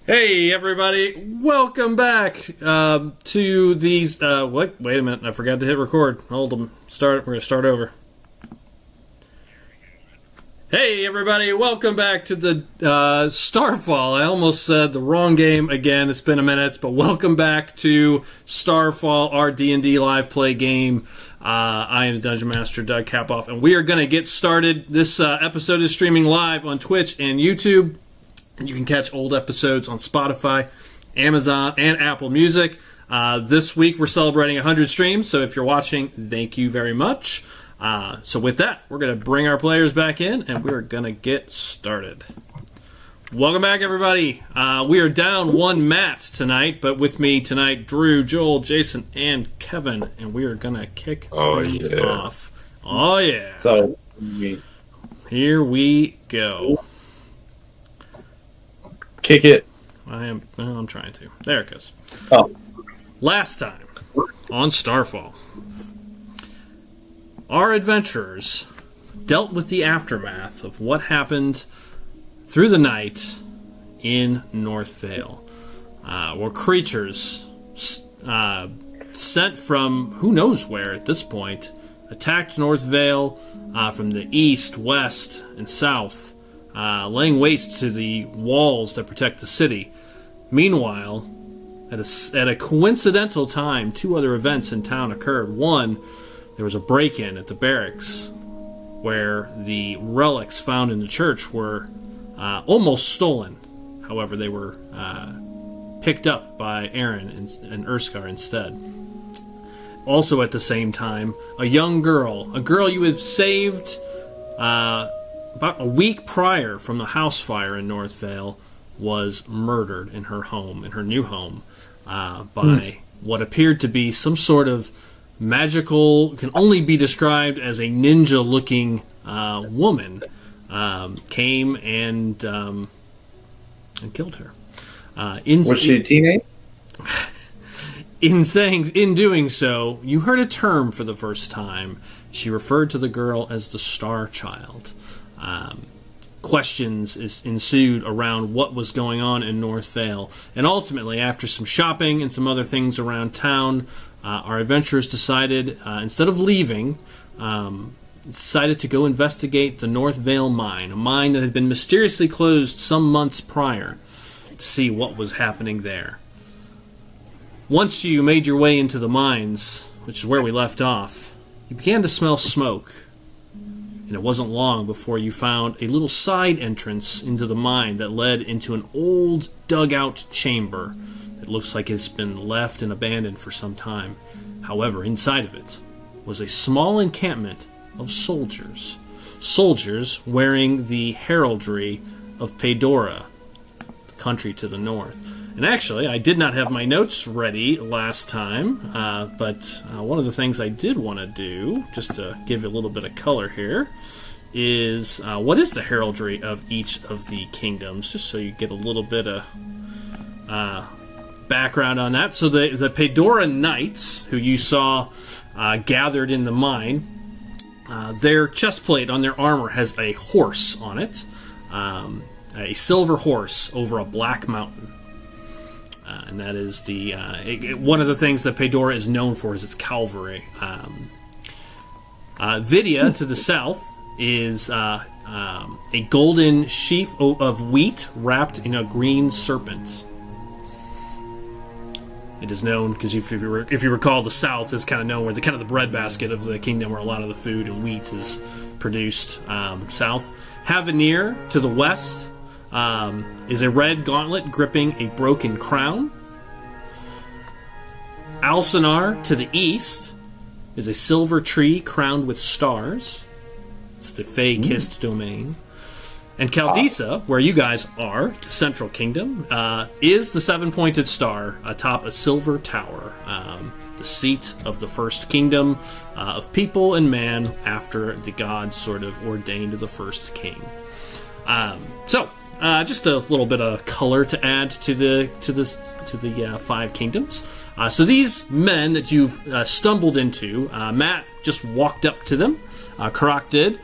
Hey everybody, welcome back to these, what? Wait a minute, I forgot to hit record. Hold them. We're going to start over. Hey everybody, welcome back to the StarFall. I almost said the wrong game again, it's been a minute, but welcome back to StarFall, our D&D live play game. I am the Dungeon Master, Doug Kapoff, and we are going to get started. This episode is streaming live on Twitch and YouTube. You can catch old episodes on Spotify, Amazon, and Apple Music. This week we're celebrating 100 streams, so if you're watching, thank you very much. So with that, we're going to bring our players back in, and we're going to get started. Welcome back, everybody. We are down one Matt tonight, but with me tonight, Drew, Joel, Jason, and Kevin, and we are going to kick things off. Oh, yeah. So, here we go. Kick it. I'm trying to. There it goes. Oh. Last time on StarFall, our adventurers dealt with the aftermath of what happened through the night in North Vale, where creatures sent from who knows where at this point attacked North Vale from the east, west, and south, laying waste to the walls that protect the city. Meanwhile, at a coincidental time, two other events in town occurred. One, there was a break-in at the barracks where the relics found in the church were almost stolen. However, they were picked up by Aaron and Urskar instead. Also at the same time, a young girl, you had saved about a week prior from the house fire in North Vale, was murdered in her home, in her new home, by what appeared to be some sort of magical, can only be described as a ninja-looking woman, came and killed her. Was she a teenage? In doing so, you heard a term for the first time. She referred to the girl as the Star Child. Questions ensued around what was going on in North Vale, and ultimately, after some shopping and some other things around town, our adventurers decided, instead of leaving, decided to go investigate the North Vale mine, a mine that had been mysteriously closed some months prior, to see what was happening there. Once you made your way into the mines, which is where we left off, you began to smell smoke. And it wasn't long before you found a little side entrance into the mine that led into an old dugout chamber that looks like it's been left and abandoned for some time. However, inside of it was a small encampment of soldiers. Soldiers wearing the heraldry of Pedora, the country to the north. And actually, I did not have my notes ready last time, but one of the things I did want to do, just to give you a little bit of color here, is what is the heraldry of each of the kingdoms, just so you get a little bit of background on that. So the Pedora Knights, who you saw gathered in the mine, their chest plate on their armor has a horse on it, a silver horse over a black mountain. And that is one of the things that Pedora is known for is its cavalry. Vidya, to the south, is a golden sheaf of wheat wrapped in a green serpent. It is known because if you recall, the south is kind of known where the the breadbasket of the kingdom, where a lot of the food and wheat is produced. South, Havanir to the west. Is a red gauntlet gripping a broken crown. Alcinar to the east is a silver tree crowned with stars. It's the Fey-kissed domain. And Caldisa, where you guys are, the central kingdom, is the seven-pointed star atop a silver tower, the seat of the first kingdom of people and man after the gods sort of ordained the first king. Just a little bit of color to add to the five kingdoms. So these men that you've stumbled into, Matt just walked up to them. Karak did.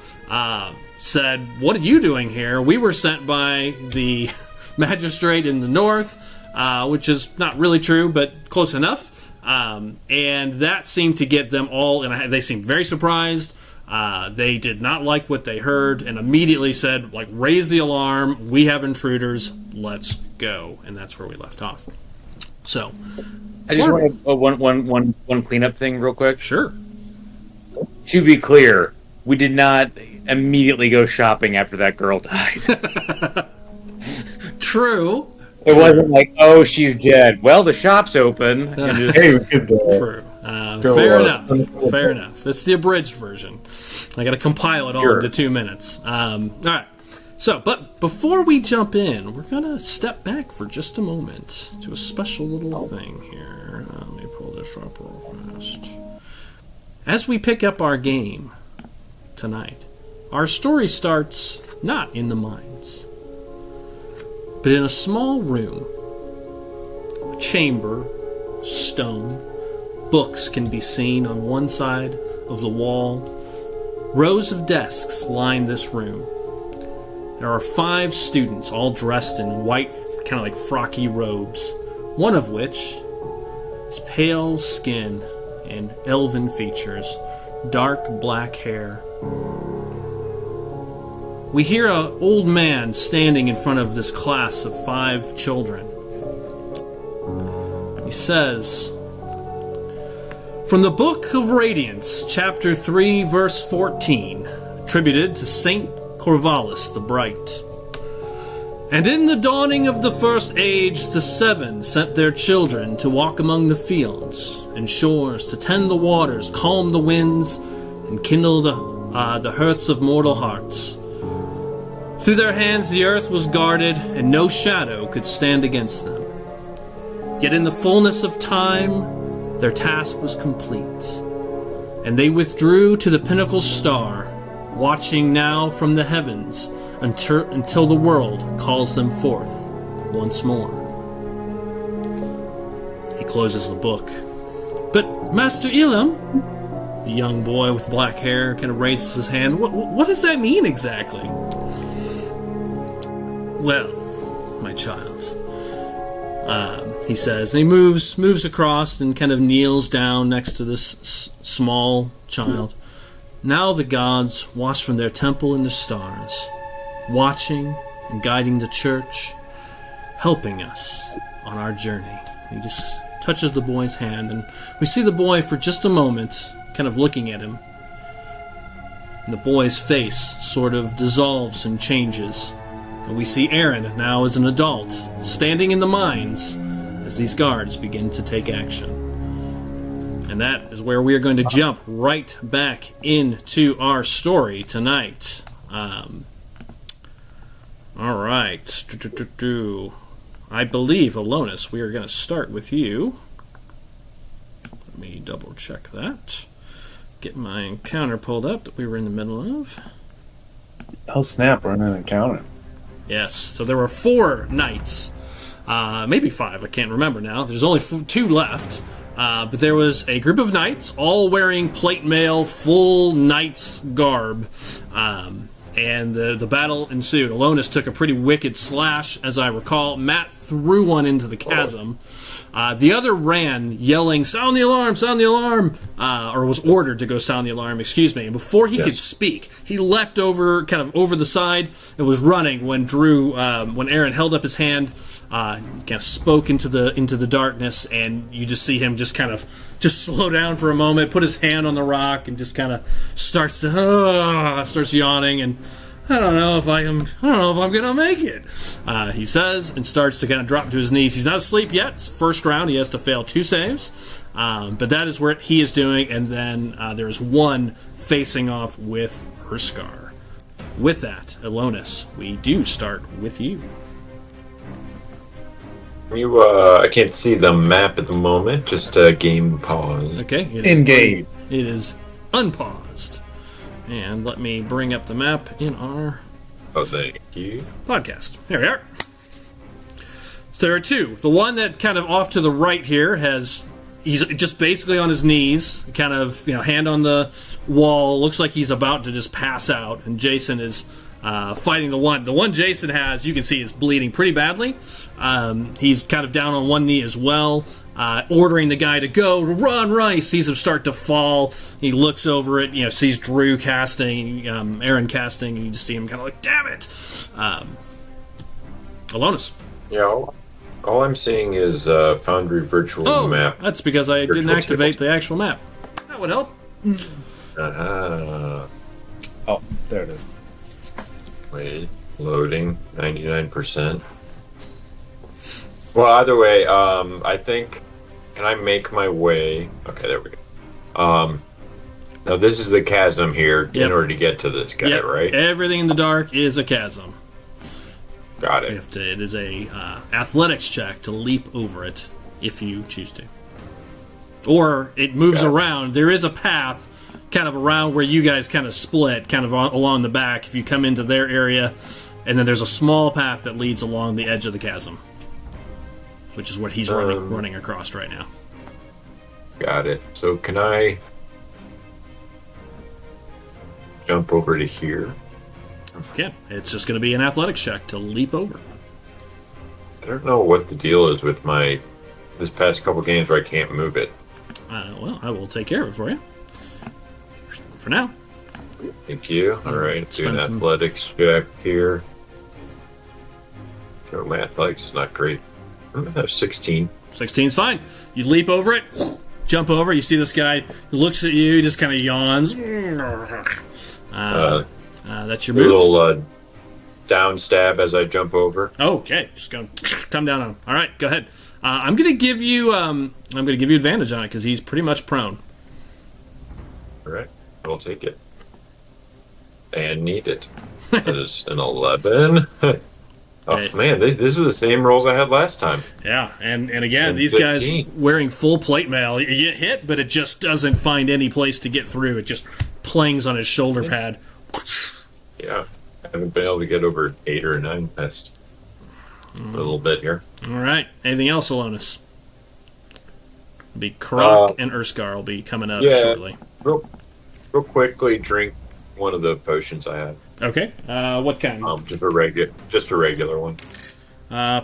Said, "What are you doing here? We were sent by the magistrate in the north, which is not really true, but close enough. And that seemed to get them all, and they seemed very surprised. They did not like what they heard and immediately said, like, raise the alarm. We have intruders. Let's go. And that's where we left off. So, I just want one cleanup thing real quick. Sure. To be clear, we did not immediately go shopping after that girl died. True. It wasn't like, oh, she's dead. Well, the shop's open. Hey, we could True. Fair enough. Fair enough. It's the abridged version. I got to compile it all into 2 minutes. All right. So, but before we jump in, we're going to step back for just a moment to a special little thing here. Let me pull this up real fast. As we pick up our game tonight, our story starts not in the mines, but in a small room, a chamber, stone. Books can be seen on one side of the wall. Rows of desks line this room. There are 5 students, all dressed in white, kind of like frocky robes, one of which is pale skin and elven features, dark black hair. We hear an old man standing in front of this class of 5 children. He says, from the Book of Radiance, chapter 3, verse 14, attributed to Saint Corvallis the Bright. And in the dawning of the first age, the 7 sent their children to walk among the fields and shores, to tend the waters, calm the winds, and kindle the hearths of mortal hearts. Through their hands the earth was guarded, and no shadow could stand against them. Yet in the fullness of time, their task was complete, and they withdrew to the pinnacle star, watching now from the heavens until the world calls them forth once more. He closes the book. But Master Elam, the young boy with black hair kind of raises his hand. What does that mean exactly? Well, my child, he says. And he moves across and kind of kneels down next to this small child. Now the gods watch from their temple in the stars, watching and guiding the church, helping us on our journey. He just touches the boy's hand, and we see the boy for just a moment, kind of looking at him. And the boy's face sort of dissolves and changes. And we see Aaron now as an adult, standing in the mines as these guards begin to take action. And that is where we are going to jump right back into our story tonight. All right. I believe, Alonis, we are going to start with you. Let me double check that. Get my encounter pulled up that we were in the middle of. Oh, snap, we're in an encounter. Yes, so there were 4 knights. Maybe 5, I can't remember now. There's only 2 left. But there was a group of knights, all wearing plate mail, full knight's garb. And the battle ensued. Alonis took a pretty wicked slash, as I recall. Matt threw one into the chasm. The other ran, yelling, sound the alarm, or was ordered to go sound the alarm, excuse me. And before he could speak, he leapt over the side and was running when when Aaron held up his hand, kind of spoke into the darkness, and you just see him just slow down for a moment, put his hand on the rock, and just kind of starts yawning, and I don't know if I'm gonna make it. He says, and starts to kind of drop to his knees. He's not asleep yet. It's first round. He has to fail 2 saves, but that is what he is doing. And then there's one facing off with Urskar. With that, Alonis, we do start with you. I can't see the map at the moment. Just game pause. Okay. In game. It is unpaused. And let me bring up the map in our thank you. podcast. There we are. So there are 2. The one that kind of off to the right here he's just basically on his knees, kind of hand on the wall. Looks like he's about to just pass out. And Jason is fighting the one. The one Jason has, you can see, is bleeding pretty badly. He's kind of down on one knee as well, ordering the guy to run. He sees him start to fall. He looks over it, sees Drew casting, Aaron casting, and you just see him kind of like, damn it. Alonis. Yeah, all I'm seeing is Foundry virtual map. That's because I didn't Virtual activate table. the actual map. That would help. Uh-huh. Oh, there it is. Wait, loading 99%. Well, either way, I think. Can I make my way? Okay, there we go. Now this is the chasm here in order to get to this guy, right? Everything in the dark is a chasm. Got You it. have to, it is a athletics check to leap over it if you choose to. Or it moves around. There is a path kind of around where you guys kind of split, kind of along the back if you come into their area, and then there's a small path that leads along the edge of the chasm, which is what he's running across right now. Got it. So can I jump over to here? Okay, it's just going to be an athletics check to leap over. I don't know what the deal is with this past couple games where I can't move it. Well, I will take care of it for you. For now. Thank you. All right, do an spend some- athletics check here. Oh, my athletics is not great. I have 16. 16's fine. You leap over it, jump over. You see this guy who looks at you, he just kind of yawns. That's your A move. little down stab as I jump over. Okay, just gonna come down on him. All right, go ahead. I'm gonna give you advantage on it because he's pretty much prone. All right, I'll take it. And need it. That is an 11. Oh, Hey. man, these are the same rolls I had last time. Yeah, and again, And these 15. guys wearing full plate mail. You get hit, but it just doesn't find any place to get through. It just plangs on his shoulder pad. Yeah, I haven't been able to get over 8 or 9 past a little bit here. All right. Anything else, Alonis? Be Krok and Urskar will be coming up shortly. Real quickly, drink one of the potions I have. Okay. What kind? Just a regular one.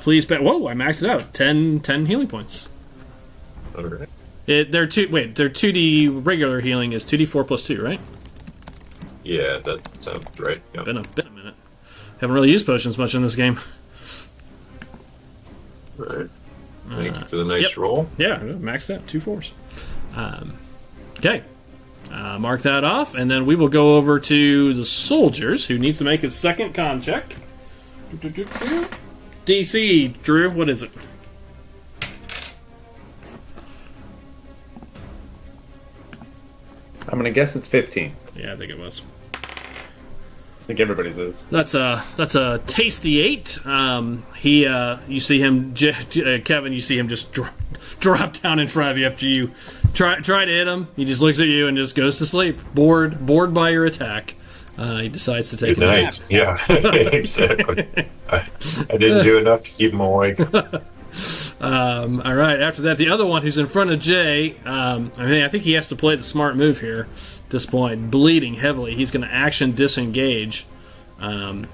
Please bet. Whoa! I maxed it out. 10 healing points. All right. Their 2D regular healing is 2d4 plus 2, right? Yeah, that sounds right. Yeah. Been a minute. Haven't really used potions much in this game. All right. Thank you for the nice yep. roll. Yeah, maxed out 2 4s. Okay. Mark that off, and then we will go over to the soldiers, who needs to make a second con check. DC, Drew, what is it? I'm gonna guess it's 15. Yeah, I think it was. I think everybody's is. That's a tasty 8. You see him, Kevin. You see him just drop down in front of you after you try to hit him. He just looks at you and just goes to sleep, bored by your attack. He decides to take Good a nap. night. Yeah, exactly. I didn't do enough to keep him awake. All right. After that, the other one who's in front of Jay. I think he has to play the smart move here. At this point, bleeding heavily. He's going to action disengage and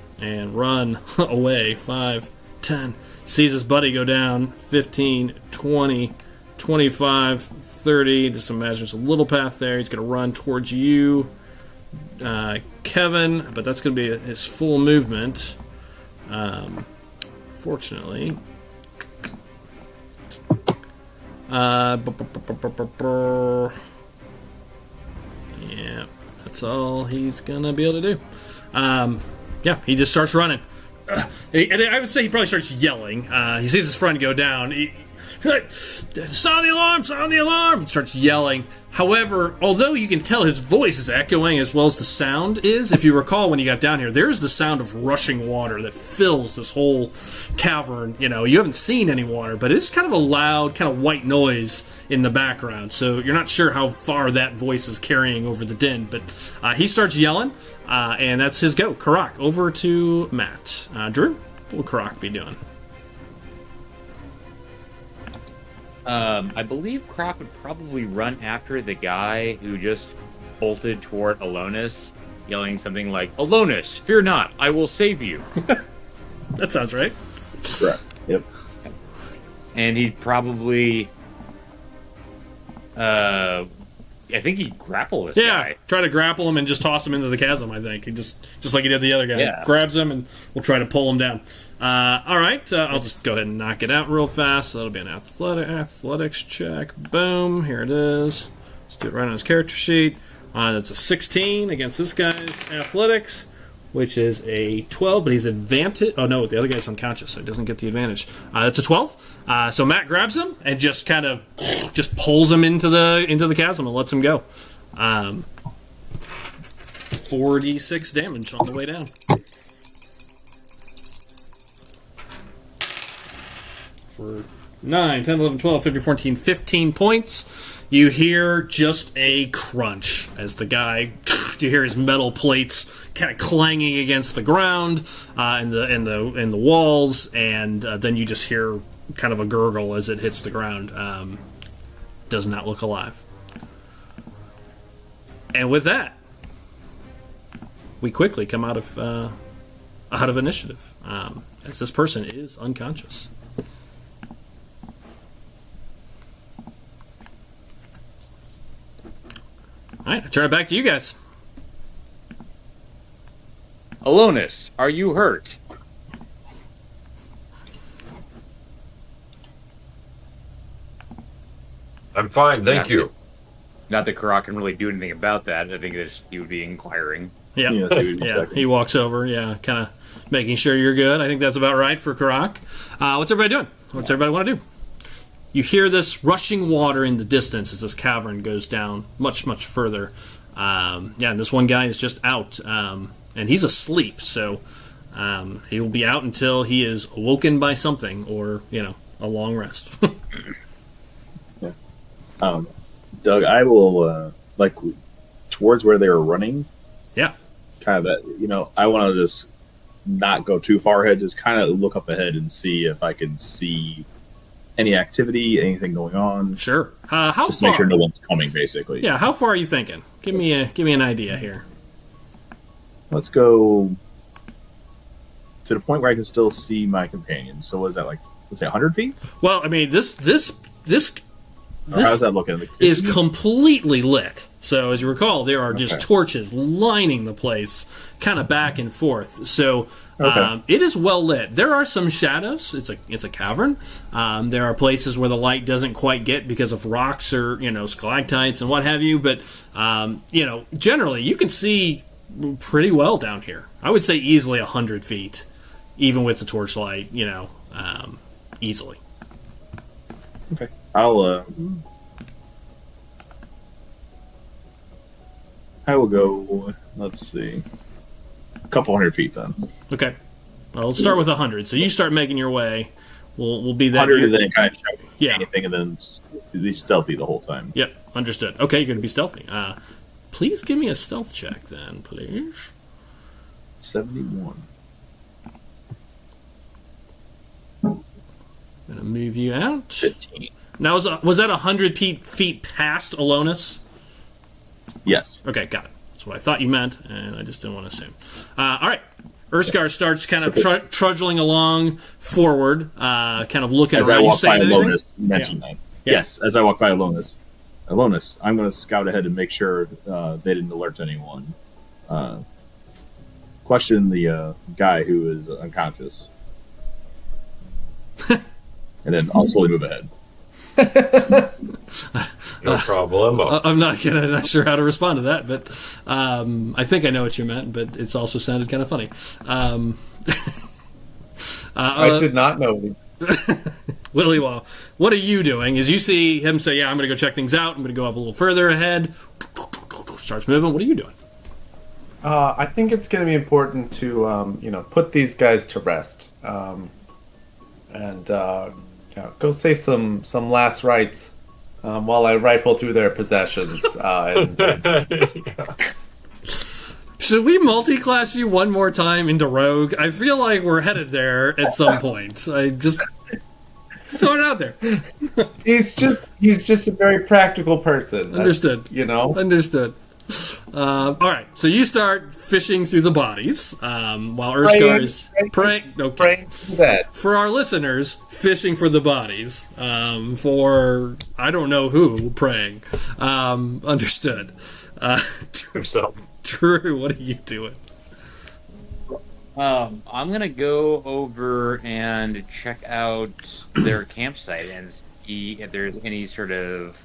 run away. 5, 10. Sees his buddy go down. 15, 20, 25, 30. Just imagine there's a little path there. He's going to run towards you, Kevin. But that's going to be his full movement. Fortunately. Yeah, that's all he's gonna be able to do. Yeah, he just starts running. And I would say he probably starts yelling. He sees his friend go down. Sound the alarm! Sound the alarm! He starts yelling. However, although you can tell his voice is echoing as well as the sound is, if you recall when you got down here, there's the sound of rushing water that fills this whole cavern. You haven't seen any water, but it's kind of a loud, kind of white noise in the background. So you're not sure how far that voice is carrying over the din. But he starts yelling, and that's his go. Karak, over to Matt. Drew, what will Karak be doing? I believe Croc would probably run after the guy who just bolted toward Alonis yelling something like, "Alonus, fear not, I will save you." That sounds right. Correct. Yep. And he'd probably, I think he'd grapple this guy. Try to grapple him and just toss him into the chasm, I think. He just like he did the other guy. Yeah. Grabs him and we'll try to pull him down. All right, I'll just go ahead and knock it out real fast. So that'll be an athletics check. Boom, here it is. Let's do it right on his character sheet. That's a 16 against this guy's athletics, which is a 12, but he's advantage. Oh no, the other guy's unconscious, so he doesn't get the advantage. That's a 12. So Matt grabs him and just kind of just pulls him into the chasm and lets him go. 46 damage on the way down. For 9, 10, 11, 12, 13, 14, 15 points. You hear just a crunch as the guy, you hear his metal plates kind of clanging against the ground and the walls, and then you just hear kind of a gurgle as it hits the ground. Does not look alive. And with that, we quickly come out of initiative as this person is unconscious. All right, I turn it back to you guys. Alonus, are you hurt? I'm fine, thank you. Not that Karak can really do anything about that. I think he would be inquiring. Yeah, he walks over, kind of making sure you're good. I think that's about right for Karak. What's everybody doing? What's everybody want to do? You hear this rushing water in the distance as this cavern goes down much, much further. And this one guy is just out, and he's asleep, so he will be out until he is awoken by something or, a long rest. Yeah. Doug, I will, towards where they were running. Yeah. Kind of that, I want to just not go too far ahead, just kind of look up ahead and see if I can see any activity, anything going on. Sure. How just far? Make sure no one's coming, basically. Yeah. How far are you thinking? Give me an idea here. Let's go to the point where I can still see my companion. So what is that, like, let's say 100 feet? Well, I mean, this how's that looking? Is completely lit. So, as you recall, there are just torches lining the place, kind of back and forth. So, it is well lit. There are some shadows. It's a cavern. There are places where the light doesn't quite get because of rocks or stalactites and what have you. But generally, you can see pretty well down here. I would say easily 100 feet, even with the torchlight. Easily. Okay. I will go, let's see, a couple 100 feet then. Okay. Well, let's start with 100. So you start making your way. We'll be there. 100 and then kind of shout Yeah. anything and then be stealthy the whole time. Yep, understood. Okay, you're going to be stealthy. Please give me a stealth check then, please. 71. I'm going to move you out. 15. Now, was that 100 feet past Alonus? Yes. Okay, got it. That's what I thought you meant, and I just didn't want to assume. All right. Urskar starts kind of trudging along forward, kind of looking as around. I walk by Alonus, you mention that. Yeah. Yes, as I walk by Alonus. Alonus, I'm going to scout ahead and make sure they didn't alert anyone. Question the guy who is unconscious. And then I'll slowly move ahead. No problem. I'm not sure how to respond to that, but I think I know what you meant, but it's also sounded kind of funny. I did not know. Willie, what are you doing? As you see him say, I'm going to go check things out. I'm going to go up a little further ahead. Starts moving. What are you doing? I think it's going to be important to, put these guys to rest. And go say some last rites while I rifle through their possessions. Should we multi-class you one more time into Rogue? I feel like we're headed there at some point. I just throw it out there. He's just a very practical person. Understood. That's, Understood. All right, so you start fishing through the bodies while Urskar is praying. Okay. Praying for that. For our listeners, fishing for the bodies. For I don't know who praying. Understood. himself. Drew, what are you doing? I'm gonna go over and check out their campsite and see if there's any sort of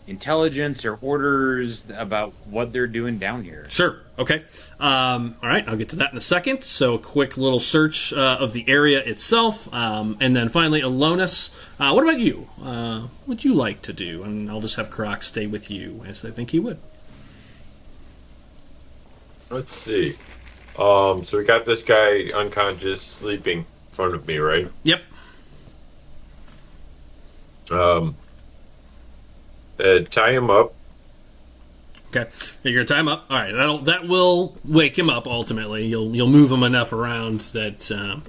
intelligence or orders about what they're doing down here. Sure. Okay. All right. I'll get to that in a second. So, a quick little search of the area itself, and then finally, Alonus. What about you? What would you like to do? And I'll just have Karak stay with you, as I think he would. Let's see. So we got this guy unconscious, sleeping in front of me, right? Yep. Tie him up. Okay. You're gonna tie him up. All right. That will wake him up. Ultimately, you'll move him enough around that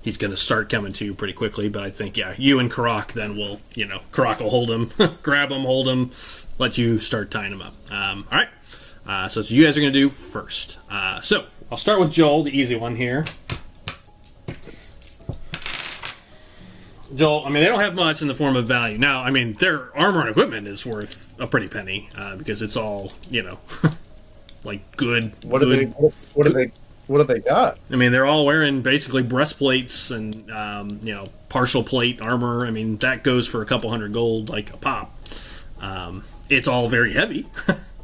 he's gonna start coming to you pretty quickly. But I think you and Karak then will Karak will hold him, grab him, hold him, let you start tying him up. All right. So it's you guys are gonna do first. So I'll start with Joel, the easy one here. Joel, I mean, they don't have much in the form of value. Now, I mean, their armor and equipment is worth a pretty penny because it's all, like good. What do they got? I mean, they're all wearing basically breastplates and partial plate armor. I mean, that goes for a couple hundred gold, like a pop. It's all very heavy.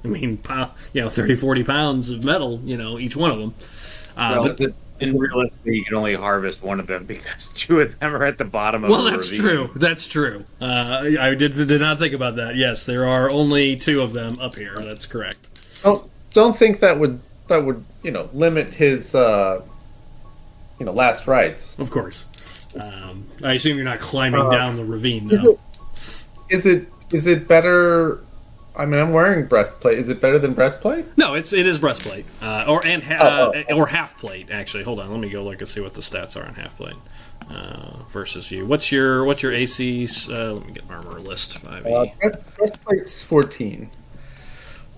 I mean, 30, 40 pounds of metal, each one of them. In realistically, you can only harvest one of them because two of them are at the bottom of the ravine. True. That's true. I did not think about that. Yes, there are only two of them up here. That's correct. Oh, don't think that would limit his last rites. Of course. I assume you're not climbing down the ravine, though. Is it better? I mean, I'm wearing breastplate. Is it better than breastplate? No, it is breastplate, or half plate. Actually, hold on. Let me go look and see what the stats are on half plate versus you. What's your AC? Let me get armor list. 5e. Breastplate's 14.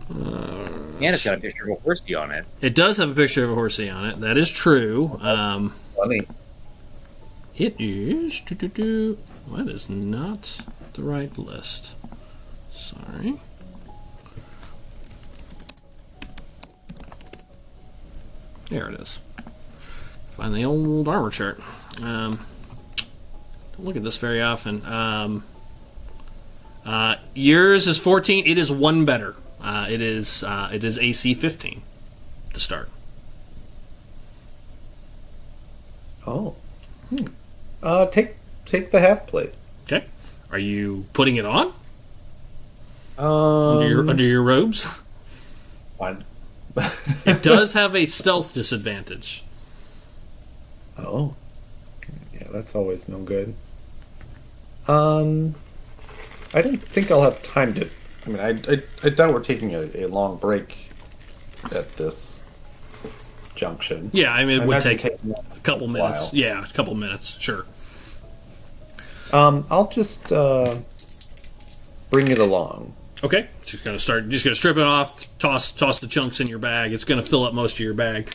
And it's got a picture of a horsey on it. It does have a picture of a horsey on it. That is true. Funny. It is. That is not the right list. Sorry. There it is. Find the old armor chart. Don't look at this very often. Yours is 14. It is one better. It is AC 15 to start. Oh. Take the half plate. Okay. Are you putting it on? Under your robes? Fine. It does have a stealth disadvantage. Oh. Yeah, that's always no good. I don't think I'll have time to... I mean, I doubt we're taking a long break at this junction. Yeah, I mean, it would take a couple minutes. Yeah, a couple minutes, sure. I'll just bring it along. Okay, just gonna strip it off, toss the chunks in your bag. It's gonna fill up most of your bag.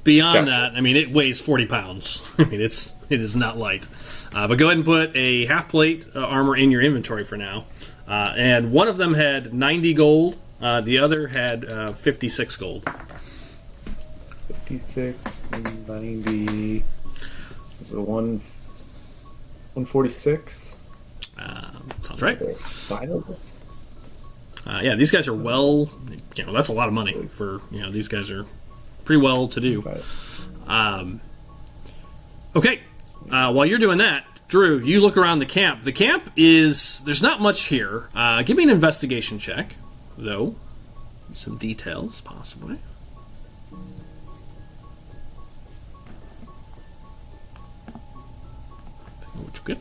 Beyond that, I mean, it weighs 40 pounds. I mean, it is not light. But go ahead and put a half plate armor in your inventory for now. And one of them had 90 gold. The other had 56 gold. 56, 90. This is a 146. Sounds right. Five of us. Yeah, these guys are that's a lot of money for, these guys are pretty well to do. Okay, while you're doing that, Drew, you look around the camp. The camp there's not much here. Give me an investigation check, though. Some details, possibly. What you get?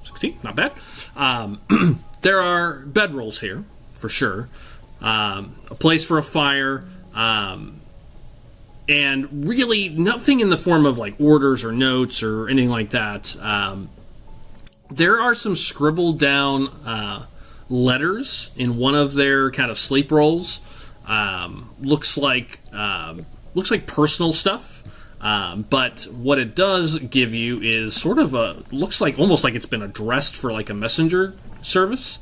16, not bad. There are bedrolls here, for sure. A place for a fire, and really nothing in the form of like orders or notes or anything like that. There are some scribbled down letters in one of their kind of sleep rolls Looks like personal stuff. But what it does give you is sort of looks like almost like it's been addressed for like a messenger service.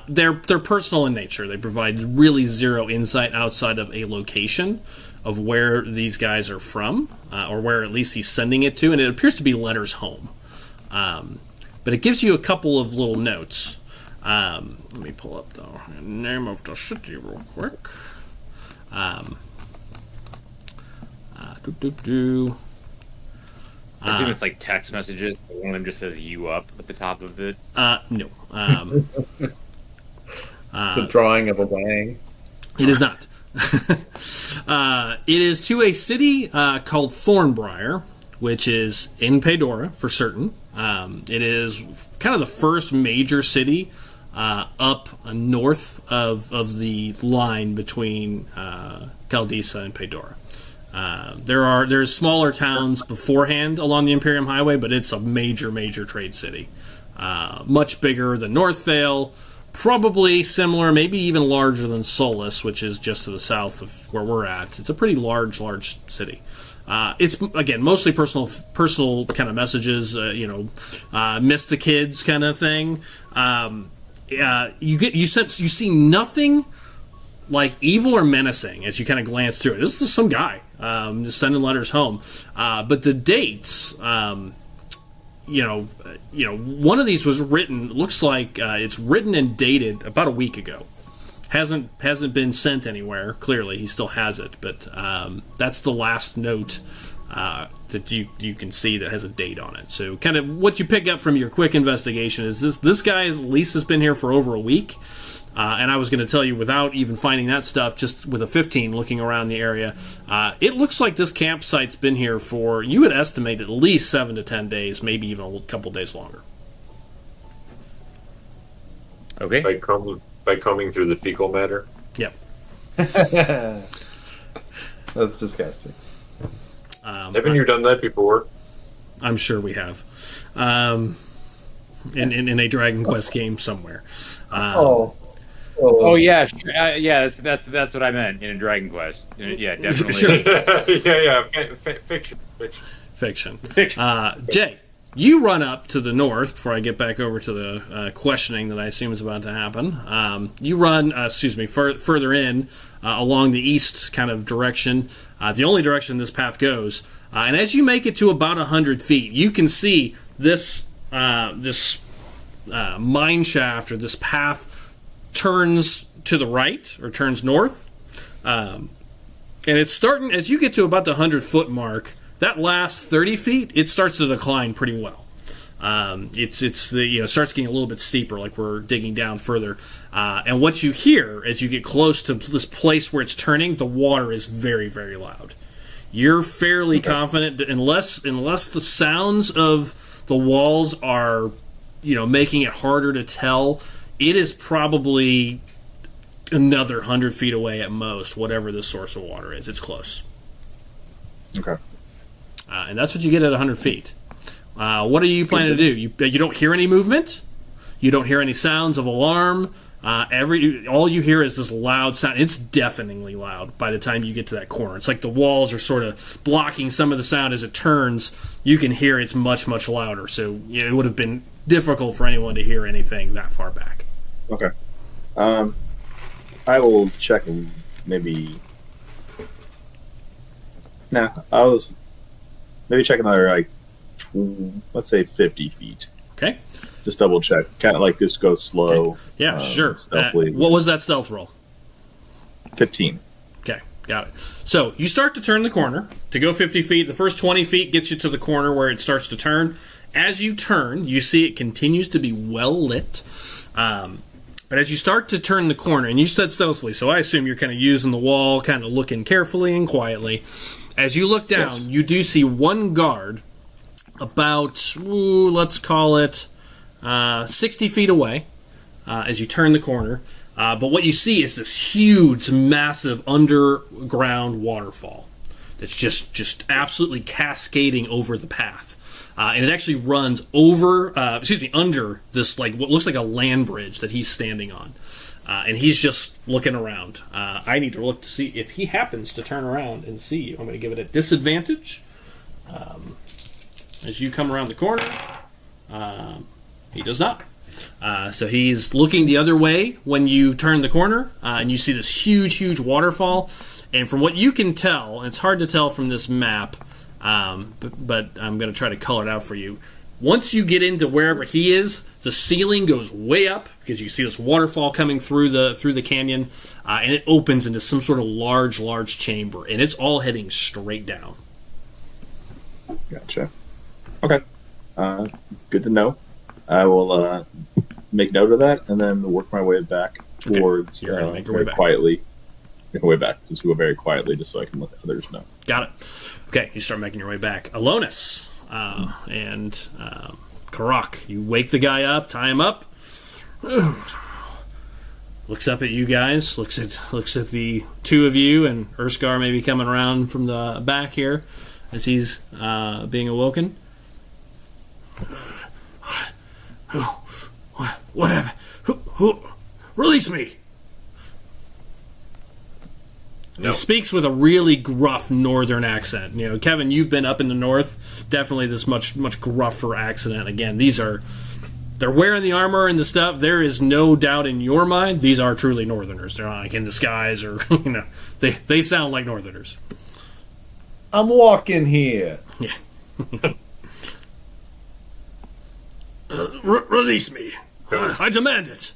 They're personal in nature. They provide really zero insight outside of a location of where these guys are from, or where at least he's sending it to, and it appears to be letters home. But it gives you a couple of little notes. Let me pull up the name of the city real quick. I assume it's like text messages. One of them just says "you up" at the top of it. No. It's a drawing of a wang. It is not. It is to a city called Thornbriar, which is in Pedora for certain. It is kind of the first major city up north of the line between Caldisa and Pedora. There's smaller towns beforehand along the Imperium Highway, but it's a major trade city. Much bigger than Northvale, probably similar, maybe even larger than Solus, which is just to the south of where we're at. It's a pretty large city. It's again mostly personal kind of messages. Miss the kids kind of thing. You see nothing like evil or menacing as you kind of glance through it. This is some guy just sending letters home. But the dates, one of these was written. Looks like it's written and dated about a week ago. Hasn't been sent anywhere. Clearly, he still has it. But that's the last note that you can see that has a date on it. So, kind of what you pick up from your quick investigation is this guy at least has been here for over a week. And I was going to tell you, without even finding that stuff, just with a 15 looking around the area, it looks like this campsite's been here for, you would estimate, at least 7 to 10 days, maybe even a couple days longer. Okay. By combing through the fecal matter? Yep. That's disgusting. Haven't you done that before? I'm sure we have. In a Dragon Quest game somewhere. Oh yeah, sure. Yeah. That's what I meant in a Dragon Quest. Yeah, definitely. Sure. yeah. Fiction. Jay, you run up to the north before I get back over to the questioning that I assume is about to happen. You run, further in along the east kind of direction, the only direction this path goes. And as you make it to about 100 feet, you can see this mine shaft, or this path, turns to the right, or turns north. And it's starting, as you get to about the 100-foot mark, that last 30 feet, it starts to decline pretty well. It starts getting a little bit steeper, like we're digging down further. And what you hear as you get close to this place where it's turning, the water is very, very loud. You're fairly confident that unless the sounds of the walls are, making it harder to tell, it is probably another 100 feet away at most, whatever the source of water is. It's close. Okay. And that's what you get at 100 feet. What are you planning to do? You don't hear any movement. You don't hear any sounds of alarm. All you hear is this loud sound. It's deafeningly loud by the time you get to that corner. It's like the walls are sort of blocking some of the sound as it turns. You can hear it's much, much louder. So it would have been difficult for anyone to hear anything that far back. Okay. I will check and maybe... Nah, I was maybe check another, let's say 50 feet. Okay. Just double check. Kind of just go slow. Okay. Yeah, sure. Stealthily. What was that stealth roll? 15. Okay, got it. So you start to turn the corner to go 50 feet. The first 20 feet gets you to the corner where it starts to turn. As you turn, you see it continues to be well lit. But as you start to turn the corner, and you said stealthily, so I assume you're kind of using the wall, kind of looking carefully and quietly. As you look down, Yes. you do see one guard about, let's call it 60 feet away as you turn the corner. But what you see is this huge, massive underground waterfall that's just absolutely cascading over the path. And it actually runs under this, what looks like a land bridge that he's standing on. and he's just looking around. I need to look to see if he happens to turn around and see you. I'm going to give it a disadvantage. As you come around the corner, he does not. So he's looking the other way when you turn the corner, and you see this huge waterfall. And from what you can tell, it's hard to tell from this map, but I'm going to try to color it out for you. Once you get into wherever he is, the ceiling goes way up because you see this waterfall coming through the canyon, and it opens into some sort of large chamber, and it's all heading straight down. Gotcha. Okay. Good to know. I will make note of that and then work my way back towards make your way back. quietly. Make my way back. Just go very quietly just so I can let others know. Got it. Okay, you start making your way back. Alonis and Karak, you wake the guy up, tie him up. Looks up at you guys, looks at the two of you, and Urskar maybe coming around from the back here as he's being awoken. What happened? Who? Release me! No. He speaks with a really gruff northern accent. You know, Kevin, you've been up in the north. Definitely this much gruffer accent. Again, they're wearing the armor and the stuff. There is no doubt in your mind these are truly northerners. They're not like in disguise or, they sound like northerners. I'm walking here. Yeah. Release me. I demand it.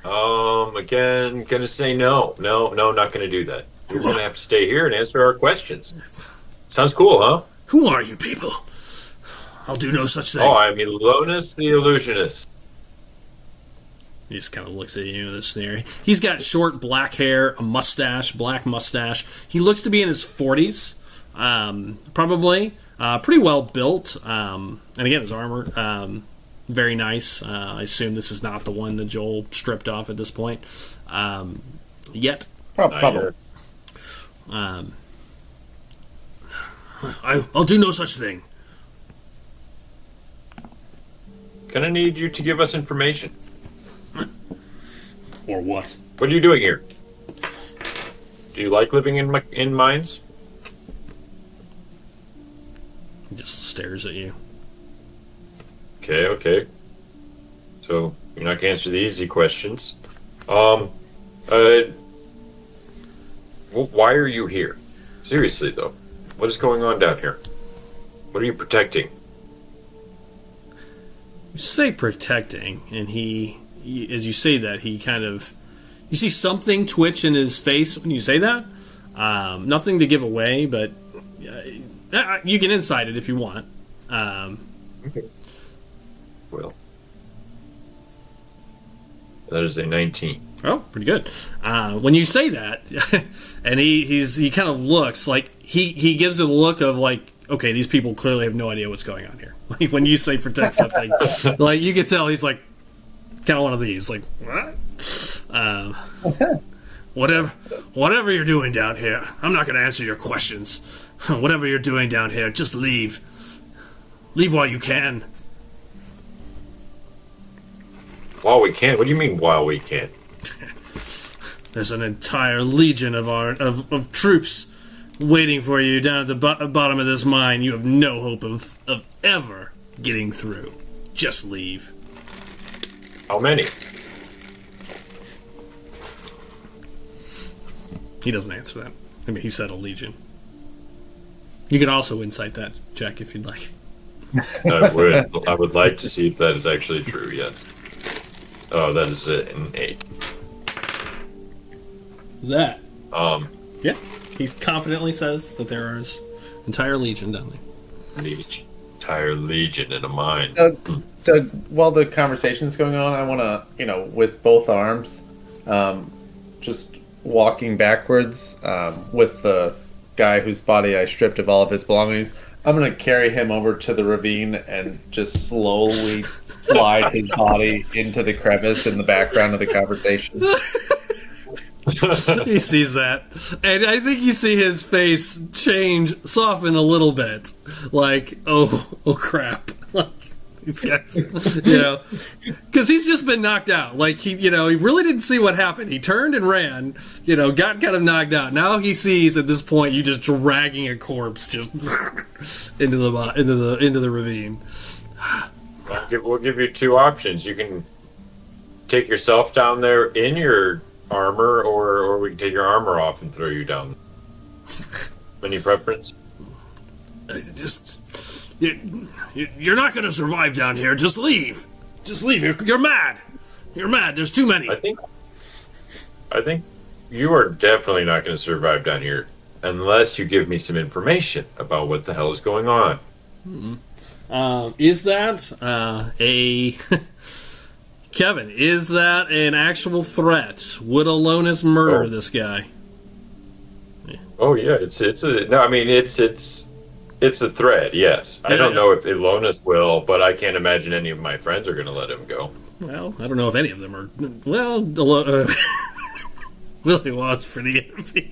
Again, gonna say no, not gonna do that. You're gonna have to stay here and answer our questions. Sounds cool, huh? Who are you people? I'll do no such thing. Oh, I'm Elonis the Illusionist. He just kind of looks at you with a sneer. He's got short black hair, a mustache, black mustache. He looks to be in his 40s, probably. Pretty well built. And again, his armor, very nice. I assume this is not the one that Joel stripped off at this point. Yet. Probably. I'll do no such thing. Gonna need you to give us information. Or what? What are you doing here? Do you like living in mines? He just stares at you. Okay. So you're not gonna answer the easy questions. Why are you here? Seriously though, what is going on down here? What are you protecting? You say protecting, and he as you say that, he kind of... You see something twitch in his face when you say that. Nothing to give away, but you can insight it if you want. Okay. Well, that is a 19. Oh, pretty good. When you say that, and he kind of looks like he gives it a look of like, okay, these people clearly have no idea what's going on here. Like when you say protect something, like you can tell he's like kind of one of these, like what? Whatever you're doing down here, I'm not going to answer your questions. Whatever you're doing down here, just leave. Leave while you can. While we can? What do you mean while we can? There's an entire legion of troops waiting for you down at the bottom of this mine. You have no hope of ever getting through. Just leave. How many? He doesn't answer that. I mean, he said a legion. You can also insight that, Jack, if you'd like. I would like to see if that is actually true, yes. Oh, that is an 8. That. Yeah. He confidently says that there is entire legion down there. Entire legion in a mine. Doug, while the conversation's going on, I want to, with both arms, just walking backwards with the guy whose body I stripped of all of his belongings. I'm going to carry him over to the ravine and just slowly slide his body into the crevice in the background of the conversation. He sees that, and I think you see his face change, soften a little bit. Like, oh crap. Like, these guys, because he's just been knocked out. Like he really didn't see what happened. He turned and ran, got kind of knocked out. Now he sees at this point you just dragging a corpse just into the ravine. We'll give you two options. You can take yourself down there in your armor, or we can take your armor off and throw you down. Any preference? You're not going to survive down here. Just leave. Just leave. You're mad. You're mad. There's too many. I think you are definitely not going to survive down here unless you give me some information about what the hell is going on. Is that a... Kevin, is that an actual threat? Would Alonis murder this guy? Oh yeah, it's a threat. Yes, I don't know if Alonis will, but I can't imagine any of my friends are going to let him go. Well, I don't know if any of them are. Well, Willie was pretty iffy.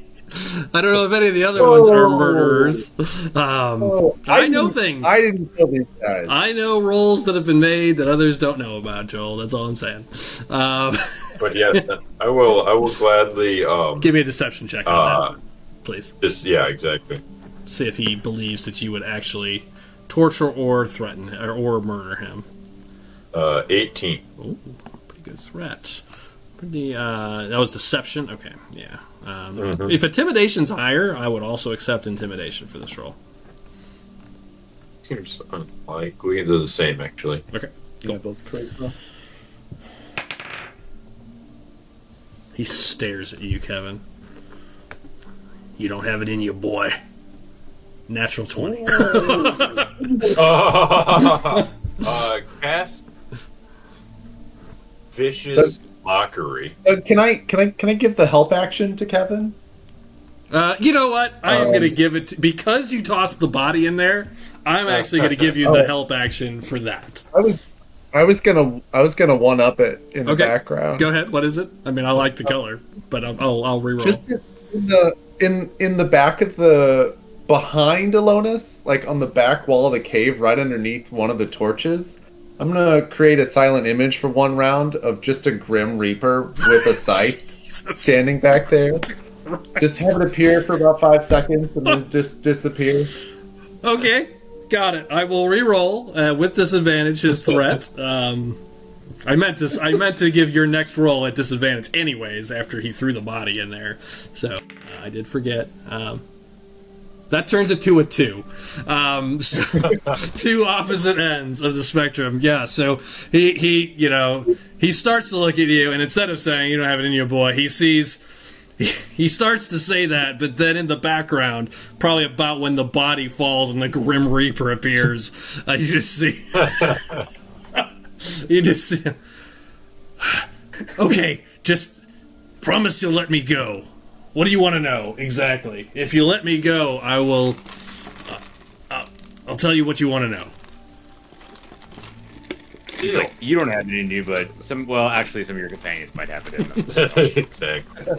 I don't know if any of the other ones are murderers. I know things. I didn't kill these guys. I know roles that have been made that others don't know about, Joel. That's all I'm saying. But yes, I will gladly. Give me a deception check on that, please. Exactly. See if he believes that you would actually torture or threaten or murder him. 18. Ooh, pretty good threat. That was deception. Okay, yeah. If intimidation's higher, I would also accept intimidation for this roll. Seems unlikely. They're the same, actually. Okay. Yeah, both traits. He stares at you, Kevin. You don't have it in you, boy. Natural 20. Cast vicious mockery. Can I give the help action to Kevin? You know what? I am going to give it because you tossed the body in there. I'm actually going to give you the help action for that. I was gonna one up it in the background. Go ahead. What is it? I mean, I like the color, but I'll reroll. Just in the back of the behind Alonis, like on the back wall of the cave, right underneath one of the torches. I'm gonna create a silent image for one round of just a Grim Reaper with a scythe standing back there. Just have it appear for about 5 seconds and then just disappear. Okay, got it. I will re-roll with disadvantage his threat. I meant to give your next roll at disadvantage anyways after he threw the body in there. So I did forget. That turns it to a 2. So, two opposite ends of the spectrum. Yeah, so he starts to look at you, and instead of saying, you don't have it in you, boy, he starts to say that, but then in the background, probably about when the body falls and the Grim Reaper appears, you just see... you just see... Okay, just promise you'll let me go. What do you want to know exactly? If you let me go, I will. I'll tell you what you want to know. He's like, you don't have it in you, but actually, some of your companions might have it in them. Exactly.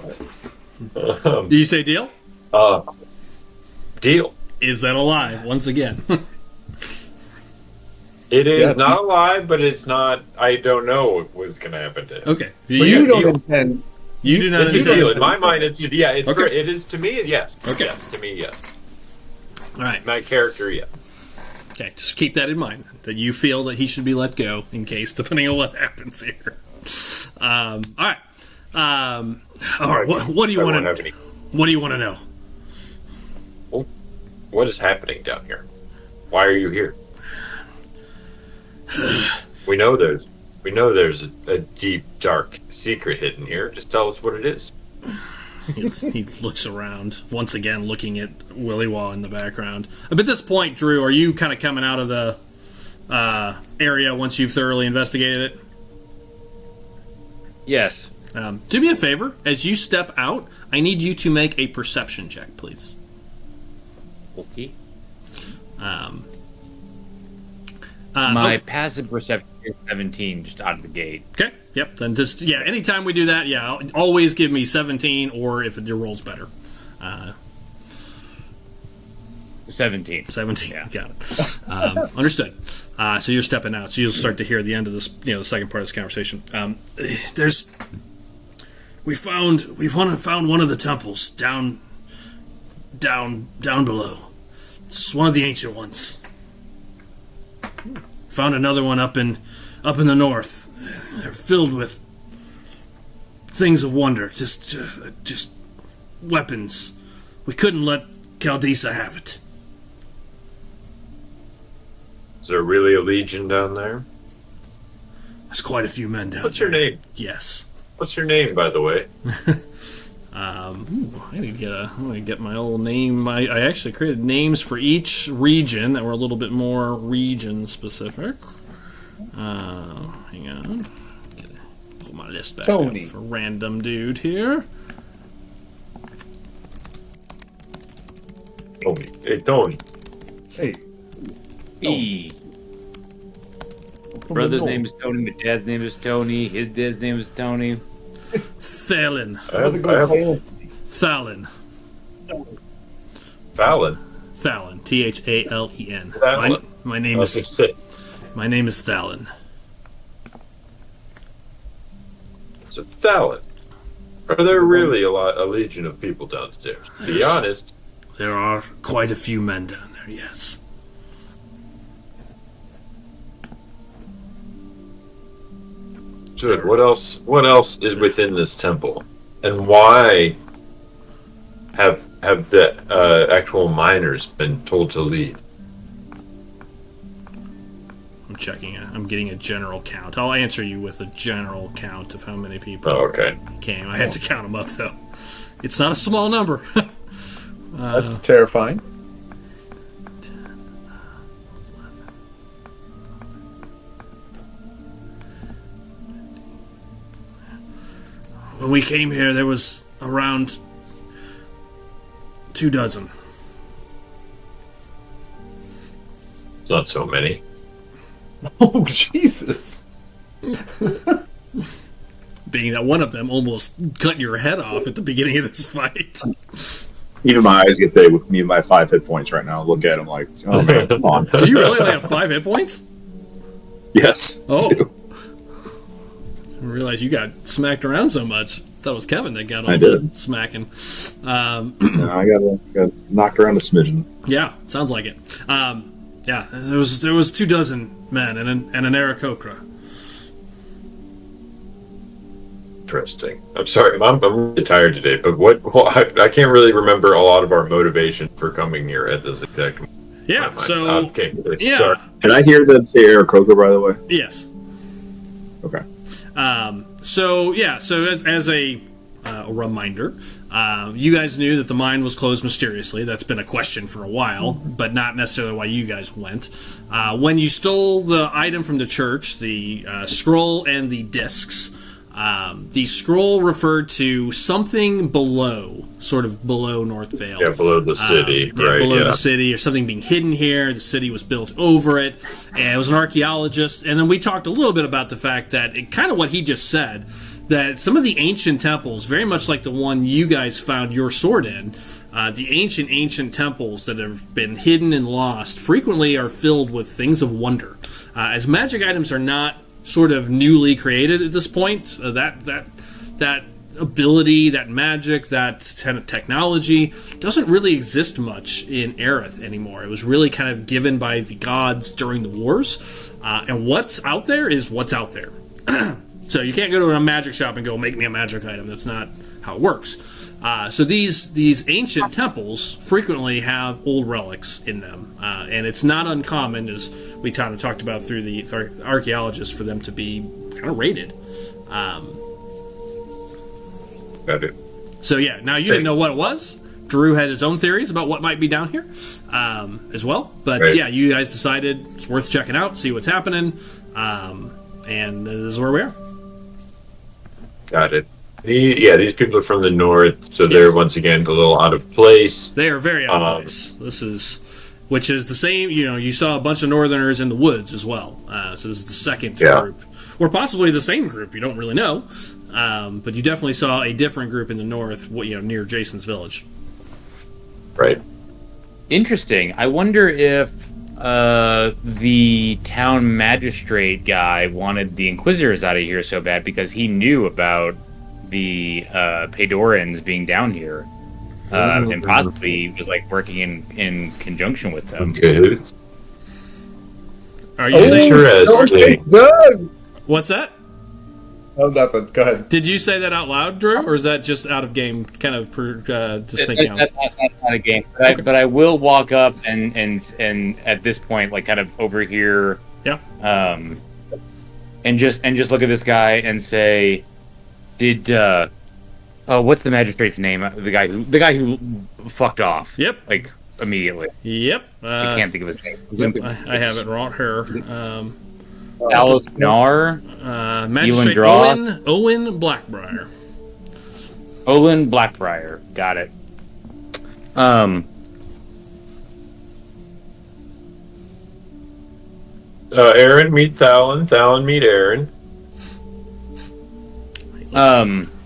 Do you say deal? Deal. Is that a lie? Once again. It is not a lie, but it's not. I don't know what's going to happen to him. Okay. You don't intend. You do not it's intend. a deal. In my mind, it's okay. It is to me. Yes. Okay. Yes, to me, yes. All right. My character, yes. Okay, just keep that in mind, that you feel that he should be let go in case, depending on what happens here. All right. What do you want to? What do you want to know? Well, what is happening down here? Why are you here? We know there's a deep, dark secret hidden here. Just tell us what it is. He looks around, once again looking at Willy Waw in the background. But at this point, Drew, are you kind of coming out of the area once you've thoroughly investigated it? Yes. Do me a favor. As you step out, I need you to make a perception check, please. Okay. My okay. passive perception is 17, just out of the gate. Okay. Yep. Then just anytime we do that, always give me 17, or if your roll's better. 17. 17. Got it. Understood. So you're stepping out. So you'll start to hear the end of this, the second part of this conversation. We found one of the temples down below. It's one of the ancient ones. Found another one up in the north. They're filled with things of wonder. Just weapons. We couldn't let Caldisa have it. Is there really a legion down there? There's quite a few men down What's there. your name? Yes. What's your name, by the way? I need to get my old name. I actually created names for each region that were a little bit more region specific. Hang on. Pull my list back Tony. up for random dude here. Tony. Hey, Tony. Hey. E. Brother's name is Tony. My dad's name is Tony. His dad's name is Tony. Thalen. Fallon. Fallon. Thalen. Thalen. Thalen. My name is Thalen. So Thalen. Are there really a legion of people downstairs? To be honest. There are quite a few men down there, yes. Good. What else is within this temple? And why have the actual miners been told to leave? I'm checking it. I'm getting a general count. I'll answer you with a general count of how many people Oh, okay. came. I have to count them up, though. It's not a small number. That's terrifying. When we came here, there was around 24. It's not so many. Oh, Jesus. Being that one of them almost cut your head off at the beginning of this fight. Even my eyes get big with me and my 5 hit points right now. Look at him like, oh man, come on. Do you really only have 5 hit points? Yes. Oh. I do. I didn't realize you got smacked around so much. Thought it was Kevin that got all I the did. smacking. I got knocked around a smidgen. Yeah, sounds like it. Yeah, there was 24 men and an Aarakocra. Interesting. I'm sorry. I'm really tired today, but I can't really remember a lot of our motivation for coming here at this exact moment. Yeah, so Okay. yeah, Sorry. Can I hear them say Aarakocra, by the way? yes. Okay. So as a reminder, you guys knew that the mine was closed mysteriously. That's been a question for a while, but not necessarily why you guys went. When you stole the item from the church, the scroll and the discs, the scroll referred to something sort of below North Vale. Yeah, below the city, right? Below Yeah. the city, or something being hidden here. The city was built over it, and it was an archaeologist. And then we talked a little bit about the fact that kind of what he just said, that some of the ancient temples, very much like the one you guys found your sword in, the ancient temples that have been hidden and lost frequently are filled with things of wonder. As magic items are not sort of newly created at this point, that ability, that magic, that kind of technology doesn't really exist much in Aerith anymore. It was really kind of given by the gods during the wars, and what's out there is what's out there. So you can't go to a magic shop and go, make me a magic item. That's not how it works. So these ancient temples frequently have old relics in them, and it's not uncommon, as we kind of talked about through the archaeologists, for them to be kind of raided. Got it. So yeah, now you didn't know what it was. Drew had his own theories about what might be down here as well. But Right. yeah, you guys decided it's worth checking out, see what's happening, and this is where we are. Got it. These people are from the north, so Yes. they're once again a little out of place. They are very out of place. Which is the same, you saw a bunch of Northerners in the woods as well. So this is the second group. Or possibly the same group, you don't really know. But you definitely saw a different group in the north, near Jason's village. Right. Interesting. I wonder if the town magistrate guy wanted the Inquisitors out of here so bad because he knew about the Paedorans being down here, and possibly was like working in conjunction with them. Okay. Are you saying? Interesting. Good. What's that? Oh, nothing. Go ahead. Did you say that out loud, Drew, or is that just out of game, kind of just thinking? That's not a game, but I will walk up and at this point, like kind of over here, Yeah. And just look at this guy and say, did what's the magistrate's name? The guy who fucked off. Yep. Like immediately. Yep. I can't think of his name. I have it right here. Dallas Nar. Magistrate Dross. Owen Blackbriar. Olin Blackbriar. Got it. Aaron meet Thalon. Thalon meet Aaron. He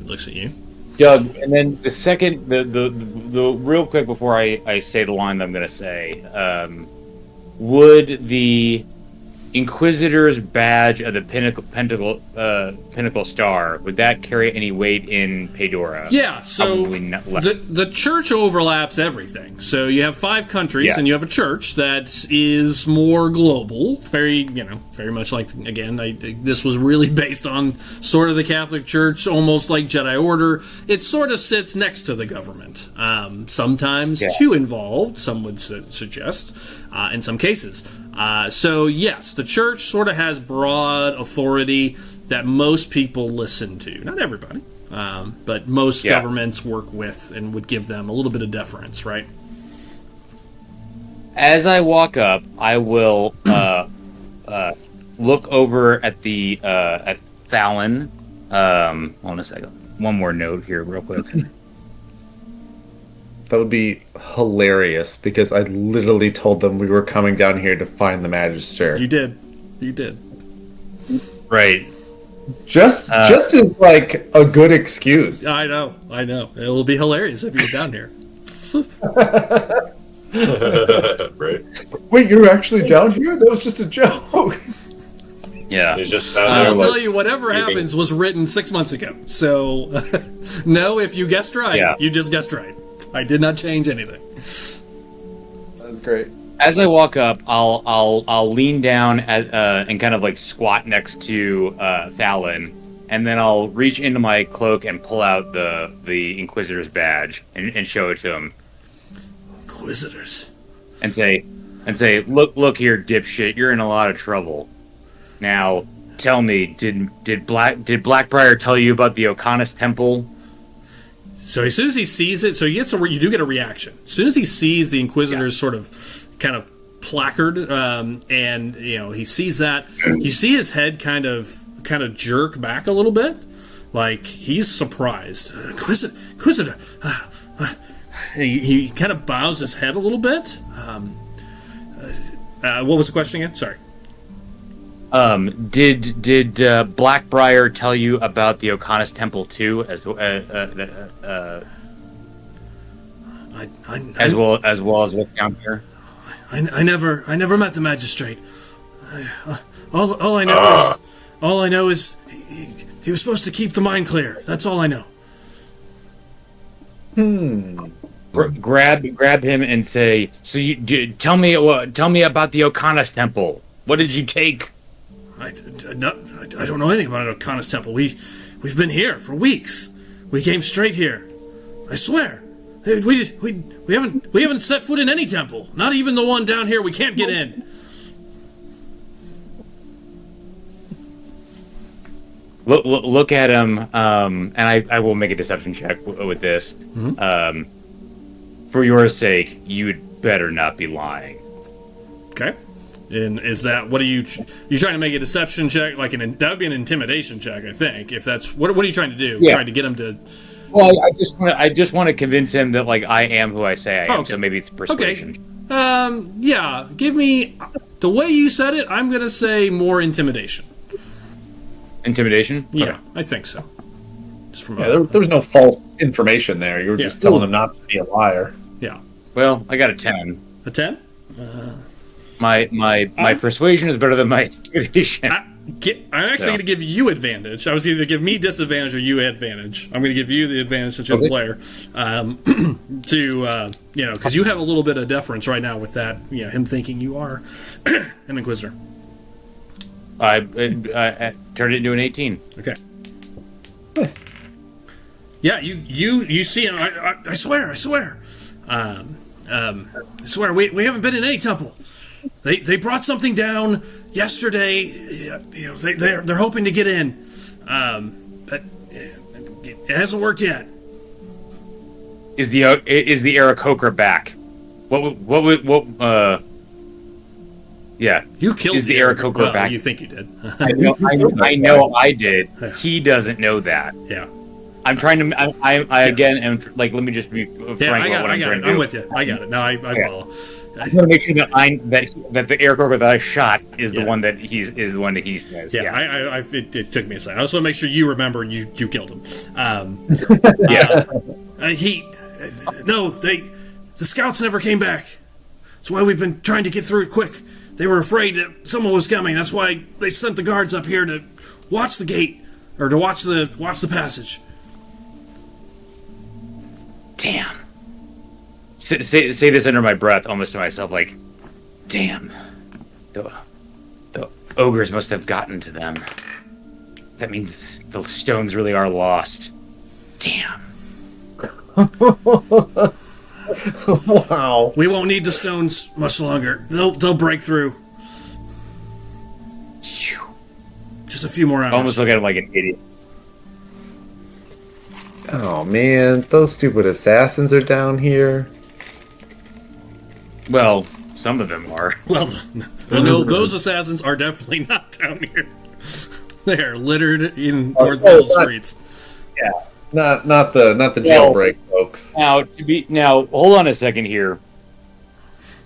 looks at you. Doug, and then the second, the real quick before I say the line that I'm going to say, would the Inquisitor's badge of the Pinnacle Star, would that carry any weight in Paedora? Yeah, so Probably not less. the church overlaps everything. So you have 5 countries, Yeah. and you have a church that is more global. Very much like, again, this was really based on sort of the Catholic Church, almost like Jedi Order. It sort of sits next to the government. Sometimes too involved, some would suggest, in some cases. So yes, the church sort of has broad authority that most people listen to. Not everybody, but most governments work with and would give them a little bit of deference, right? As I walk up, I will look over at the at Thalon. Hold on a second. One more note here, real quick. That would be hilarious because I literally told them we were coming down here to find the Magister. You did. Right. Just as like a good excuse. I know. It will be hilarious if you're down here. Right. Wait, you're actually down here? That was just a joke. Yeah. He's just I'll tell you, whatever happens was written 6 months ago. So, no, if you guessed right, you just guessed right. I did not change anything. That was great. As I walk up, I'll lean down and kind of like squat next to Thalon, and then I'll reach into my cloak and pull out the Inquisitor's badge and show it to him. Inquisitors. And say, look here, dipshit, you're in a lot of trouble. Now, tell me, did Blackbriar tell you about the Ocanis Temple? So as soon as he sees it, so you do get a reaction. As soon as he sees the Inquisitor's sort of, kind of placard, and he sees that, you see his head kind of jerk back a little bit, like he's surprised. Inquisitor. He kind of bows his head a little bit. What was the question again? Sorry. Did Blackbriar tell you about the Ocanis Temple too, as well as what's down here? I never met the magistrate. All I know is he was supposed to keep the mine clear. That's all I know. Grab him and say, so tell me about the Ocanis Temple. What did you take? I don't know anything about an Ocanis Temple. We've been here for weeks. We came straight here. I swear. We haven't set foot in any temple. Not even the one down here. We can't get in. Look at him, and I will make a deception check with this. Mm-hmm. For your sake, you'd better not be lying. Okay. And is that, what are you trying to make a deception check? Like that would be an intimidation check, I think. If that's what are you trying to do? Yeah. Trying to get him to. Well, I just want to convince him that like I am who I say I am. Okay. So maybe it's persuasion. Okay. Yeah. Give me the way you said it. I'm gonna say more intimidation. Intimidation? Yeah, Okay. I think so. Just from there was no false information there. You were just telling him not to be a liar. Yeah. Well, I got a 10. A 10? My persuasion is better than my intimidation. I'm actually going to give you advantage. I was either give me disadvantage or you advantage. I'm going to give you the advantage since you're the player. Because you have a little bit of deference right now with that, him thinking you are an Inquisitor. I turned it into an 18. Okay. Nice. Yeah, you see him. I swear. I swear, we haven't been in any temple. They brought something down yesterday. They're hoping to get in, but it hasn't worked yet. Is the Aarakocra back? Yeah. You killed the Aarakocra back. You think you did? I know I did. He doesn't know that. Yeah. I'm trying to. I again am like. Let me just be frank about what I'm trying to do. I'm with you. I got it. No, I follow. I want to make sure that that the Aarakocra that I shot is the one that he says. Yeah. It took me a second. I also want to make sure you remember you killed him. The scouts never came back. That's why we've been trying to get through it quick. They were afraid that someone was coming. That's why they sent the guards up here to watch the gate or to watch the passage. Damn. Say this under my breath, almost to myself, like, damn. The ogres must have gotten to them. That means the stones really are lost. Damn. Wow. We won't need the stones much longer. They'll break through. Just a few more hours. I almost look at him like an idiot. Oh man, those stupid assassins are down here. Well, some of them are. Well, no, those assassins are definitely not down here. They are littered in Northville streets. Yeah, not the jailbreak folks. Now, hold on a second here.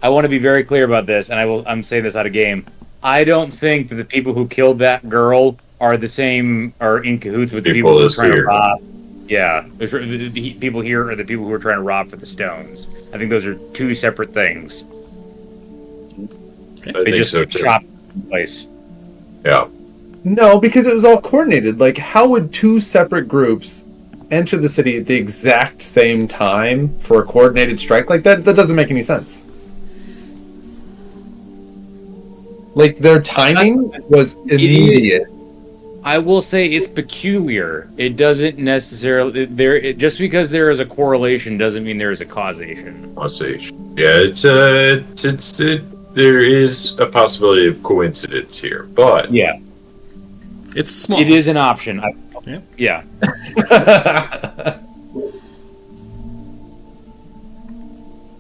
I want to be very clear about this, and I'm saying this out of game. I don't think that the people who killed that girl are in cahoots with the people who are trying to rob. Yeah, the people here are the people who are trying to rob for the stones. I think those are two separate things. Okay. They just chopped the place. Yeah. No, because it was all coordinated. Like, how would two separate groups enter the city at the exact same time for a coordinated strike like that? That doesn't make any sense. Like, their timing was immediate. I will say it's peculiar. It doesn't necessarily just because there is a correlation doesn't mean there is a causation. Yeah, there is a possibility of coincidence here, but yeah, it's small. It is an option. Yeah.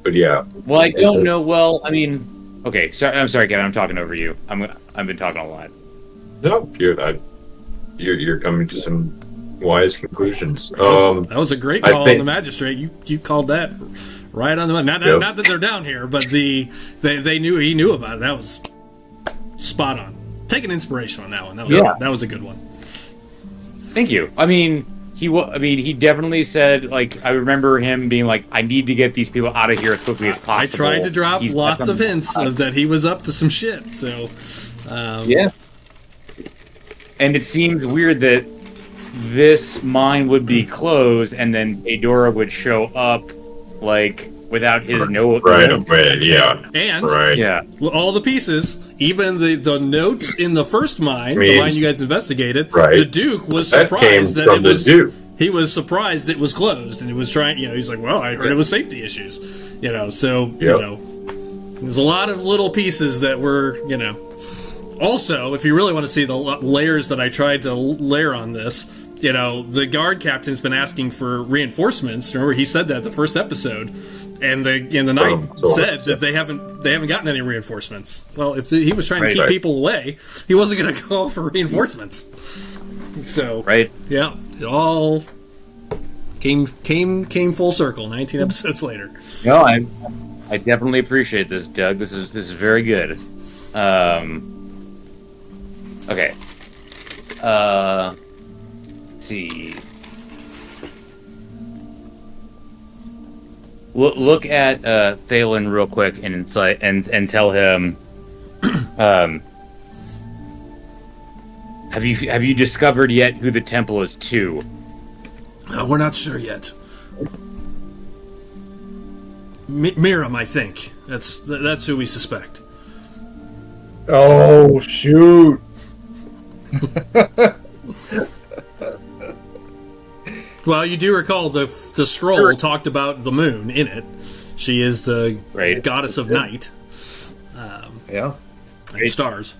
But yeah. Well, I don't know. Well, I mean, okay. I'm sorry, Kevin. I'm talking over you. I've been talking a lot. No, you're coming to some wise conclusions. That was a great call on the magistrate. You called that right on the money. Not that they're down here, but he knew about it. That was spot on. Take an inspiration on that one. That was a good one. Thank you. I mean, he definitely said, like, I remember him being like, I need to get these people out of here as quickly as possible. I tried to drop lots of hints of that he was up to some shit. So yeah. And it seems weird that this mine would be closed and then Adora would show up, like, without his note. Right, yeah. And yeah, all the pieces, even the notes in the first mine, the mine you guys investigated, right. The Duke was surprised that it was... Duke. He was surprised it was closed, and he was trying, he's like, well, I heard it was safety issues. So, there's a lot of little pieces that were, Also, if you really want to see the layers that I tried to layer on this, the guard captain's been asking for reinforcements. Remember, he said that the first episode, and the knight said that they haven't gotten any reinforcements. Well, if he was trying to keep people away, he wasn't going to call for reinforcements. So, yeah, it all came full circle. 19 episodes later. No, I definitely appreciate this, Doug. This is very good. Okay. Let's see. look at Thalen real quick and tell him, have you discovered yet who the temple is to? We're not sure yet. Miriam, I think. That's who we suspect. Oh, shoot. Well, you do recall the scroll talked about the moon in it. She is the goddess of night. Yeah. And stars.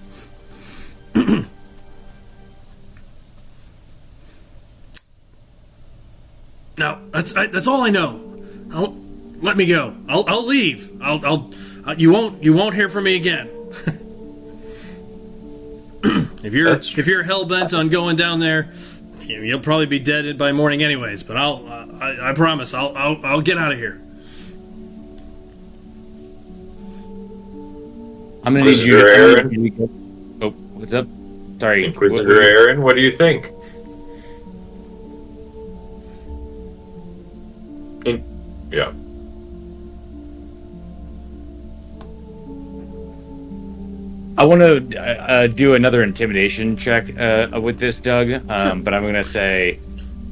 No, that's all I know. Let me go. I'll leave. You won't hear from me again. If you're hell bent on going down there, you'll probably be dead by morning anyways. But I promise I'll get out of here. I'm gonna need you. Aaron. Oh, what's up? Sorry, Inquisitor Aaron. What do you think? Yeah. I want to do another intimidation check with this, Doug. But I'm going to say,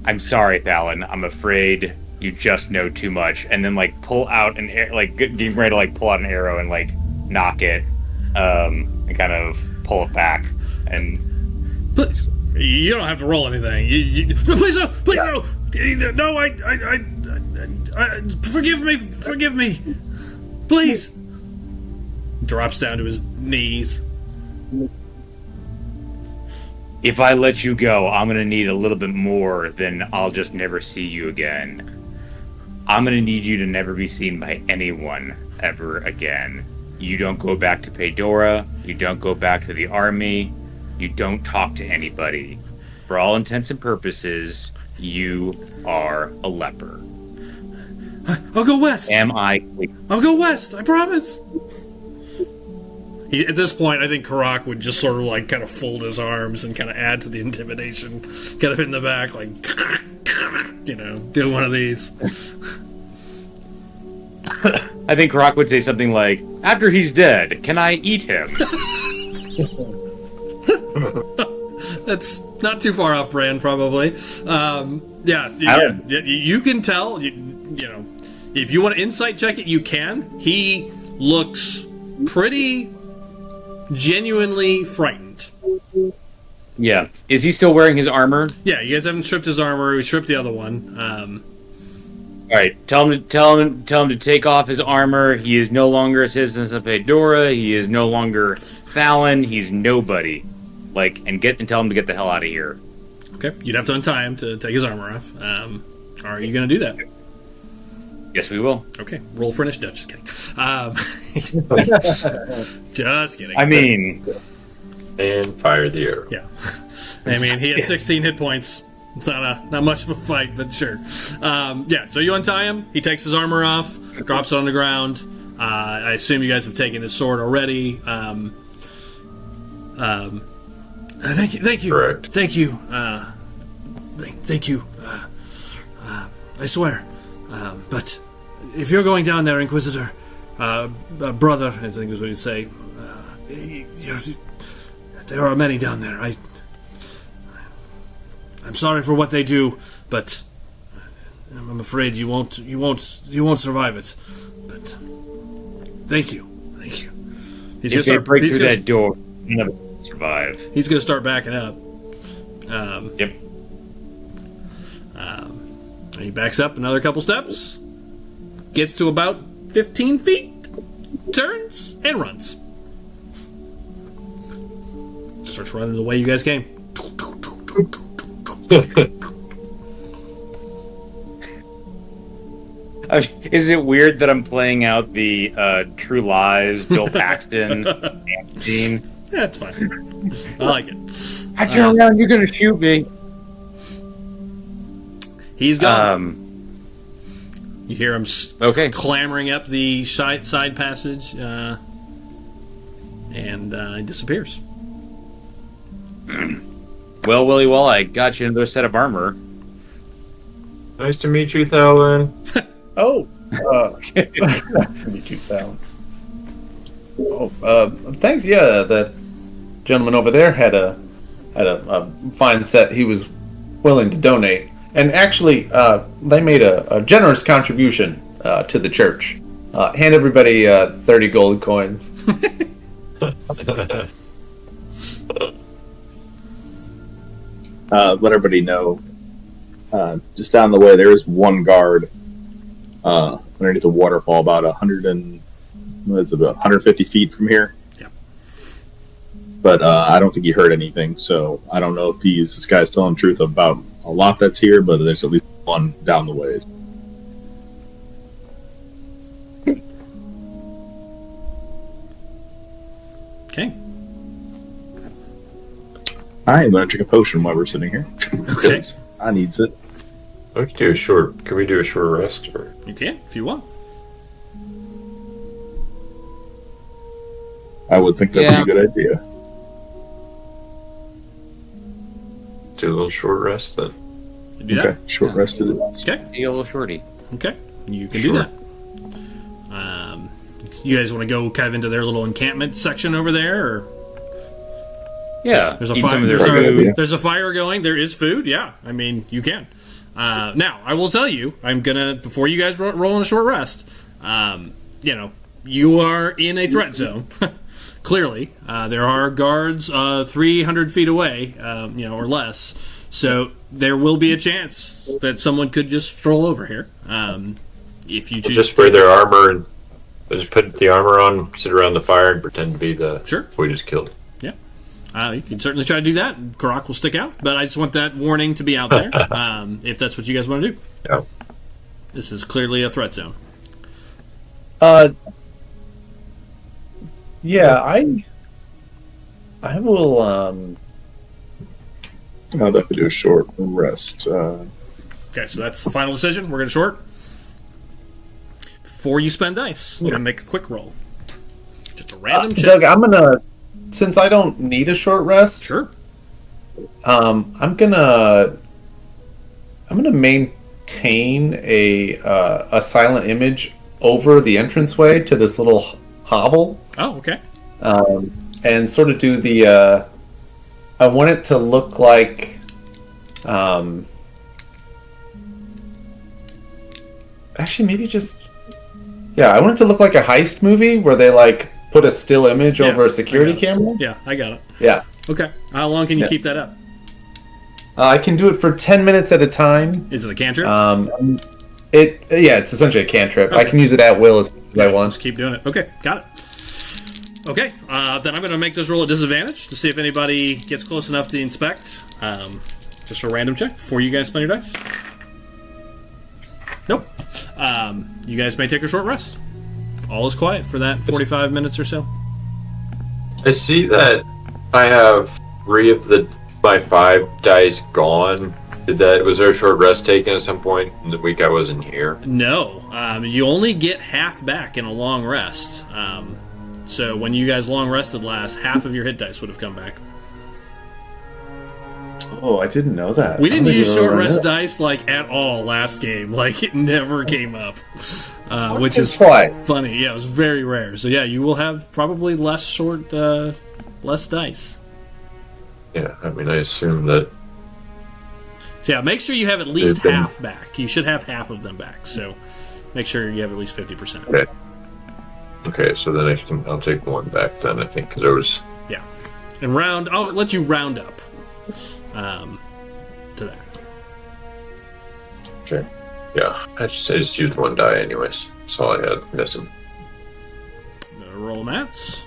I'm sorry, Thalen. I'm afraid you just know too much. And then, pull out an getting ready to, pull out an arrow and, knock it and kind of pull it back. And But you don't have to roll anything. Please no! Please no! No, I forgive me, please. Drops down to his knees. if I let you go, I'm going to need a little bit more than I'll just never see you again. I'm going to need you to never be seen by anyone ever again. You don't go back to Pandora. You don't go back to the army. You don't talk to anybody. For all intents and purposes, you are a leper. I'll go west. Am I? I'll go west. I promise. At this point, I think Karak would just sort of kind of fold his arms and kind of add to the intimidation, kind of in the back, do one of these. I think Karak would say something like, "After he's dead, can I eat him?" That's not too far off brand, probably. You can tell. If you want to insight check it, you can. He looks pretty genuinely frightened. Yeah. Is he still wearing his armor? Yeah, you guys haven't stripped his armor. We stripped the other one. All right. Tell him to take off his armor. He is no longer a citizen of Pandora. He is no longer Fallon. He's nobody. And tell him to get the hell out of here. Okay, you'd have to untie him to take his armor off. Are you going to do that? Yes, we will. Okay, roll for initiative. Just kidding. Just kidding. I mean... And fire the arrow. Yeah. I mean, he has 16 hit points. It's not much of a fight, but sure. So you untie him. He takes his armor off, drops it on the ground. I assume you guys have taken his sword already. Thank you. Correct. Thank you. Thank you. I swear. But if you're going down there, Inquisitor, brother, I think is what you say. There are many down there. I'm sorry for what they do, but I'm afraid you won't survive it. But thank you. If they break through that door, none of it will survive. He's going to start backing up. Yep. He backs up another couple steps, gets to about 15 feet, turns, and runs. Starts running the way you guys came. Is it weird that I'm playing out the True Lies, Bill Paxton scene? Yeah, it's fine. I like it. I turn around, you're gonna shoot me. He's gone. You hear him clambering up the side passage, and he disappears. Well, Willie, I got you another set of armor. Nice to meet you, Thalen. Oh, Be 2,000. Thanks. Yeah, that gentleman over there had a fine set. He was willing to donate, and actually, they made a generous contribution to the church. Hand everybody 30 gold coins. Let everybody know. Just down the way, there is one guard underneath the waterfall, about 150 feet from here. Yeah. But I don't think he heard anything, so I don't know if this guy's telling the truth about a lot that's here, but there's at least one down the ways. Okay. I am going to drink a potion while we're sitting here. Okay. I needs it. We could do a short. Can we do a short rest? Or You can, if you want. I would think that'd be a good idea. do a little short rest then. You do that? Okay, short rest it is. Okay. Be a little shorty. Okay. You can do that. You guys want to go kind of into their little encampment section over there, or Yeah. there's a eat fire? some of their Right, food. yeah. There's a fire going. There is food. Yeah, I mean you can. Now I will tell you, I'm gonna before you guys roll on a short rest. You are in a threat zone. Clearly, there are guards 300 feet away, or less. So there will be a chance that someone could just stroll over here. If you choose, Just wear their armor and just put the armor on, sit around the fire, and pretend to be the Sure. we just killed. You can certainly try to do that. Karak will stick out, but I just want that warning to be out there if that's what you guys want to do. Yeah. This is clearly a threat zone. Yeah, I will. I'll definitely do a short rest. Okay, so that's the final decision. We're going to short. Before you spend dice, we're going to make a quick roll. Just a random check. Doug, I'm gonna. Since I don't need a short rest, Sure. I'm gonna maintain a silent image over the entranceway to this little hovel, Oh, okay. and sort of do the. I want it to look like. Actually, maybe just. Yeah, I want it to look like a heist movie where they put a still image Yeah, over a security I got it. camera. Yeah, I got it. Yeah. Okay. How long can you Yeah. keep that up? I can do it for 10 minutes at a time. Is it a cantrip? It's essentially a cantrip. I can use it at will as I want. Just keep doing it. Okay, got it. Okay, then I'm going to make this roll a disadvantage to see if anybody gets close enough to inspect. Just a random check before you guys spend your dice. Nope. You guys may take a short rest. All is quiet for that 45 minutes or so. I see that I have 3 of my 5 dice gone. Was there a short rest taken at some point in the week I wasn't here? No, you only get half back in a long rest. So when you guys long rested last, half of your hit dice would have come back. Oh, I didn't know that. We didn't I don't use even short remember rest that. dice last game. It never came up, which is Why? funny. Yeah, it was very rare. So yeah, you will have probably less dice. Yeah, I mean, I assume that. So yeah, make sure you have at least They've been- half back. You should have half of them back. So make sure you have at least 50%. Okay, so then I'll take 1 back then. I think because there was. Yeah, and I'll let you round up to that. Okay. Yeah, I just used 1 die anyways. That's all I had missing. Roll Mats.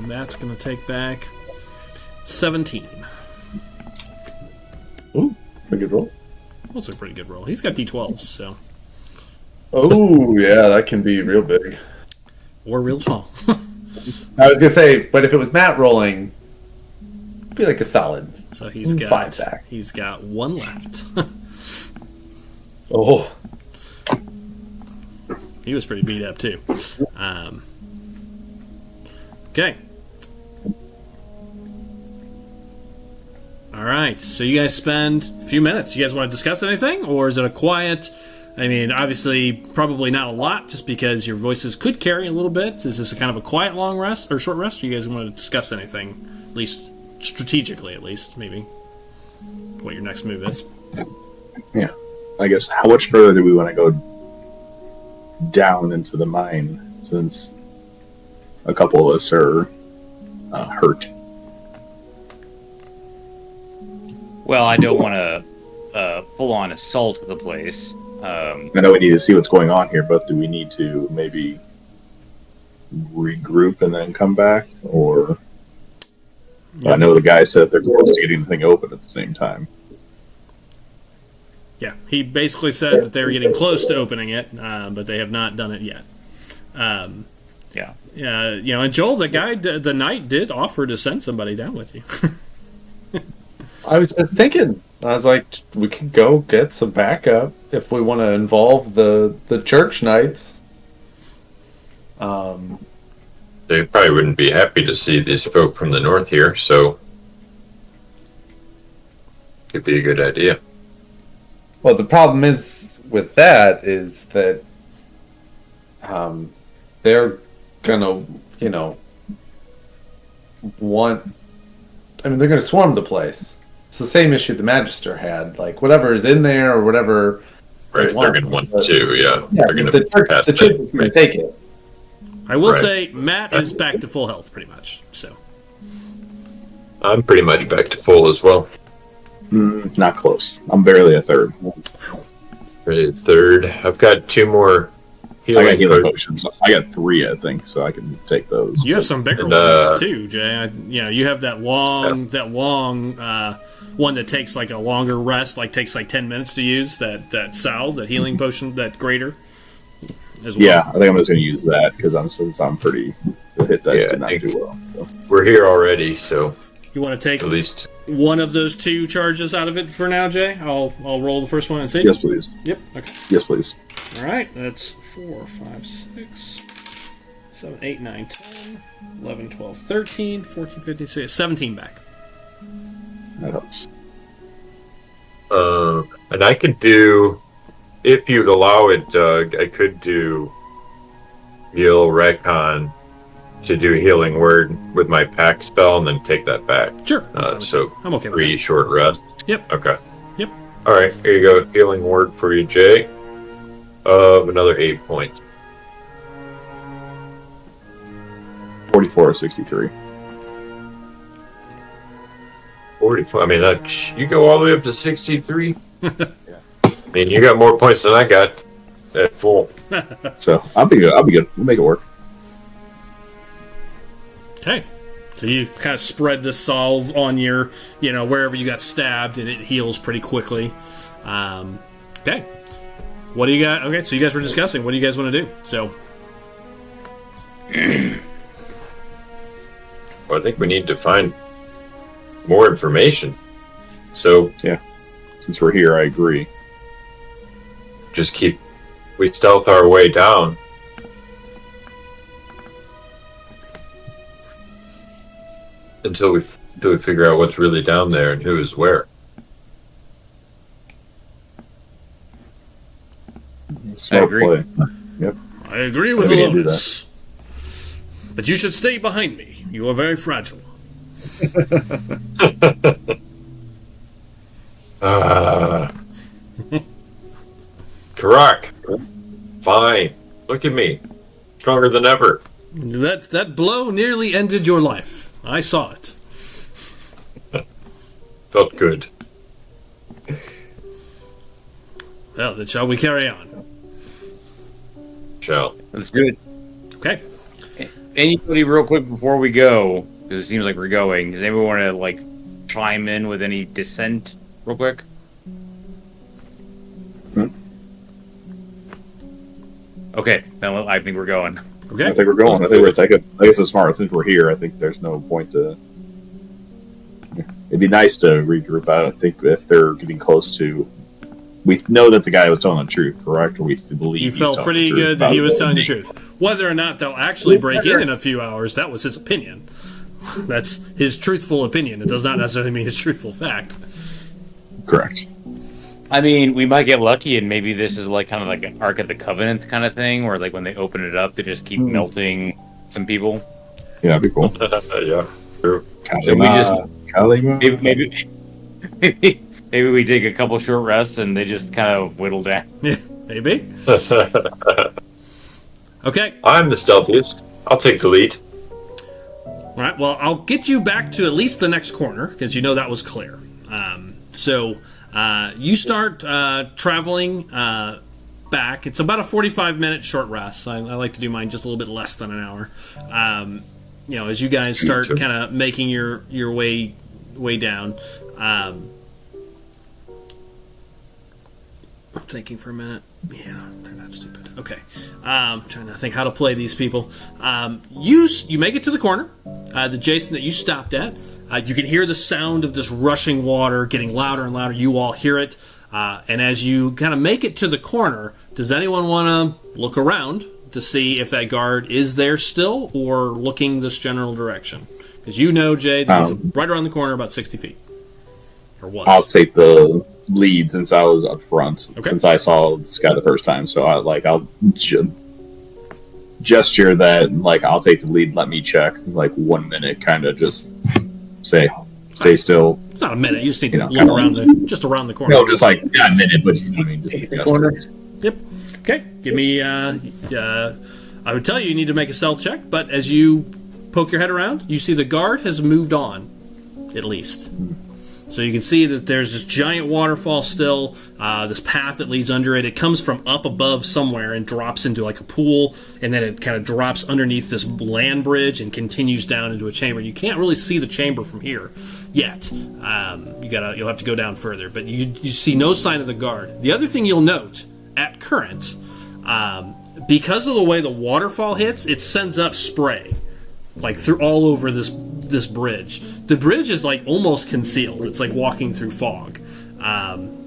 Matt's gonna take back 17. Ooh, pretty good roll. Also a pretty good roll. He's got D12s, so Oh, yeah, that can be real big. or real small. I was gonna say, but if it was Matt rolling, it'd be like a solid. So he's got 5 back. He's got 1 left. Oh, He was pretty beat up too. Okay. All right, so you guys spend a few minutes. You guys want to discuss anything, or is it a quiet? I mean, obviously, probably not a lot, just because your voices could carry a little bit. Is this a kind of a quiet, long rest or short rest? Or you guys want to discuss anything, at least strategically, at least maybe what your next move is? Yeah, I guess. How much further do we want to go down into the mine? Since a couple of us are hurt. Well, I don't want to full-on assault the place. I know we need to see what's going on here, but do we need to maybe regroup and then come back? Or I know the guy said they're close to getting the thing open at the same time. Yeah, he basically said that they were getting close to opening it, but they have not done it yet. Yeah. And Joel, the knight did offer to send somebody down with you. I was just thinking. I was like, we could go get some backup if we want to involve the church knights. They probably wouldn't be happy to see these folk from the north here, so could be a good idea. Well, the problem is with that is that they're gonna, they're gonna swarm the place. It's the same issue the Magister had. Like, whatever is in there or whatever. Right, they're going to want to, yeah. Yeah, the church is going to take it. I will say, Matt is back to full health, pretty much. So I'm pretty much back to full as well. Not close. I'm barely a third. Barely a third. I've got 2 more healing. I got healing potions. I got 3, I think, so I can take those. You have some bigger ones too, Jay. You have that long one that takes like a longer rest, takes 10 minutes to use. That salve, that healing potion, that greater. As well. Yeah, I think I'm just going to use that because I'm pretty. The hit dice did not do well. So. We're here already, so you want to take at least one of those 2 charges out of it for now, Jay? I'll roll the first one and see. Yes, please. Yep. Okay. Yes, please. All right. That's 4, 5, 6, 7, 8, 9, 10, 11, 12, 13, 14, 15, 16, 17 back. That helps. And I could do, if you'd allow it, Doug, I could do Gil Recon to do Healing Word with my pack spell and then take that back. Sure. So I'm okay with 3 that. short rest. Yep. Okay. Yep. All right, here you go. Healing Word for you, Jay, of another 8 points. 44 or 63. 44. I mean, you go all the way up to 63. I mean, you got more points than I got at full. So I'll be good. We'll make it work. Okay. So you kind of spread the salve on your, wherever you got stabbed, and it heals pretty quickly. Okay. What do you got? Okay, so you guys were discussing. What do you guys want to do? So. Well, I think we need to find more information. So, yeah, since we're here, I agree. We stealth our way down. Until we figure out what's really down there and who is where. Smart I agree. play. Yep. I agree with We can do Alonis. But you should stay behind me. You are very fragile. Karak. Fine. Look at me. Stronger than ever. That blow nearly ended your life. I saw it. Felt good. Well, then shall we carry on? Shall. Let's do it. Okay. Anybody, real quick before we go, because it seems like we're going, does anybody want to chime in with any dissent, real quick? Okay, then I think we're going. Okay. I think we're going. I think it's smart. Since we're here, I think there's no point to. It'd be nice to regroup. I don't think if they're getting close to. We know that the guy was telling the truth, correct? Or we believe You felt pretty good that he was telling the truth. Whether or not they'll actually break in a few hours, that was his opinion. That's his truthful opinion. It does not necessarily mean his truthful fact. Correct. I mean, we might get lucky, and maybe this is like kind of like an Ark of the Covenant kind of thing, where like when they open it up, they just keep melting some people. Yeah, that'd be cool. Yeah, true. So we just Kalima. maybe we take a couple short rests, and they just kind of whittle down. Yeah, maybe. Okay. I'm the stealthiest. I'll take the lead. All right. Well, I'll get you back to at least the next corner because you know that was clear. So you start traveling back. It's about a 45-minute short rest. I like to do mine just a little bit less than an hour. As you guys start kind of making your way down. I'm thinking for a minute. Yeah, they're not stupid. Okay. Trying to think how to play these people. You make it to the corner, the Jason that you stopped at. You can hear the sound of this rushing water getting louder and louder. You all hear it. And as you kind of make it to the corner, does anyone want to look around to see if that guard is there still or looking this general direction? Because you know, Jay, that he's right around the corner about 60 feet. Or was. I'll take the lead since I was up front, Okay. since I saw this guy the first time. So I'll gesture that I'll take the lead. Let me check 1 minute, kind of just say, stay still. It's not a minute. You just need to look kinda around around the corner. No, just a minute, but you know what I mean. Just a gesture. Yep. Okay. Give me. I would tell you need to make a stealth check, but as you poke your head around, you see the guard has moved on, at least. So you can see that there's this giant waterfall still, this path that leads under it. It comes from up above somewhere and drops into a pool, and then it kind of drops underneath this land bridge and continues down into a chamber. You can't really see the chamber from here yet. You'll have to go down further, but you see no sign of the guard. The other thing you'll note at current, because of the way the waterfall hits, it sends up spray through all over this bridge. The bridge is almost concealed. It's like walking through fog.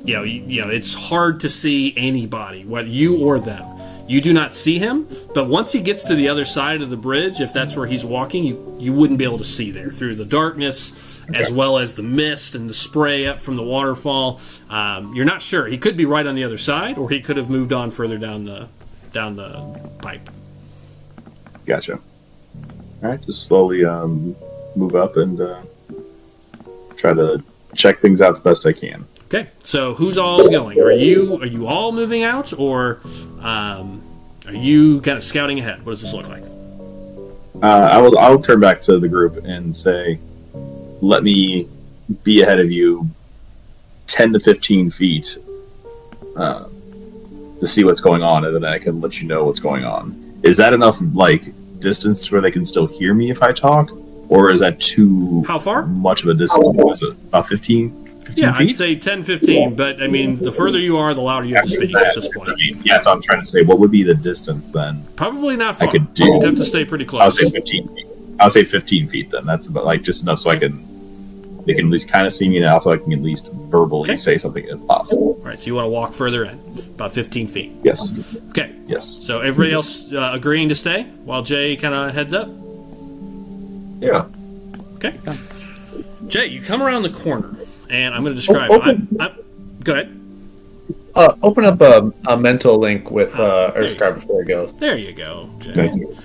It's hard to see anybody, whether you or them. You do not see him, but once he gets to the other side of the bridge, if that's where he's walking, you wouldn't be able to see there through the darkness, as well as the mist and the spray up from the waterfall. You're not sure. He could be right on the other side, or he could have moved on further down the pipe. Gotcha. All right, just slowly move up and try to check things out the best I can. Okay, so who's all going? Are you all moving out, or are you kind of scouting ahead? What does this look like? I'll turn back to the group and say, let me be ahead of you 10 to 15 feet to see what's going on, and then I can let you know what's going on. Is that enough distance where they can still hear me if I talk, or is that too How far? much of a distance? What is it, about 15 Yeah, feet? I'd say 10, 15, but I mean, the further you are, the louder you have to speak at this point. So I'm trying to say, what would be the distance then? Probably not far. I could do. You'd have to stay pretty I'll close. say 15 feet. I'll say 15 feet then. That's about just enough so they can at least kind of see me now, so I can at least verbally say something if possible. All right, so you want to walk further in, about 15 feet. Yes. Okay. Yes. So everybody else agreeing to stay while Jay kind of heads up? Yeah. Okay. Jay, you come around the corner, and I'm going to describe go ahead. Open up a mental link with Earthscar before it goes. There you go, Jay. Thank you.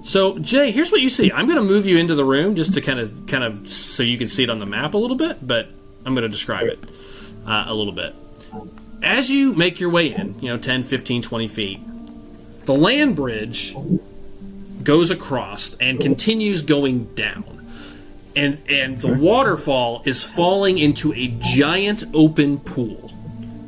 So, Jay, here's what you see. I'm going to move you into the room just to kind of so you can see it on the map a little bit, but I'm going to describe it a little bit. As you make your way in, 10, 15, 20 feet, the land bridge goes across and continues going down. And the waterfall is falling into a giant open pool.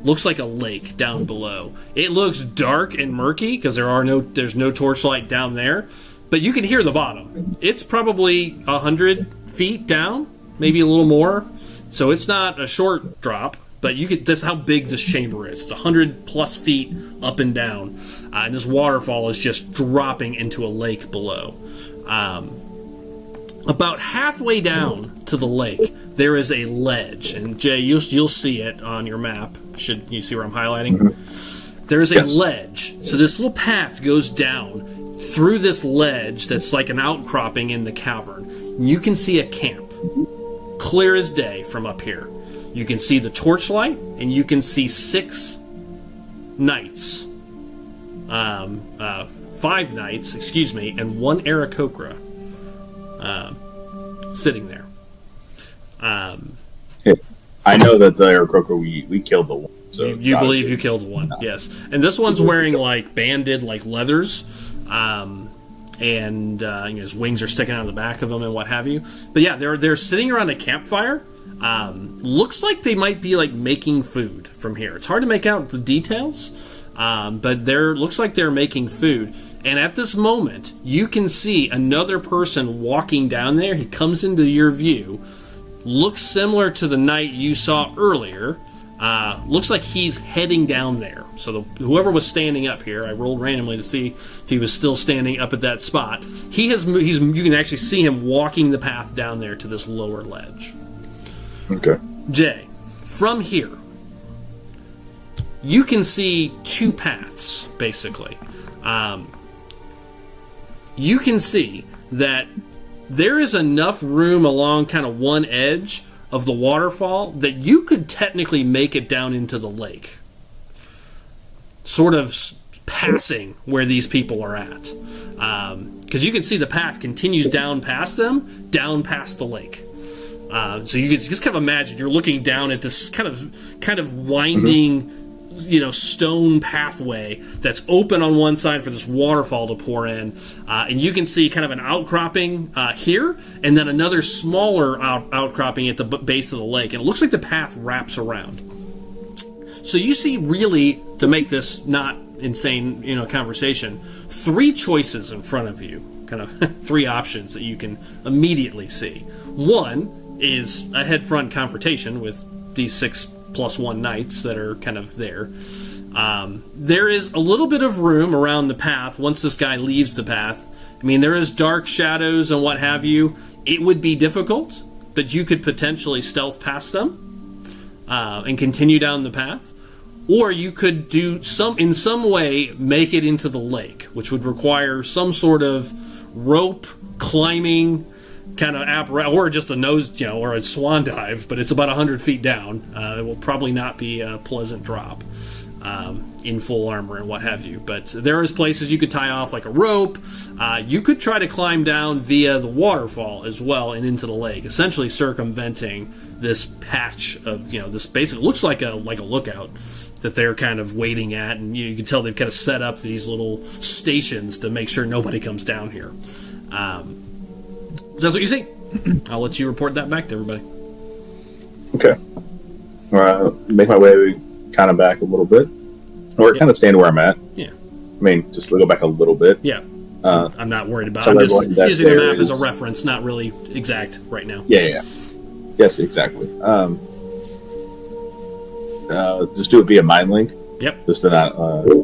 Looks like a lake down below. It looks dark and murky because there's no torchlight down there, but you can hear the bottom. It's probably 100 feet down, maybe a little more. So it's not a short drop, but that's how big this chamber is. It's 100 plus feet up and down, and this waterfall is just dropping into a lake below. About halfway down to the lake, there is a ledge, and Jay, you'll see it on your map. Should you see where I'm highlighting? There is a ledge, so this little path goes down through this ledge that's like an outcropping in the cavern, you can see a camp, clear as day from up here. You can see the torchlight, and you can see 6 knights, 5 knights, excuse me, and 1 Aarakocra sitting there. I know that the Aarakocra, we killed the one. So you believe you killed one, yes. And this one's wearing like banded like leathers, and his wings are sticking out of the back of him and what have you. But yeah, they're sitting around a campfire. Looks like they might be like making food from here. It's hard to make out the details, but looks like they're making food. And at this moment, you can see another person walking down there. He comes into your view. Looks similar to the knight you saw earlier. Looks like he's heading down there. So whoever was standing up here, I rolled randomly to see if he was still standing up at that spot. You can actually see him walking the path down there to this lower ledge. Okay. Jay, from here, you can see 2 paths, basically. You can see that there is enough room along kind of one edge of the waterfall that you could technically make it down into the lake. Sort of passing where these people are at. Because you can see the path continues down past them, down past the lake. So you can just kind of imagine you're looking down at this kind of winding, stone pathway that's open on one side for this waterfall to pour in, and you can see kind of an outcropping here, and then another smaller outcropping at the base of the lake, and it looks like the path wraps around. So you see, really, to make this not insane, conversation, 3 choices in front of you, kind of 3 options that you can immediately see. One is a head-front confrontation with these 6+1 knights that are kind of there. There is a little bit of room around the path once this guy leaves the path. I mean, there is dark shadows and what have you. It would be difficult, but you could potentially stealth past them and continue down the path. Or you could in some way make it into the lake, which would require some sort of rope climbing kind of apparatus, or just a nose, or a swan dive, but it's about 100 feet down. It will probably not be a pleasant drop in full armor and what have you. But there is places you could tie off like a rope. You could try to climb down via the waterfall as well and into the lake, essentially circumventing this patch of, this basically looks like a lookout that they're kind of waiting at, and you can tell they've kind of set up these little stations to make sure nobody comes down here. So that's what you see. I'll let you report that back to everybody. Okay. Make my way kind of back a little bit. Or kind of stand where I'm at. Yeah. I mean, just go back a little bit. Yeah. I'm not worried about it. I'm just using the map as a reference, not really exact right now. Yeah. Yes, exactly. Just do it via mind link. Yep. Just to not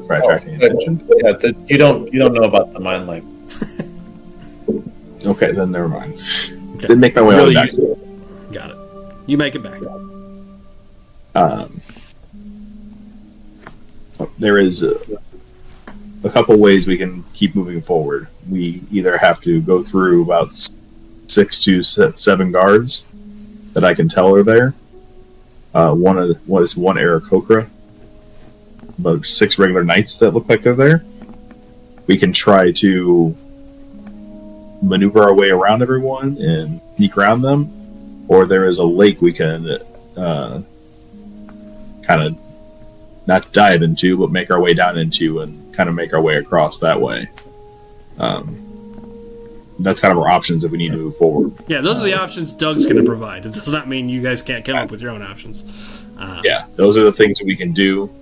try attracting attention. Yeah, you don't know about the mind link. Okay, then never mind. Okay. Didn't make my way back to it. Got it. You make it back. There is a couple ways we can keep moving forward. We either have to go through about 6 to 7 guards that I can tell are there. One is one Aarakocra, about 6 regular knights that look like they're there. We can try to maneuver our way around everyone and sneak around them, or there is a lake we can kind of not dive into, but make our way down into and kind of make our way across that way. That's kind of our options if we need to move forward. Yeah, those are the options Doug's going to provide. It does not mean you guys can't come up with your own options. Yeah, those are the things that we can do.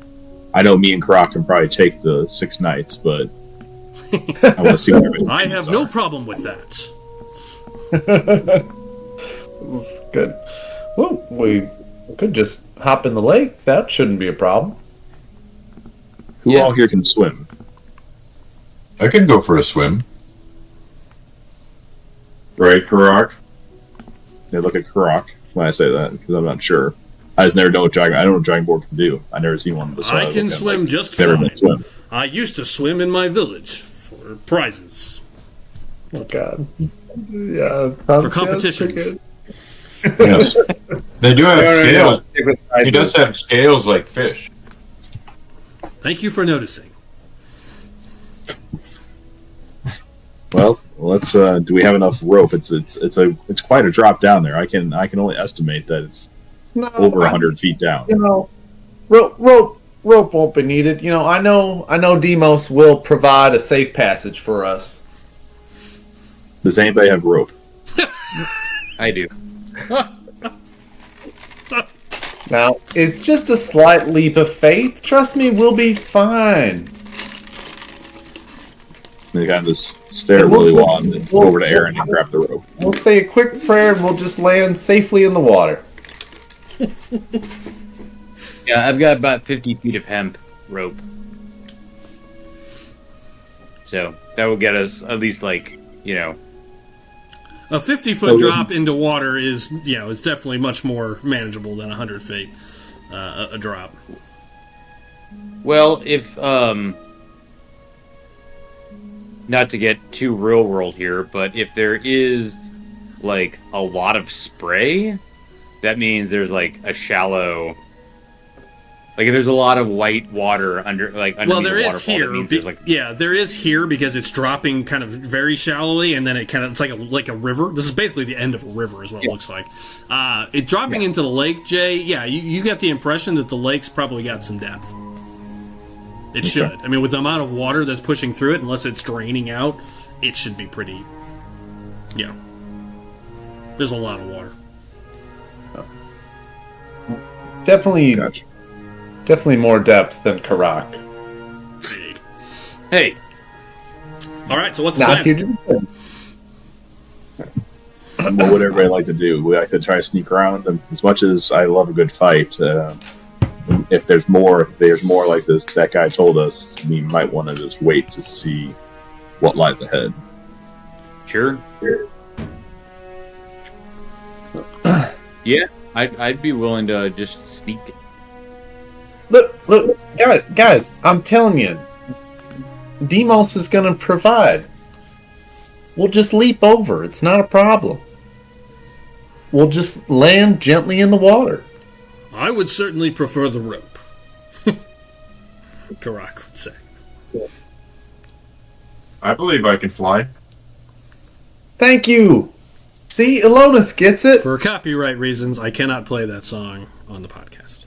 I know me and Karak can probably take the 6 knights, but I want to see what everything I have no problem with that. This is good. Well, we could just hop in the lake. That shouldn't be a problem. Who all here can swim? I can go for a swim. Right, Karak? They look at Karak when I say that, because I'm not sure. I just never know what dragon. I don't know what dragon board can do. I never seen one. So I can swim just never fine. been swim. I used to swim in my village for for prizes. Oh God. Yeah. For competitions. Yes. They do have scales. Stick with He does prizes. have scales like fish. Thank you for noticing. Well, let's. Do we have enough rope? It's quite a drop down there. I can only estimate that it's No, over 100 feet down. You know, rope won't be needed. You know, I know Demos will provide a safe passage for us. Does anybody have rope? I do. Now, it's just a slight leap of faith. Trust me, we'll be fine. They kind of just stare at Willy Wand and go over to Aaron and grab the rope. We'll say a quick prayer and we'll just land safely in the water. Yeah, I've got about 50 feet of hemp rope. So that will get us at least, like, you know. A 50-foot drop into water is, it's definitely much more manageable than 100 feet a drop. Well, if, not to get too real world here, but if there is, like, a lot of spray, that means there's, like, a shallow... Like, if there's a lot of white water underneath Well, there the is waterfall, here. that means there's, like... There is here because it's dropping kind of very shallowly, and then it's like a river. This is basically the end of a river, is what it looks like. It dropping into the lake, Jay. Yeah, you get the impression that the lake's probably got some depth. It should. I mean, with the amount of water that's pushing through it, unless it's draining out, it should be pretty. Yeah. There's a lot of water. Definitely, Gotcha. definitely more depth than Karak. Big. Hey, All right. So what's the Not plan? here to defend. What would everybody like to do? We like to try to sneak around. And as much as I love a good fight, if there's more like this, that guy told us, we might want to just wait to see what lies ahead. sure. Yeah, I'd be willing to just sneak. Look, guys, I'm telling you, Demos is going to provide. We'll just leap over. It's not a problem. We'll just land gently in the water. I would certainly prefer the rope. Karak would say. I believe I can fly. Thank you. See, Elonis gets it. For copyright reasons, I cannot play that song on the podcast.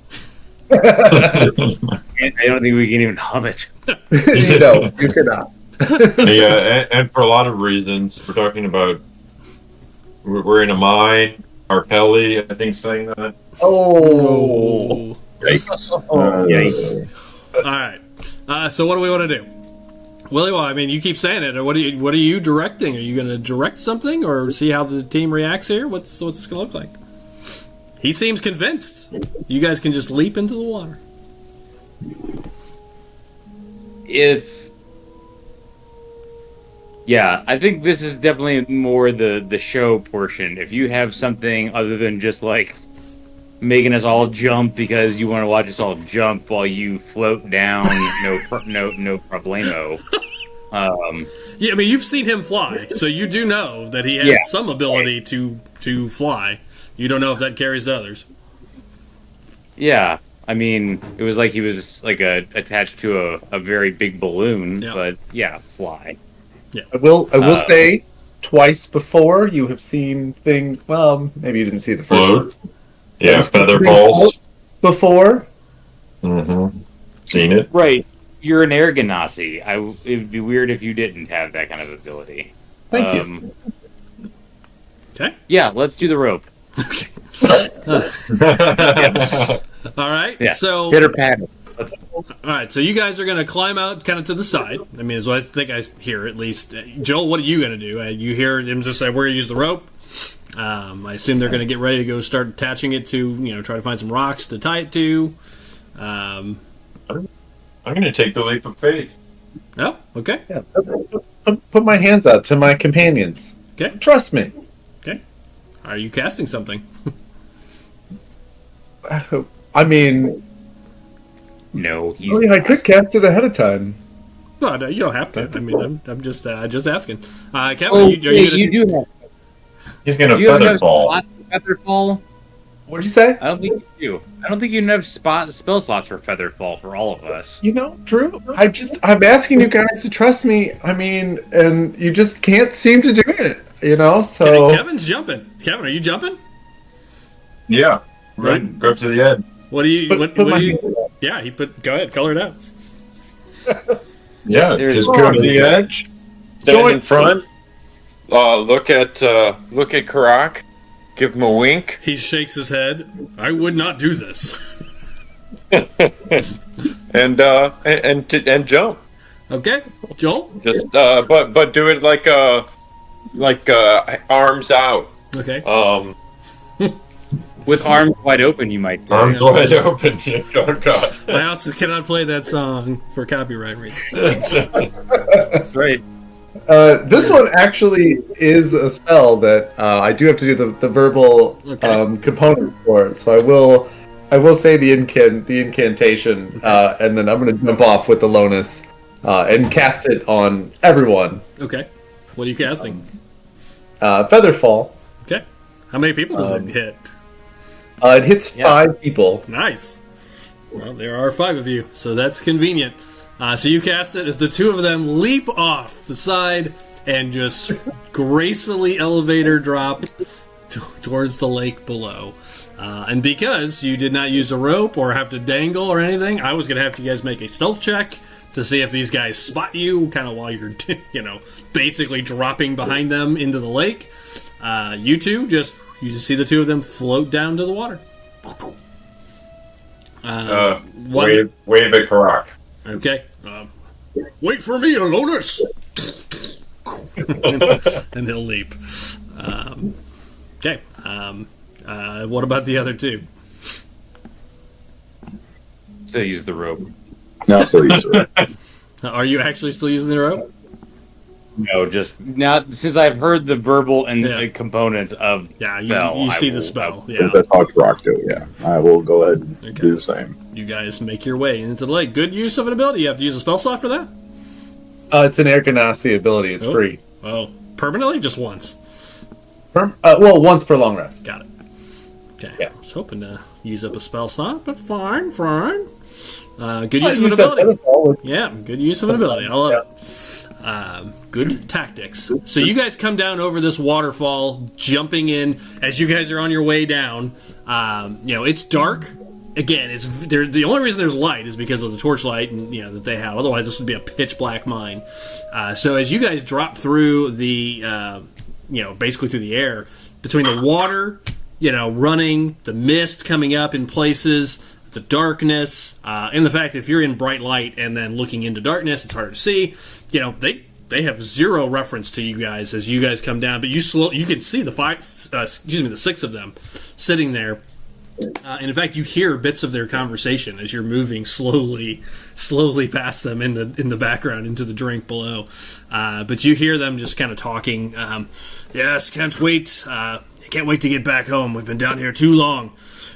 I don't think we can even hum it. No, you cannot. Yeah, and for a lot of reasons, we're talking about we're in a mine. R. Kelly, I think, saying that. Oh. Yikes. All right. So what do we want to do? Willie, well, I mean, you keep saying it. What are you directing? Are you going to direct something or see how the team reacts here? What's this going to look like? He seems convinced. You guys can just leap into the water. Yeah, I think this is definitely more the show portion. If you have something other than just like making us all jump because you want to watch us all jump while you float down, no problemo. Yeah, I mean, you've seen him fly, so you do know that he has some ability to fly. You don't know if that carries to others. Yeah, I mean, it was like he was like attached to a very big balloon, but yeah, fly. I will say, twice before you have seen things. Well, maybe you didn't see the first one. Float. Yeah, feather balls. Before. Mm-hmm. Seen it. Right. You're an air ganassi. It'd be weird if you didn't have that kind of ability. Thank you. Okay. Yeah, let's do the rope. All right. Yeah. So Pitter patter. all right. So you guys are going to climb out kind of to the side. I mean, is what I think I hear at least. Joel, what are you going to do? You hear him just say, "We're going to use the rope." I assume they're going to get ready to go start attaching it to, try to find some rocks to tie it to. I'm going to take the leap of faith. Oh, okay. Yeah. Put my hands out to my companions. Okay. Trust me. Okay. Are you casting something? I mean, No, he's. I could cast it ahead of time. But you don't have to. I mean, I'm just asking. Kevin, Oh, you do have. He's gonna Do you have feather enough fall. slots for Featherfall? What'd you say? I don't think you do. I don't think you have spell slots for Featherfall for all of us. You know, Drew, I'm asking you guys to trust me. I mean, and you just can't seem to do it, you know? So Kevin's jumping. Kevin, are you jumping? Yeah, right. Go to the edge. What do you? Put my hand up. Yeah, go ahead, color it out. Yeah, There's- just go to the edge. Stand Join- in front. Look at Karak. Give him a wink. He shakes his head. I would not do this. And jump. Okay, Joel. Just but do it like arms out. Okay. With arms wide open, you might say. Arms wide open. Oh God. I also cannot play that song for copyright reasons. Right. this one actually is a spell that I do have to do the verbal component for. So I will say the incantation, and then I'm going to jump off with the Lonus and cast it on everyone. Okay. What are you casting? Featherfall. Okay. How many people does it hit? It hits 5 people. Nice. Well, there are 5 of you, so that's convenient. So you cast it as the 2 of them leap off the side and just gracefully elevator drop towards the lake below. And because you did not use a rope or have to dangle or anything, I was going to have you guys make a stealth check to see if these guys spot you, kind of while you're, basically dropping behind them into the lake. You just see the 2 of them float down to the water. Wave at Karak. Okay. Wait for me, Alonis! And he'll leap. Okay. What about the other 2? Still use the rope. No, so these are Are you actually still using the rope? No, just now since I've heard the verbal and Yeah. the components of Yeah, spell, you I see will- the spell. Yeah. since that's how Karak do it, yeah. I will go ahead and do the same. You guys make your way into the lake. Good use of an ability. You have to use a spell slot for that? It's an Air Ganassi ability. It's free. Oh, permanently? Just once? Well, once per long rest. Got it. Okay. Yeah. I was hoping to use up a spell slot, but fine. Good Well, use of you an said ability. Featherfall, which- Yeah, good use of an ability. I love it. Good tactics. So you guys come down over this waterfall, jumping in as you guys are on your way down. It's dark. Again, the only reason there's light is because of the torchlight and that they have. Otherwise, this would be a pitch black mine. So as you guys drop through the, basically through the air between the water, running, the mist coming up in places, the darkness, and the fact that if you're in bright light and then looking into darkness, it's harder to see. They have zero reference to you guys as you guys come down, but you can see the 6 of them sitting there. And in fact, you hear bits of their conversation as you're moving slowly past them in the background into the drink below. But you hear them just kind of talking. Yes, can't wait. Can't wait to get back home. We've been down here too long.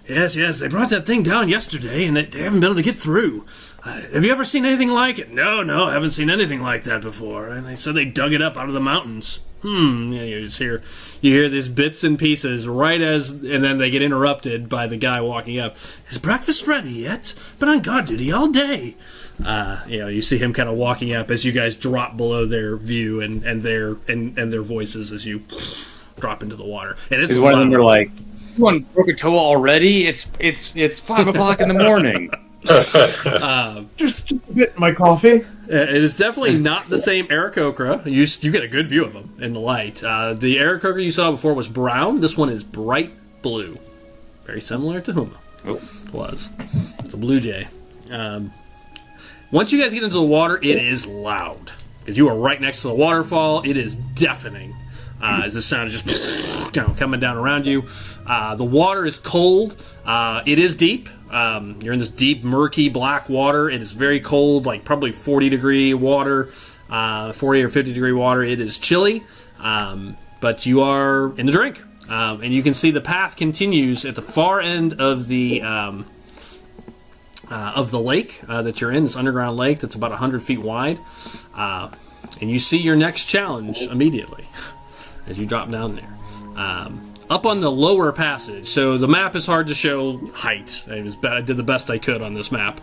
Yes, they brought that thing down yesterday, and they haven't been able to get through. Have you ever seen anything like it? No, I haven't seen anything like that before. And they said they dug it up out of the mountains. Yeah, you hear these bits and pieces and then they get interrupted by the guy walking up. Is breakfast ready yet? Been on guard duty all day. You see him kind of walking up as you guys drop below their view and their voices as you drop into the water. And it's one of them loud. are like, "One broke a toe already? It's 5:00 in the morning." Just a bit in my coffee. It is definitely not the same Aarakocra. You get a good view of them in the light. The Aarakocra you saw before was brown. This one is bright blue. Very similar to Huma. Was. It's a blue jay. Once you guys get into the water, it is loud. Because you are right next to the waterfall. It is deafening. As the sound is just coming down around you. The water is cold. It is deep. You're in this deep, murky, black water. It is very cold, like probably 40-degree water, 40 or 50-degree water. It is chilly, but you are in the drink. And you can see the path continues at the far end of the of the lake that you're in, this underground lake that's about 100 feet wide. And you see your next challenge immediately as you drop down there. Up on the lower passage, so the map is hard to show height. I did the best I could on this map.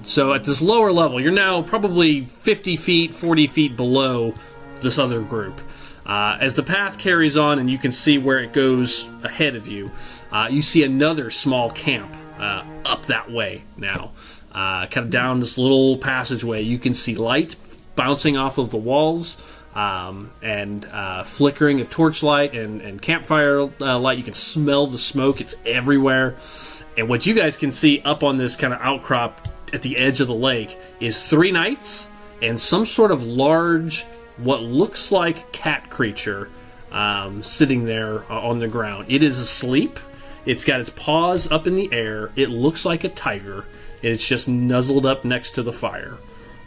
So at this lower level, you're now probably 50 feet, 40 feet below this other group. As the path carries on and you can see where it goes ahead of you, you see another small camp up that way now. Kind of down this little passageway, you can see light bouncing off of the walls. And flickering of torchlight and campfire light. You can smell the smoke. It's everywhere. And what you guys can see up on this kind of outcrop at the edge of the lake is 3 knights and some sort of large, what looks like cat creature sitting there on the ground. It is asleep. It's got its paws up in the air. It looks like a tiger. And it's just nuzzled up next to the fire.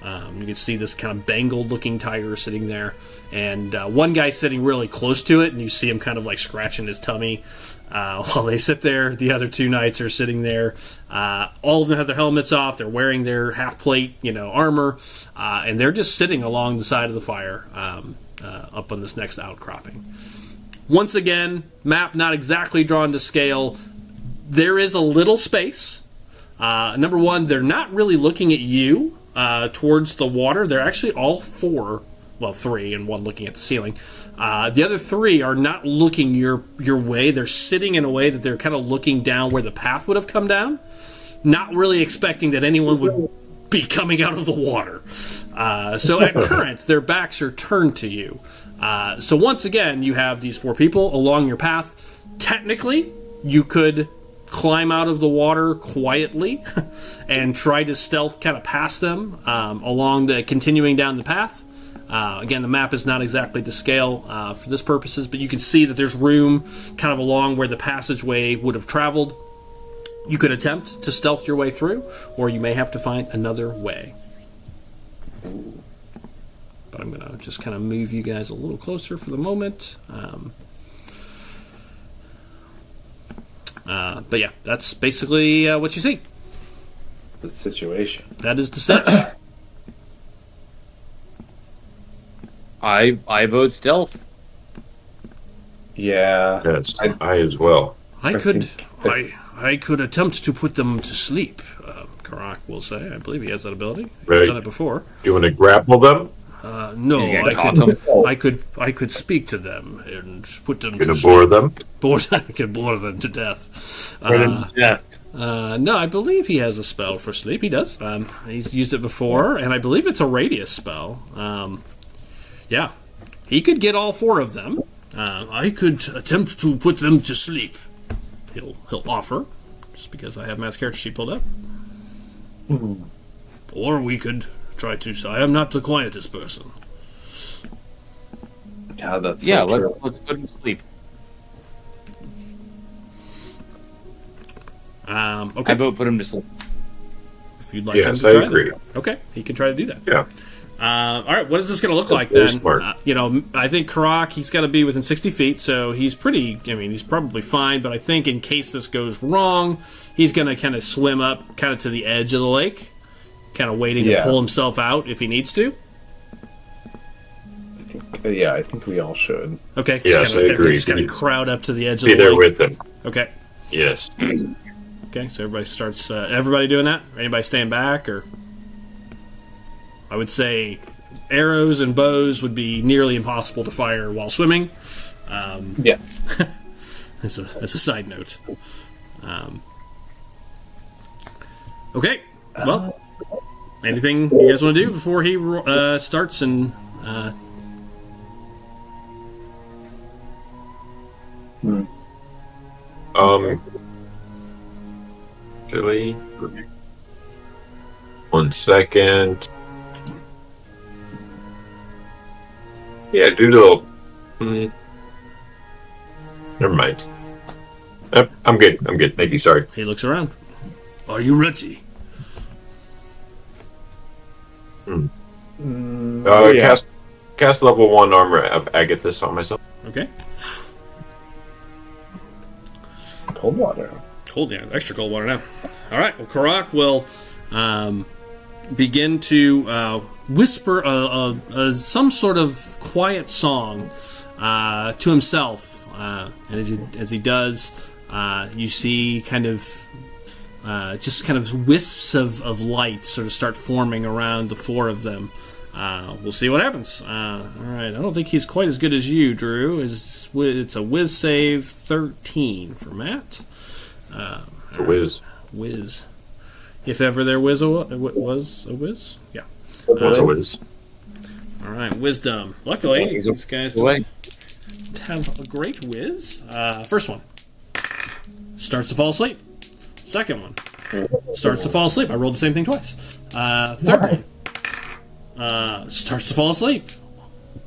You can see this kind of bangled-looking tiger sitting there, and one guy sitting really close to it, and you see him kind of like scratching his tummy while they sit there. The other 2 knights are sitting there. All of them have their helmets off. They're wearing their half-plate, armor, and they're just sitting along the side of the fire up on this next outcropping. Once again, map not exactly drawn to scale. There is a little space. Number one, they're not really looking at you. Towards the water. They're actually all 4, well, 3 and 1 looking at the ceiling. The other 3 are not looking your way. They're sitting in a way that they're kind of looking down where the path would have come down, not really expecting that anyone would be coming out of the water. So at current, their backs are turned to you. So once again, you have these 4 people along your path. Technically, you could climb out of the water quietly and try to stealth kind of past them along the continuing down the path. Again, the map is not exactly to scale for this purposes, but you can see that there's room kind of along where the passageway would have traveled. You could attempt to stealth your way through, or you may have to find another way. But I'm going to just kind of move you guys a little closer for the moment. But yeah, that's basically what you see. The situation. That is the sitch. I vote stealth. Yeah. Yes, I as well. I could attempt to put them to sleep. Karak will say. I believe he has that ability. He's Right. done it before. You want to grapple them? No, You I can could. talk I could speak to them and put them You to gonna sleep. bore them? I could bore them to death. Yeah. No, I believe he has a spell for sleep. He does. He's used it before, and I believe it's a radius spell. Yeah, he could get all 4 of them. I could attempt to put them to sleep. He'll offer, just because I have Matt's character sheet pulled up. Or we could try to. So I am not the quietest person. Yeah, that's Yeah, so let's true. put him to sleep. Okay, I vote put him to sleep. if you'd like him Yes, to I try agree. that. Okay, he can try to do that. Yeah. All right, what is this going to look like very then? smart. I think Karak, he's got to be within 60 feet, so he's he's probably fine, but I think in case this goes wrong, he's going to kind of swim up kind of to the edge of the lake, kind of waiting to pull himself out if he needs to. I think we all should. Okay, Yes, I agree. Just kind of crowd up to the edge of Be the there lake. with them. Okay. Yes. Okay, so everybody starts. Everybody doing that? Anybody staying back, or I would say arrows and bows would be nearly impossible to fire while swimming. Yeah. As a side note. Okay. Well, anything you guys want to do before he starts and? Actually, 1 second. Yeah, do the. Never mind. I'm good. I'm good. Thank you. Sorry. He looks around. Are you ready? Yeah. Cast level 1 armor of Agathis on myself. Okay. Cold water. Cold, yeah, extra cold water now. All right. Well, Karak will begin to whisper some sort of quiet song to himself, and as he does, you see kind of wisps of light sort of start forming around the four of them. We'll see what happens. All right. I don't think he's quite as good as you, Drew. It's a whiz save 13 for Matt. A whiz. Whiz. If ever there was a whiz. Yeah. There's a whiz. All right. Wisdom. Luckily, He's these guys away. have a great whiz. First one. Starts to fall asleep. Second one. Starts to fall asleep. I rolled the same thing twice. Third one. Starts to fall asleep.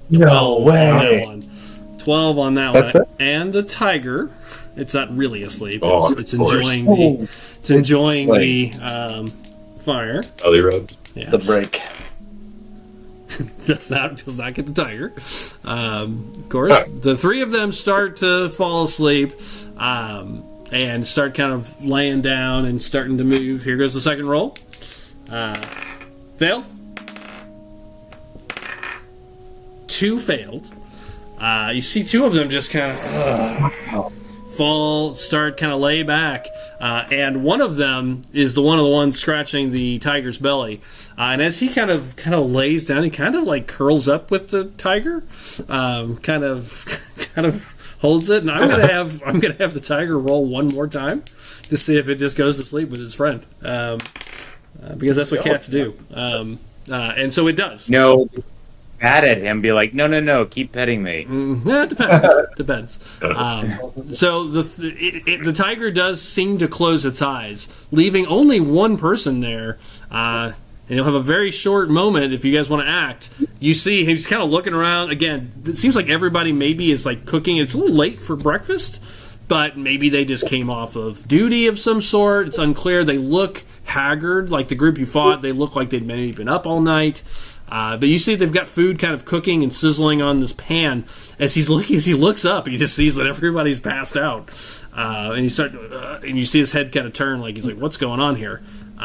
No way. On that one. 12 on that That's one. it? And the tiger. It's not really asleep. Oh, It's of course. enjoying the fire. Belly rub. Yes. The break. does not get the tiger. Of course, the three of them start to fall asleep and start kind of laying down and starting to move. Here goes the second roll. Failed. 2 failed. You see 2 of them just kind of fall, start kind of lay back, and one of them is the one scratching the tiger's belly. And as he kind of lays down, he kind of like curls up with the tiger, kind of holds it. And I'm gonna have the tiger roll one more time to see if it just goes to sleep with his friend, because that's what cats do. And so it does. No, mad at him. Be like, no, keep petting me. Yeah, it depends. So the tiger does seem to close its eyes, leaving only one person there. And you'll have a very short moment if you guys want to act. You see he's kind of looking around. Again, it seems like everybody maybe is like cooking. It's a little late for breakfast, but maybe they just came off of duty of some sort. It's unclear. They look haggard, like the group you fought. They look like they'd maybe been up all night. But you see they've got food kind of cooking and sizzling on this pan. As he looks up, he just sees that everybody's passed out. And you see his head kind of turn, like he's like, "What's going on here? We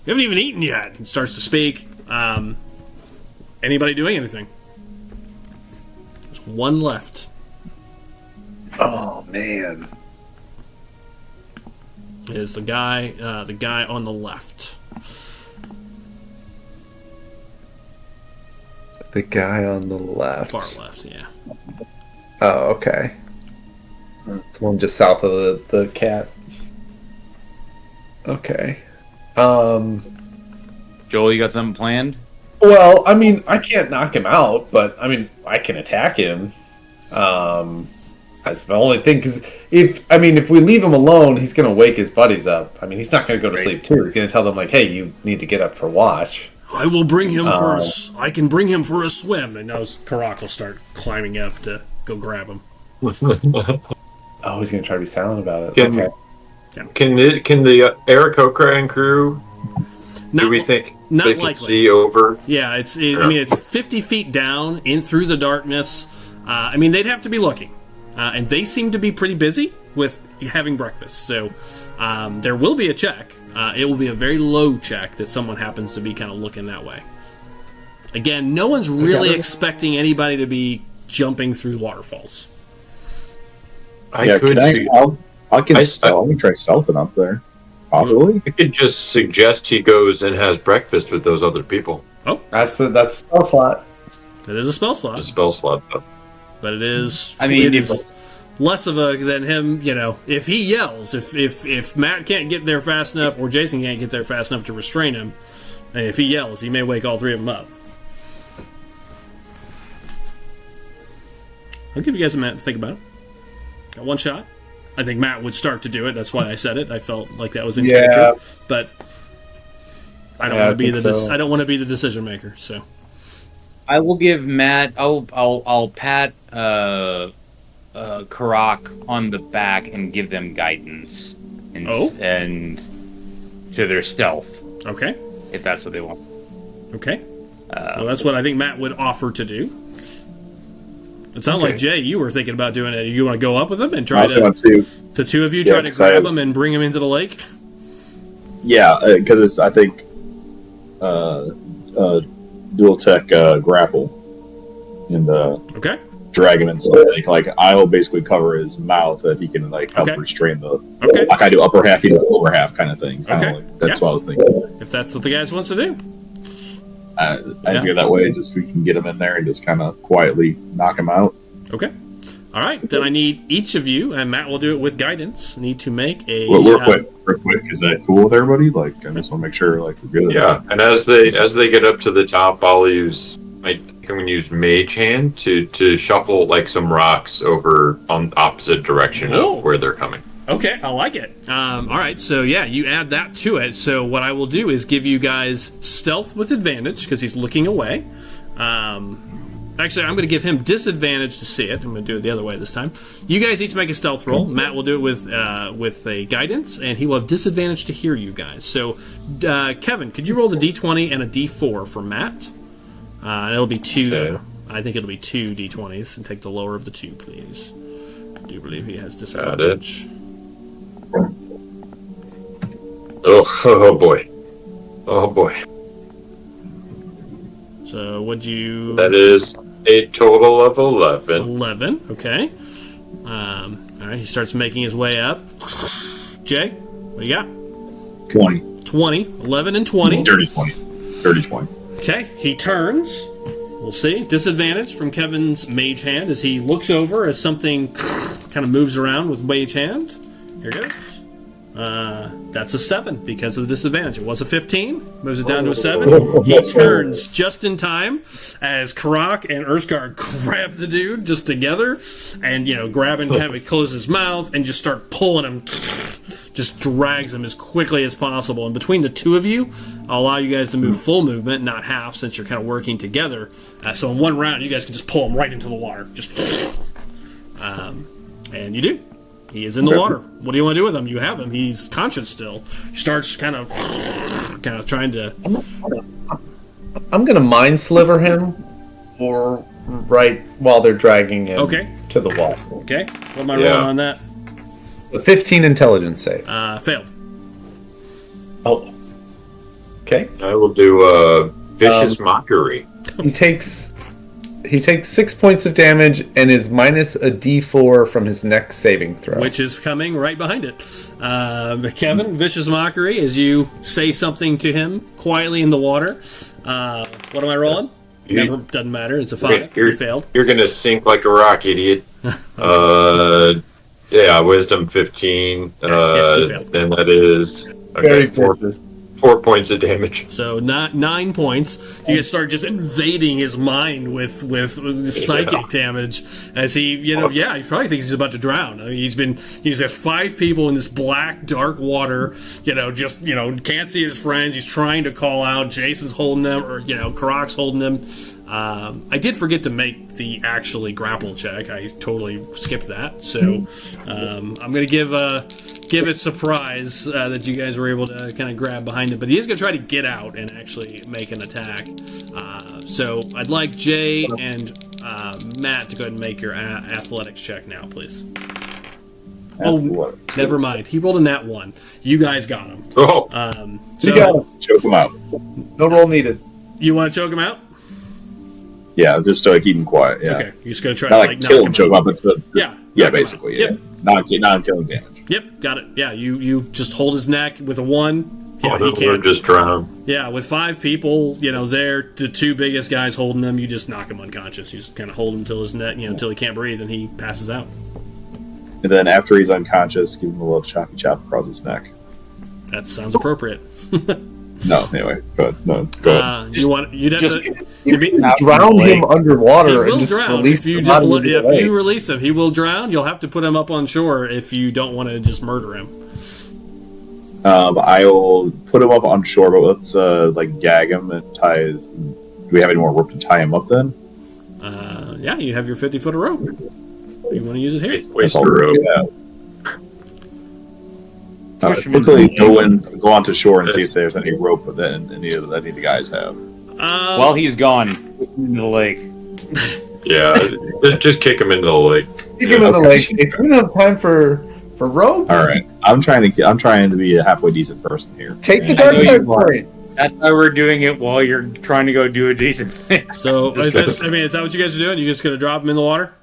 haven't even eaten yet." He starts to speak. Anybody doing anything? There's one left. Oh man. It is the guy on the left. The guy on the left. Far left, yeah. Oh, okay. The one just south of the cat. Okay. Joel, you got something planned? Well, I mean, I can't knock him out, but I mean, I can attack him. That's the only thing, because if we leave him alone, he's going to wake his buddies up. I mean, he's not going to go to sleep too. He's going to tell them like, "Hey, you need to get up for watch." I will bring him I can bring him for a swim. And now Karak will start climbing up to go grab him. Oh, he's going to try to be silent about it. Okay. Can the Aarakocra crew? Do we think not they can likely. see over? Yeah, it's 50 feet down in through the darkness. I mean, they'd have to be looking, and they seem to be pretty busy with having breakfast. So there will be a check. It will be a very low check that someone happens to be kind of looking that way. Again, no one's really expecting anybody to be jumping through waterfalls. I can try stealthing up there. Possibly. I could just suggest he goes and has breakfast with those other people. Oh, that's spell slot. It is a spell slot. It's a spell slot, but it is. I mean, it is less of a than him. You know, if he yells, if Matt can't get there fast enough, or Jason can't get there fast enough to restrain him, and if he yells, he may wake all 3 of them up. I'll give you guys a minute to think about it. Got one shot. I think Matt would start to do it. That's why I said it. I felt like that was in character, but I don't want to be I don't want to be the decision maker. So I will give Matt. I'll pat Karak on the back and give them guidance and to their stealth. Okay, if that's what they want. Okay, well, that's what I think Matt would offer to do. It sounded like, Jay, you were thinking about doing it. You want to go up with him and try to... The two of you try to 'cause I grab was- him and bring him into the lake? Yeah, because it's, I think, dual tech grapple and Okay. drag him into the lake. Like, I'll basically cover his mouth that he can like help Okay. restrain the. Okay. Like I do upper half, he does lower half kind of thing. Kinda Okay. like, that's Yeah. what I was thinking. If that's what the guys wants to do. I Yeah. figure that way, just we can get him in there and just kind of quietly knock him out. Okay. All right. Then I need each of you, and Matt will do it with guidance, need to make a... Real quick. Is that cool with everybody? Like, I just want to make sure like we're good. Yeah, and as they get up to the top, I'll use I think I'm gonna use Mage Hand to shuffle like some rocks over on the opposite direction Cool. of where they're coming. Okay, I like it. All right, so yeah, you add that to it. So what I will do is give you guys stealth with advantage because he's looking away. Actually, I'm going to give him disadvantage to see it. I'm going to do it the other way this time. You guys each make a stealth roll. Matt will do it with a guidance, and he will have disadvantage to hear you guys. So, Kevin, could you roll the D20 and a D4 for Matt? And it'll be two. Okay. I think it'll be two D20s, and take the lower of the two, please. I do believe he has Got disadvantage. Oh boy. Oh boy. So, what'd you... That is a total of 11. 11, okay. All right, he starts making his way up. Jay, what do you got? 20. 20, 11 and 20. Dirty 20. Dirty 20. Okay, he turns. We'll see. Disadvantage from Kevin's mage hand as he looks over as something kind of moves around with mage hand. Here goes. That's a 7 because of the disadvantage. It was a 15, moves it down to a 7. He turns just in time as Karak and Urskar grab the dude just together and, grab him, kind of close his mouth and just start pulling him. Just drags him as quickly as possible. And between the two of you, I'll allow you guys to move full movement, not half, since you're kind of working together. So in one round, you guys can just pull him right into the water. Just, and you do. He is in the water. What do you want to do with him? You have him. He's conscious still. He starts kind of trying to... I'm gonna mind sliver him, or right while they're dragging him to the wall. Okay. What am I rolling on that? A 15 intelligence save. Failed. Oh. Okay. I will do Vicious Mockery. He takes 6 points of damage and is minus a D4 from his next saving throw. Which is coming right behind it. Kevin, Vicious Mockery, as you say something to him quietly in the water. What am I rolling? Doesn't matter. It's a 5. You failed. You're going to sink like a rock, idiot. Wisdom 15. You failed. And that is... Very Okay, 4 points of damage. So not 9 points. You guys start just invading his mind with psychic damage as he, he probably thinks he's about to drown. I mean, he's got 5 people in this black, dark water. Can't see his friends. He's trying to call out. Jason's holding them, or Karak's holding them. I did forget to make the actually grapple check. I totally skipped that. So I'm gonna give it surprise that you guys were able to kind of grab behind him, but he is going to try to get out and actually make an attack. So I'd like Jay and Matt to go ahead and make your athletics check now, please. Oh, never mind. He rolled a nat 1. You guys got him. Oh, You got him. Choke him out. No roll needed. You want to choke him out? Yeah, just to keep him quiet. Yeah. Okay, you're just going to try Not to like kill him, choke him up. But knock him basically. out. Yeah. Yep. Not killing damage. Yep, got it. Yeah, you just hold his neck with a 1. Yeah, he or can't. just drown. Yeah, with 5 people, they're the 2 biggest guys holding him. You just knock him unconscious. You just kind of hold him till his neck, until he can't breathe, and he passes out. And then after he's unconscious, give him a little choppy chop across his neck. That sounds appropriate. No, anyway, go ahead. You'd have Just- to. Drown him He underwater and will just drown release if you the just body into the if lake. you release him. He will drown. You'll have to put him up on shore if you don't want to just murder him. I'll put him up on shore, but let's gag him and tie his. Do we have any more rope to tie him up then? Yeah, you have your 50-foot of rope. If you want to use it here. Waste the rope. Quickly go onto shore and see if there's any rope that any of the guys have. While he's gone into the lake. Yeah, just kick him into the lake. Kick him in the lake. Jason. We don't have time for For rope? All right, I'm trying to be a halfway decent person here. Take the I dark know side you are. point. That's why we're doing it while you're trying to go do a decent thing. So, is that what you guys are doing? You just going to drop him in the water?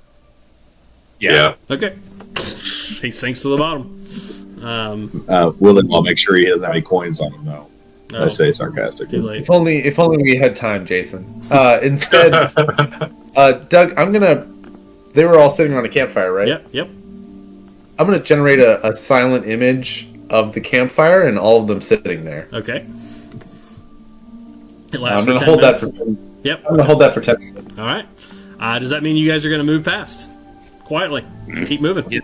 Yeah. Okay. He sinks to the bottom. Will I'll make sure he doesn't have any coins on him though. Oh, I say sarcastically. too late. If only we had time, Jason. Instead, Doug, they were all sitting around a campfire, right? Yep. I'm gonna generate a silent image of the campfire and all of them sitting there. Okay. It I'm lasts for gonna 10 hold minutes. that for 10. Yep. I'm gonna hold that for 10 minutes. All right. Does that mean you guys are going to move past? Quietly. Keep moving. Yep.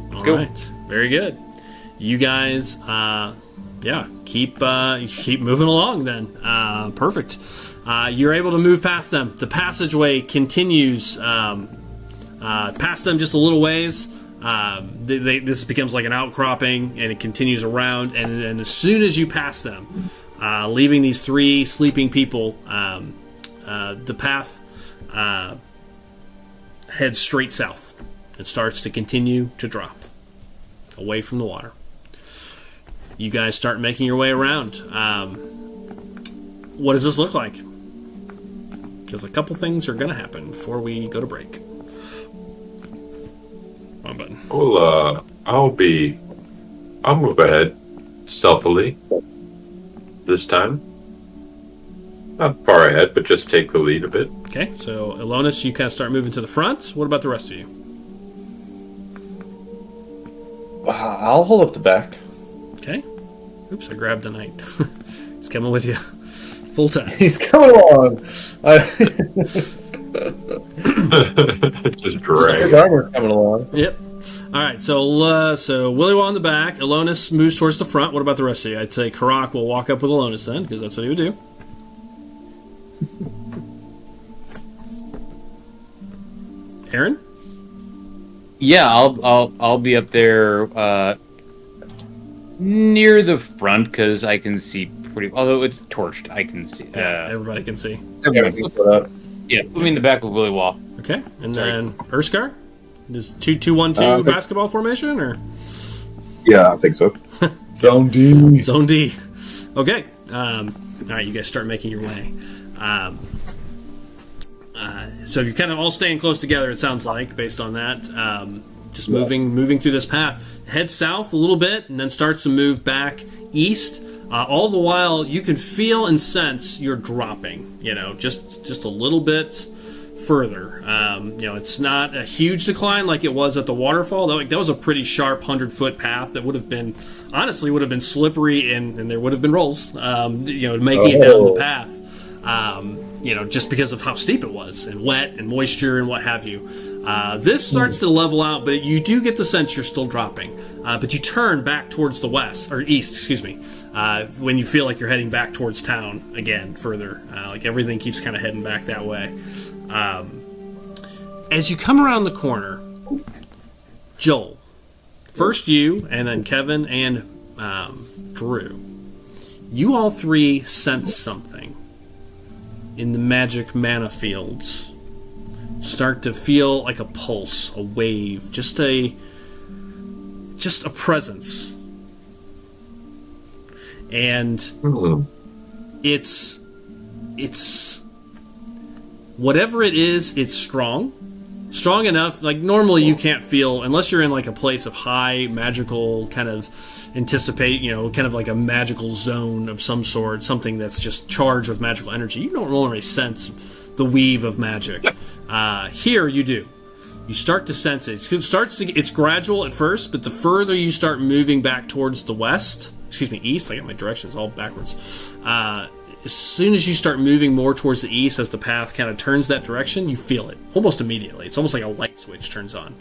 Let's go. All right. Very good. You guys, keep moving along then. Perfect. You're able to move past them. The passageway continues past them just a little ways. This becomes like an outcropping, and it continues around. And as soon as you pass them, leaving these three sleeping people, the path heads straight south. It starts to continue to drop away from the water. You guys start making your way around. What does this look like? Because a couple things are going to happen before we go to break. Wrong button. Well, I'll move ahead stealthily this time. Not far ahead, but just take the lead a bit. Okay, so Elonis, you kind of start moving to the front. What about the rest of you? I'll hold up the back. Okay. Oops, I grabbed the knight. He's coming with you. Full time. He's coming along. Just His drag. armor's coming along. Yep. All right, so Willy Wah in the back. Elonis moves towards the front. What about the rest of you? I'd say Karak will walk up with Elonis then, because that's what he would do. Aaron? Yeah, I'll be up there near the front because I can see pretty. Although it's torched, I can see. Everybody can see. Everything's put up. Yeah, put me in the back of Willy Wall. Okay, and Sorry. then Urskar? Is 2-2-1-2 basketball formation, or Yeah, I think so. Zone D. Zone D? Okay. All right, you guys start making your way. So you're kind of all staying close together, it sounds like, based on that. Just moving through this path. Head south a little bit, and then starts to move back east. All the while, you can feel and sense you're dropping. Just a little bit further. It's not a huge decline like it was at the waterfall. That was a pretty sharp 100-foot path that would have been slippery, and there would have been rolls. Making it down the path. Just because of how steep it was, and wet, and moisture, and what have you. This starts to level out, but you do get the sense you're still dropping. But you turn back towards the west, or east, excuse me, when you feel like you're heading back towards town again, further. Like everything keeps kind of heading back that way. As you come around the corner, Joel, first you, and then Kevin and Drew, you all three sense something in the magic mana fields. Start to feel like a pulse, a wave, just a presence. And it's whatever it is, it's strong enough. Like normally you can't feel, unless you're in like a place of high magical kind of anticipate, kind of like a magical zone of some sort, something that's just charged with magical energy. You don't normally sense the weave of magic. Here you do. You start to sense it. It's gradual at first, but the further you start moving back towards the east, I got my directions all backwards. As soon as you start moving more towards the east, as the path kind of turns that direction, you feel it almost immediately. It's almost like a light switch turns on.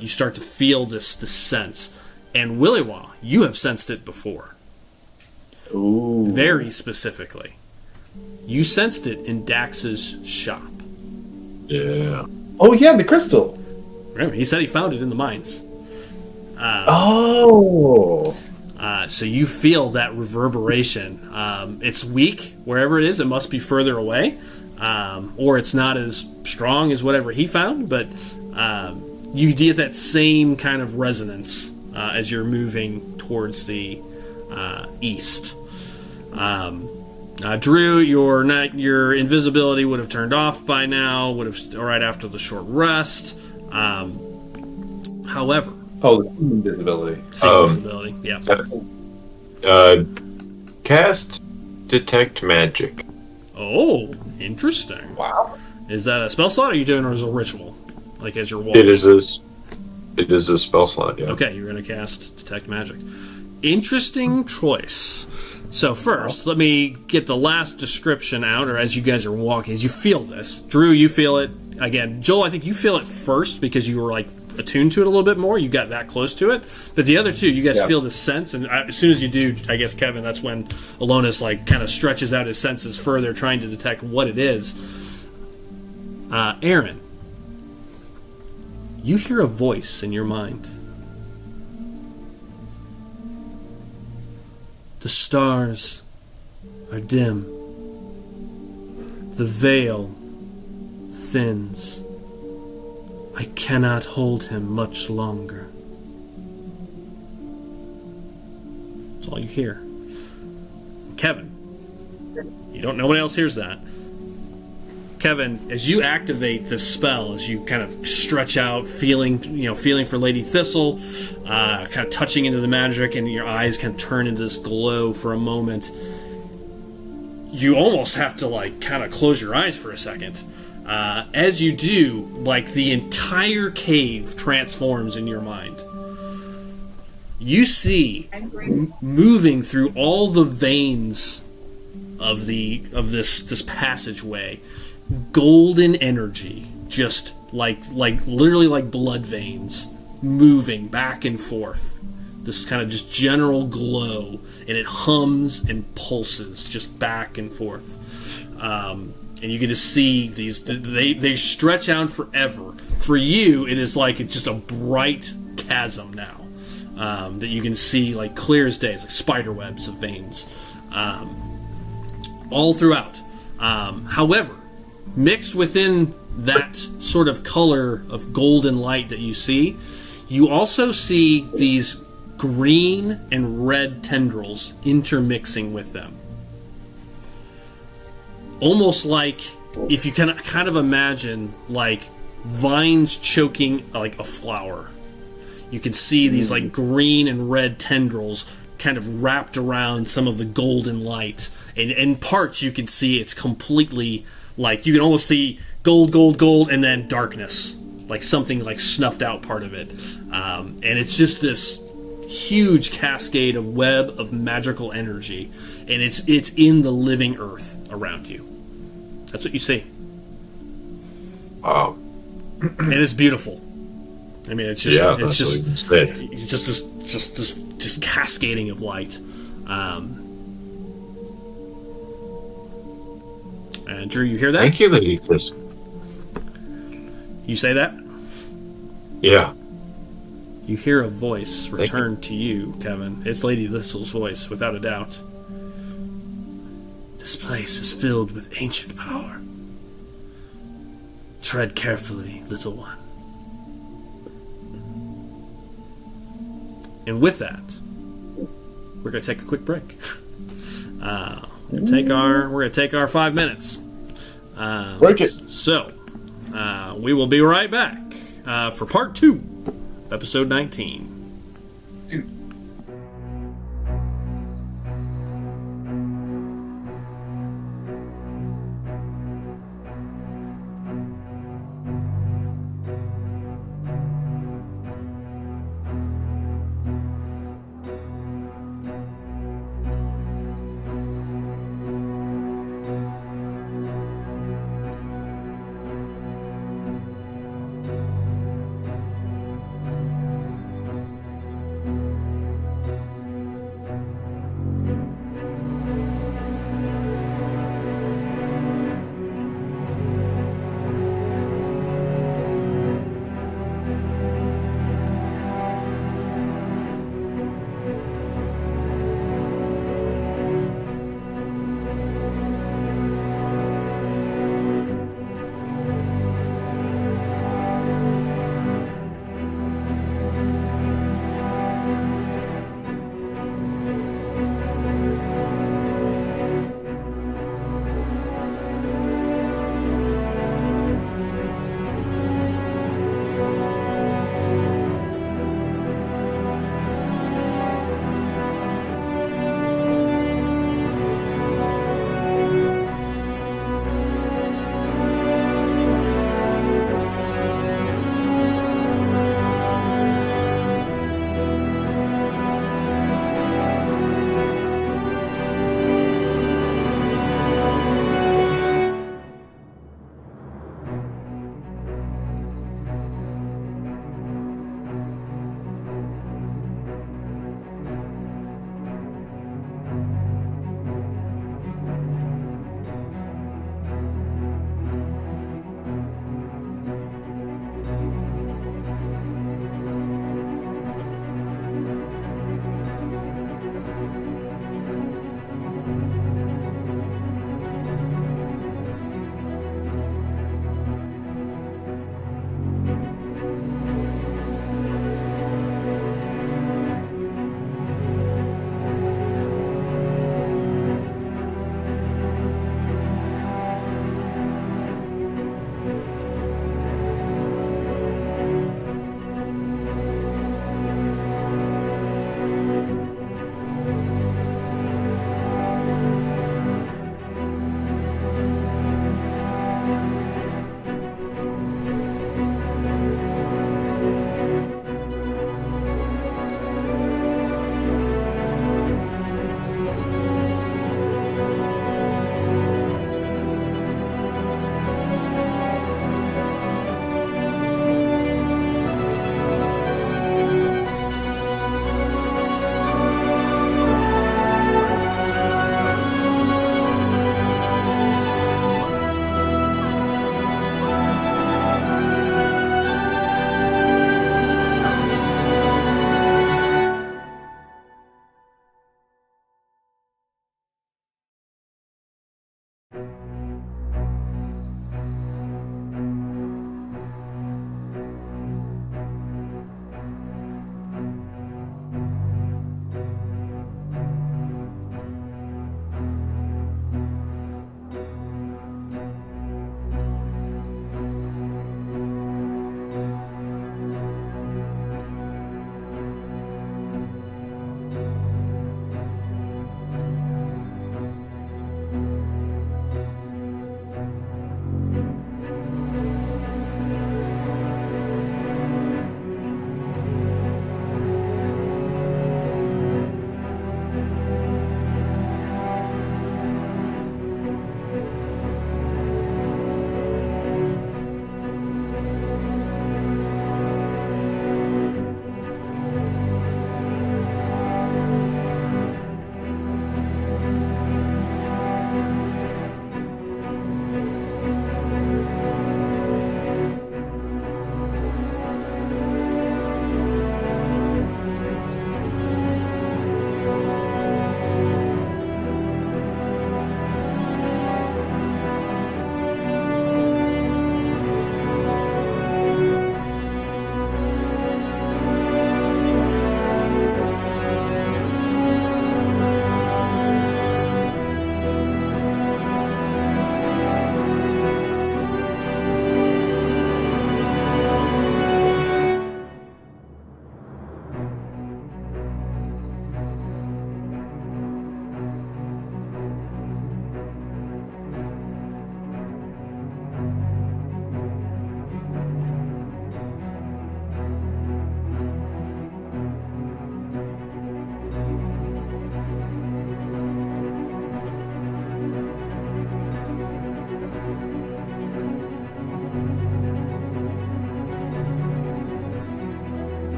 You start to feel this sense. And Willy Wah, you have sensed it before. Ooh. Very specifically. You sensed it in Dax's shop. Yeah. Oh yeah, the crystal. Remember, he said he found it in the mines. So you feel that reverberation. It's weak wherever it is. It must be further away, or it's not as strong as whatever he found. But you get that same kind of resonance as you're moving towards the east. Drew, your invisibility would have turned off by now. Would have right after the short rest. However, Oh, the invisibility. invisibility. Yeah. Cast Detect Magic. Oh, interesting. Wow. Is that a spell slot, or are you doing it as a ritual, like as you're walking? It is a spell slot. Yeah. Okay, you're going to cast Detect Magic. Interesting choice. So first, let me get the last description out, or as you guys are walking, as you feel this. Drew, you feel it. Again, Joel, I think you feel it first because you were like attuned to it a little bit more. You got that close to it. But the other two, you guys feel the sense, and as soon as you do, I guess, Kevin, that's when Alonis like kind of stretches out his senses further, trying to detect what it is. Aaron, you hear a voice in your mind. The stars are dim. The veil thins. I cannot hold him much longer. That's all you hear. Kevin, you don't. Nobody else hears that. Kevin, as you activate this spell, as you kind of stretch out, feeling for Lady Thistle, kind of touching into the magic, and your eyes kind of turn into this glow for a moment. You almost have to like kind of close your eyes for a second. As you do, like the entire cave transforms in your mind. You see moving through all the veins of this passageway, golden energy, just like literally like blood veins moving back and forth. This kind of just general glow, and it hums and pulses just back and forth. And you get to see these. They stretch out forever. For you, it is like it's just a bright chasm now that you can see like clear as day. It's like spider webs of veins all throughout. However, mixed within that sort of color of golden light that you see, you also see these green and red tendrils intermixing with them. Almost like if you can kind of imagine like vines choking like a flower. You can see these like green and red tendrils kind of wrapped around some of the golden light. And in parts you can see it's completely like you can almost see gold, and then darkness. Like something like snuffed out part of it. And it's just this huge cascade of web of magical energy. And it's in the living earth around you. That's what you see. Wow. And it's beautiful. I mean, it's just it's just this cascading of light. And Drew, you hear that? Thank you, Lady Thistle. You say that? Yeah. You hear a voice return to you, Kevin. It's Lady Thistle's voice, without a doubt. This place is filled with ancient power. Tread carefully, little one. And with that, we're going to take a quick break. We're going to take our 5 minutes. Break it. So, we will be right back for part 2, episode 19.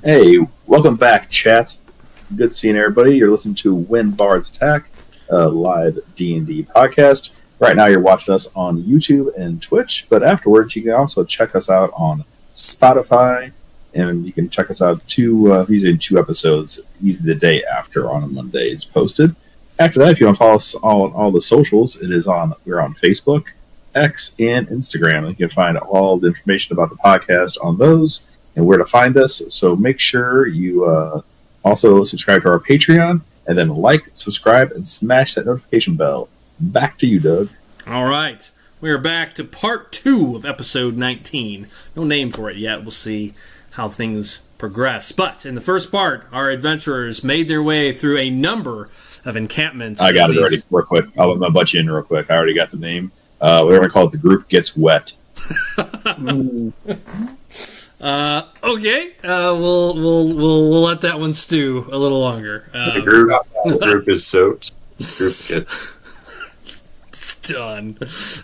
Hey, welcome back, chat. Good seeing everybody. You're listening to When Bards Attack, a live D&D podcast. Right now, you're watching us on YouTube and Twitch, but afterwards, you can also check us out on Spotify, and you can check us out usually 2 episodes, usually the day after on a Monday is posted. After that, if you want to follow us on all the socials, we're on Facebook, X, and Instagram. You can find all the information about the podcast on those and where to find us. So make sure you also subscribe to our Patreon, and then like, subscribe, and smash that notification bell. Back to you, Doug. All right. We are back to part 2 of episode 19. No name for it yet. We'll see how things progress. But in the first part, our adventurers made their way through a number of encampments. I got it already, real quick. I'm going to butt you in real quick. I already got the name. We're going to call it The Group Gets Wet. Okay. We'll let that one stew a little longer. The group is soaked. The group gets Done.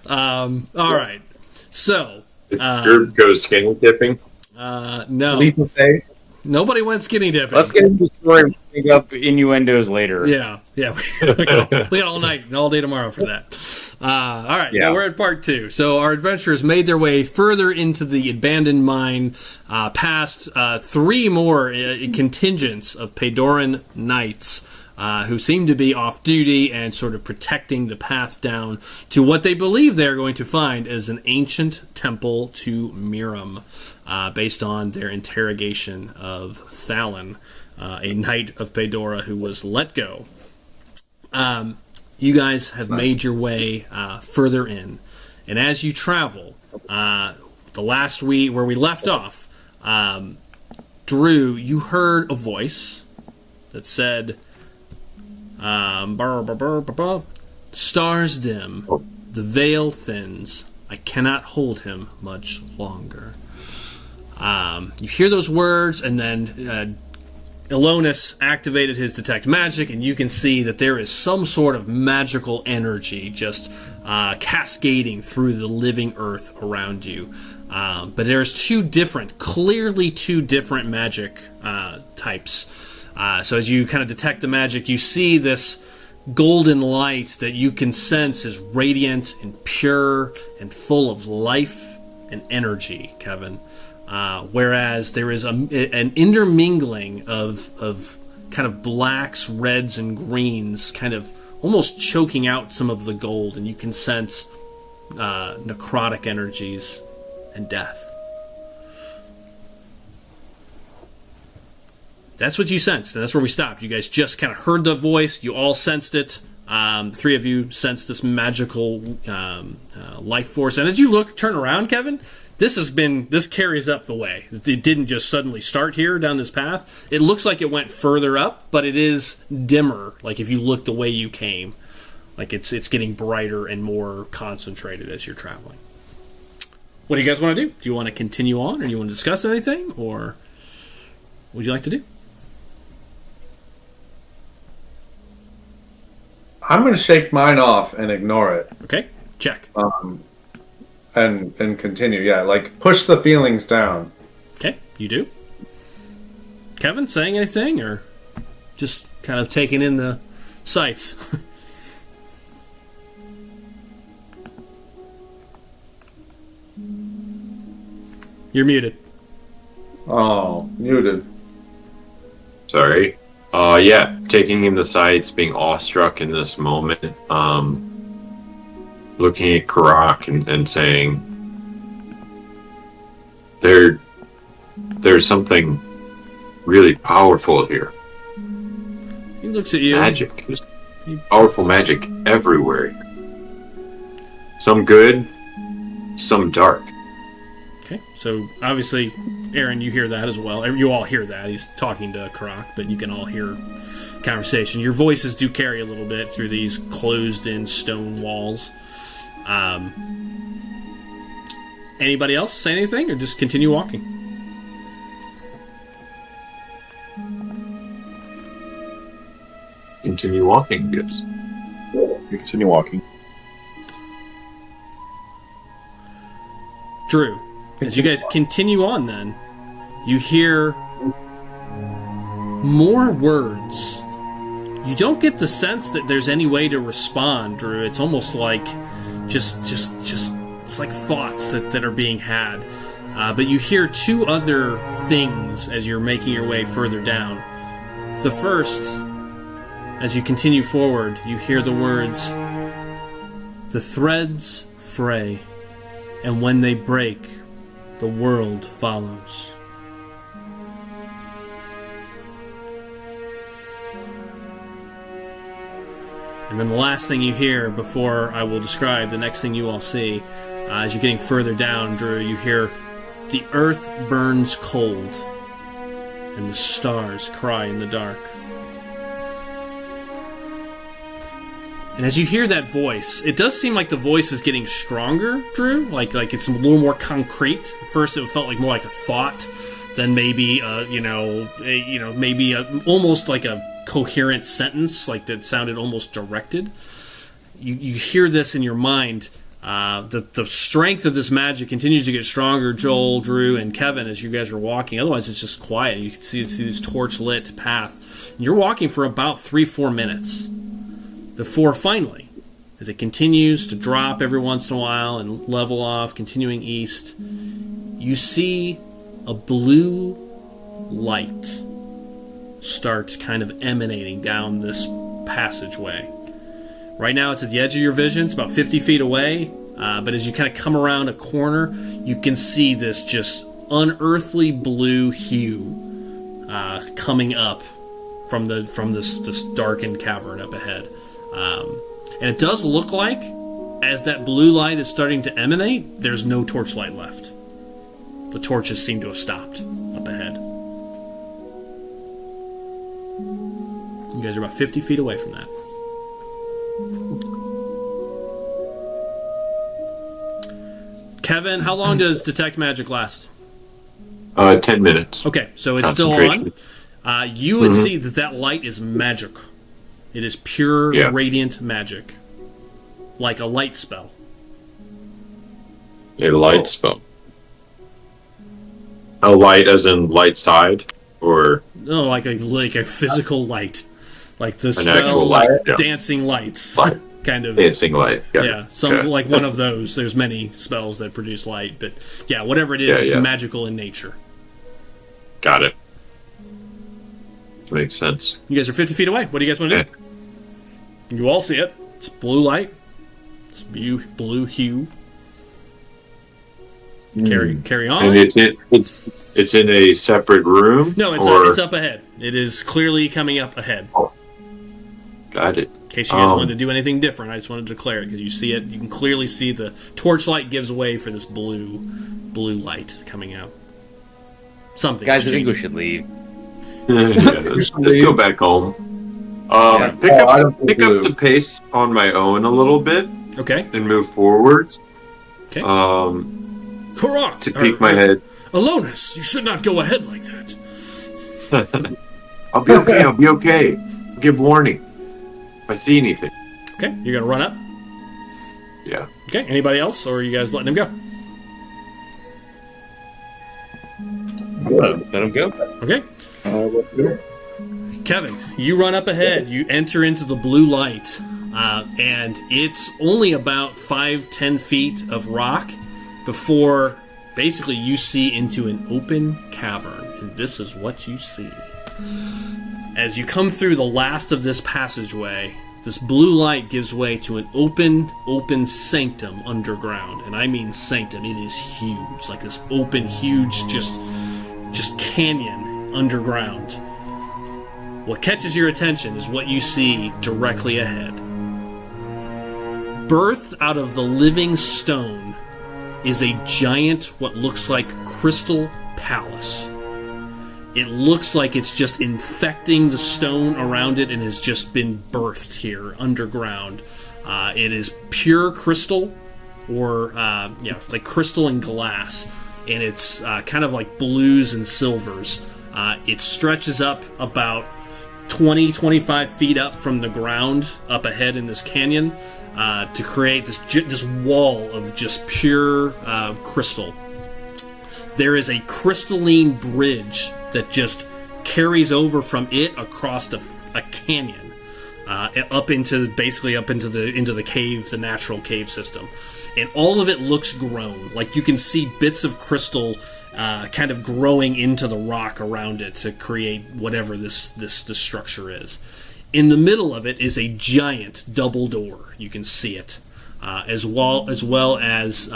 All right. So. the group goes skinny dipping. No. Leap of faith. Nobody went skinny dipping. Let's get into the story and pick up innuendos later. Yeah. We got all night and all day tomorrow for that. All right, Yeah. now we're at part 2. So our adventurers made their way further into the abandoned mine, past 3 more contingents of Padoran knights who seem to be off duty and sort of protecting the path down to what they believe they're going to find as an ancient temple to Miram, based on their interrogation of Thalon, a knight of Pedora who was let go. You guys have made your way further in, and as you travel, the last where we left off, Drew, you heard a voice that said, "Stars dim, the veil thins. I cannot hold him much longer." You hear those words, and then Elonis activated his detect magic, and you can see that there is some sort of magical energy just cascading through the living earth around you. But there's clearly two different magic types. So as you kind of detect the magic, you see this golden light that you can sense is radiant and pure and full of life and energy, Kevin. Whereas there is an intermingling of kind of blacks, reds, and greens, kind of almost choking out some of the gold, and you can sense necrotic energies and death. That's what you sensed, and that's where we stopped. You guys just kind of heard the voice. You all sensed it. 3 of you sensed this magical life force. And as you turn around, Kevin, this carries up the way. It didn't just suddenly start here down this path. It looks like it went further up, but it is dimmer. Like if you look the way you came, like it's getting brighter and more concentrated as you're traveling. What do you guys want to do? Do you want to continue on, or do you want to discuss anything, or what would you like to do? I'm going to shake mine off and ignore it. Okay, check. And continue. Yeah, like push the feelings down. Okay, you do. Kevin, saying anything, or just kind of taking in the sights? You're muted. Oh, muted. Sorry. Yeah, taking in the sights, being awestruck in this moment, looking at Karak and saying, there's something really powerful here. He looks at you. Magic. There's powerful magic everywhere. Some good, some dark. Okay, so obviously, Aaron, you hear that as well. You all hear that. He's talking to Karak, but you can all hear conversation. Your voices do carry a little bit through these closed-in stone walls. Anybody else say anything, or just continue walking? Continue walking, yes. You continue walking. Drew, as you guys continue on then, you hear more words. You don't get the sense that there's any way to respond, Drew. It's almost like just it's like thoughts that are being had. But you hear two other things as you're making your way further down. The first, as you continue forward, you hear the words, "The threads fray, and when they break, the world follows." And then the last thing you hear before I will describe the next thing you all see, as you're getting further down, Drew, you hear, "The earth burns cold, and the stars cry in the dark." And as you hear that voice, it does seem like the voice is getting stronger, Drew. Like it's a little more concrete. At first, it felt like more like a thought than maybe, almost like a coherent sentence, like that sounded almost directed. You hear this in your mind. The strength of this magic continues to get stronger, Joel, Drew, and Kevin, as you guys are walking. Otherwise, it's just quiet. You can see this torch-lit path. And you're walking for about 3-4 minutes before finally, as it continues to drop every once in a while and level off, continuing east, you see a blue light start kind of emanating down this passageway. Right now it's at the edge of your vision. It's about 50 feet away. But as you kind of come around a corner, you can see this just unearthly blue hue coming up from this darkened cavern up ahead. And it does look like, as that blue light is starting to emanate, there's no torchlight left. The torches seem to have stopped up ahead. You guys are about 50 feet away from that. Kevin, how long does Detect Magic last? 10 minutes. Okay, so it's still on. You would see that light is magic. It is pure, radiant magic. Like a light spell. A light spell. A light as in light side? Or... No, like a physical light. Like the an spell, actual light, dancing lights. Light. Kind of dancing light. Yeah, like one of those. There's many spells that produce light, but yeah, whatever it is, it's magical in nature. Got it. Makes sense. You guys are 50 feet away. What do you guys want to do? You all see it. It's blue light. It's blue hue. Carry on. And it's in a separate room? No, it's up ahead. It is clearly coming up ahead. Oh. Got it. In case you guys wanted to do anything different, I just wanted to declare it because you see it. You can clearly see the torchlight gives way for this blue light coming out. Something. Guys, I think we should leave. Let's go back home. Pick up the pace on my own a little bit. Okay. And move forward. Okay. To peek my head. Alonus, you should not go ahead like that. I'll be okay. I'll give warning if I see anything. Okay, you're gonna run up. Yeah. Okay. Anybody else, or are you guys letting him go? Let him go. Okay. Kevin, you run up ahead. You enter into the blue light, and it's only about 5-10 feet of rock before basically you see into an open cavern, and this is what you see. As you come through the last of this passageway, this blue light gives way to an open sanctum underground, and I mean sanctum. It is huge, like this open, huge, just canyon underground. What catches your attention is what you see directly ahead. Birthed out of the living stone is a giant, what looks like crystal palace. It looks like it's just infecting the stone around it and has just been birthed here underground. It is pure crystal, or like crystal and glass, and it's kind of like blues and silvers. It stretches up about 20-25 feet up from the ground up ahead in this canyon to create this wall of just pure crystal. There is a crystalline bridge that just carries over from it across a canyon, up into the cave, the natural cave system, and all of it looks grown. Like you can see bits of crystal kind of growing into the rock around it to create whatever this structure is. In the middle of it is a giant double door. You can see it, as well as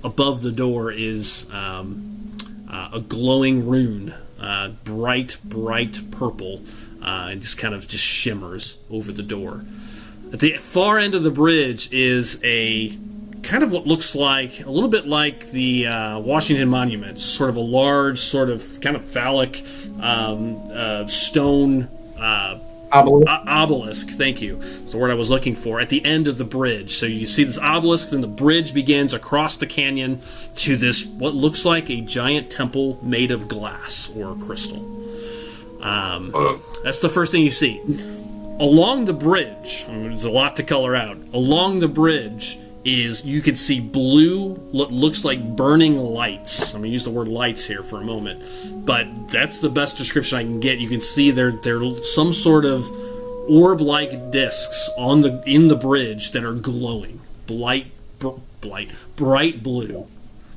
above the door is a glowing rune, bright purple, and just kind of just shimmers over the door. At the far end of the bridge is a kind of what looks like a little bit like the Washington Monument, sort of a large, sort of kind of phallic stone obelisk. Thank you. It's the word I was looking for. At the end of the bridge, so you see this obelisk, then the bridge begins across the canyon to this what looks like a giant temple made of glass or crystal. That's the first thing you see. Along the bridge, there's a lot to color out. Along the bridge is you can see blue, what looks like burning lights. I'm going to use the word lights here for a moment, but that's the best description I can get. You can see they're some sort of orb-like discs in the bridge that are glowing, bright blue,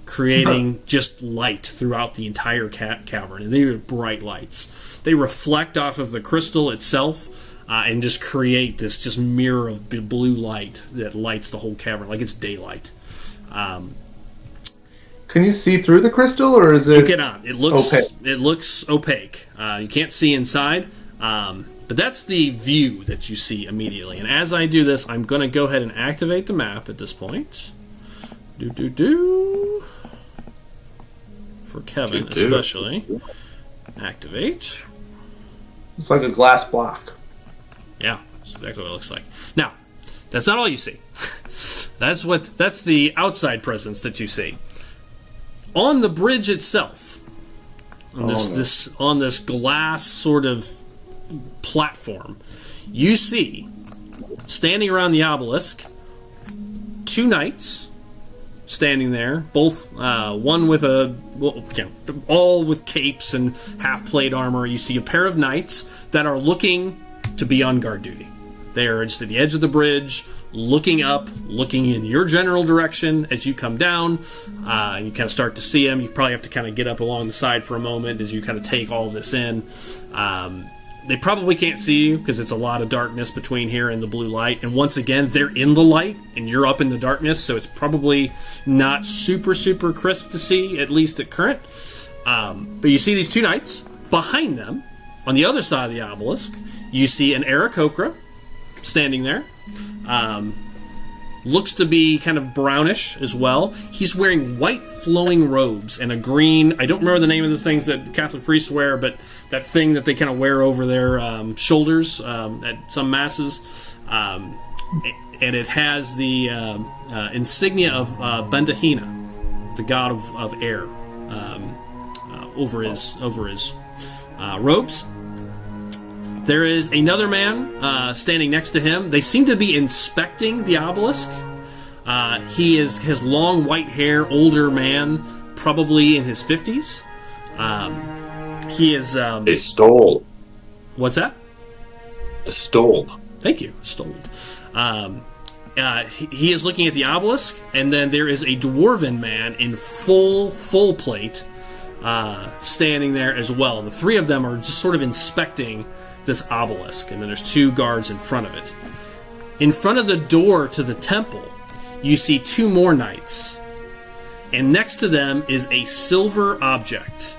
creating just light throughout the entire cavern. And they are bright lights. They reflect off of the crystal itself. And just create this just mirror of blue light that lights the whole cavern like it's daylight. Can you see through the crystal, or is it? You cannot. It looks opaque? It looks opaque. You can't see inside. But that's the view that you see immediately. And as I do this, I'm going to go ahead and activate the map at this point. For Kevin, especially. Activate. It's like a glass block. Yeah, that's exactly what it looks like. Now, that's not all you see. That's the outside presence that you see. On the bridge itself, on this glass sort of platform, you see, standing around the obelisk, 2 knights standing there, both one with all with capes and half-plate armor. You see a pair of knights that are looking to be on guard duty. They are just at the edge of the bridge, looking up, looking in your general direction as you come down. And you kind of start to see them. You probably have to kind of get up along the side for a moment as you kind of take all this in. They probably can't see you because it's a lot of darkness between here and the blue light. And once again, they're in the light and you're up in the darkness, so it's probably not super, super crisp to see, at least at current. But you see these 2 knights. Behind them, on the other side of the obelisk, you see an Aarakocra standing there. Looks to be kind of brownish as well. He's wearing white flowing robes and a green, I don't remember the name of the things that Catholic priests wear, but that thing that they kind of wear over their shoulders at some masses. And it has the insignia of Bendahina, the god of air, over his robes. There is another man standing next to him. They seem to be inspecting the obelisk. He has long white hair, older man, probably in his 50s. He is... A stole. What's that? A stole. Thank you, stole. He is looking at the obelisk, and then there is a dwarven man in full plate standing there as well. The 3 of them are just sort of inspecting this obelisk, and then there's 2 guards in front of it. In front of the door to the temple, you see 2 more knights, and next to them is a silver object.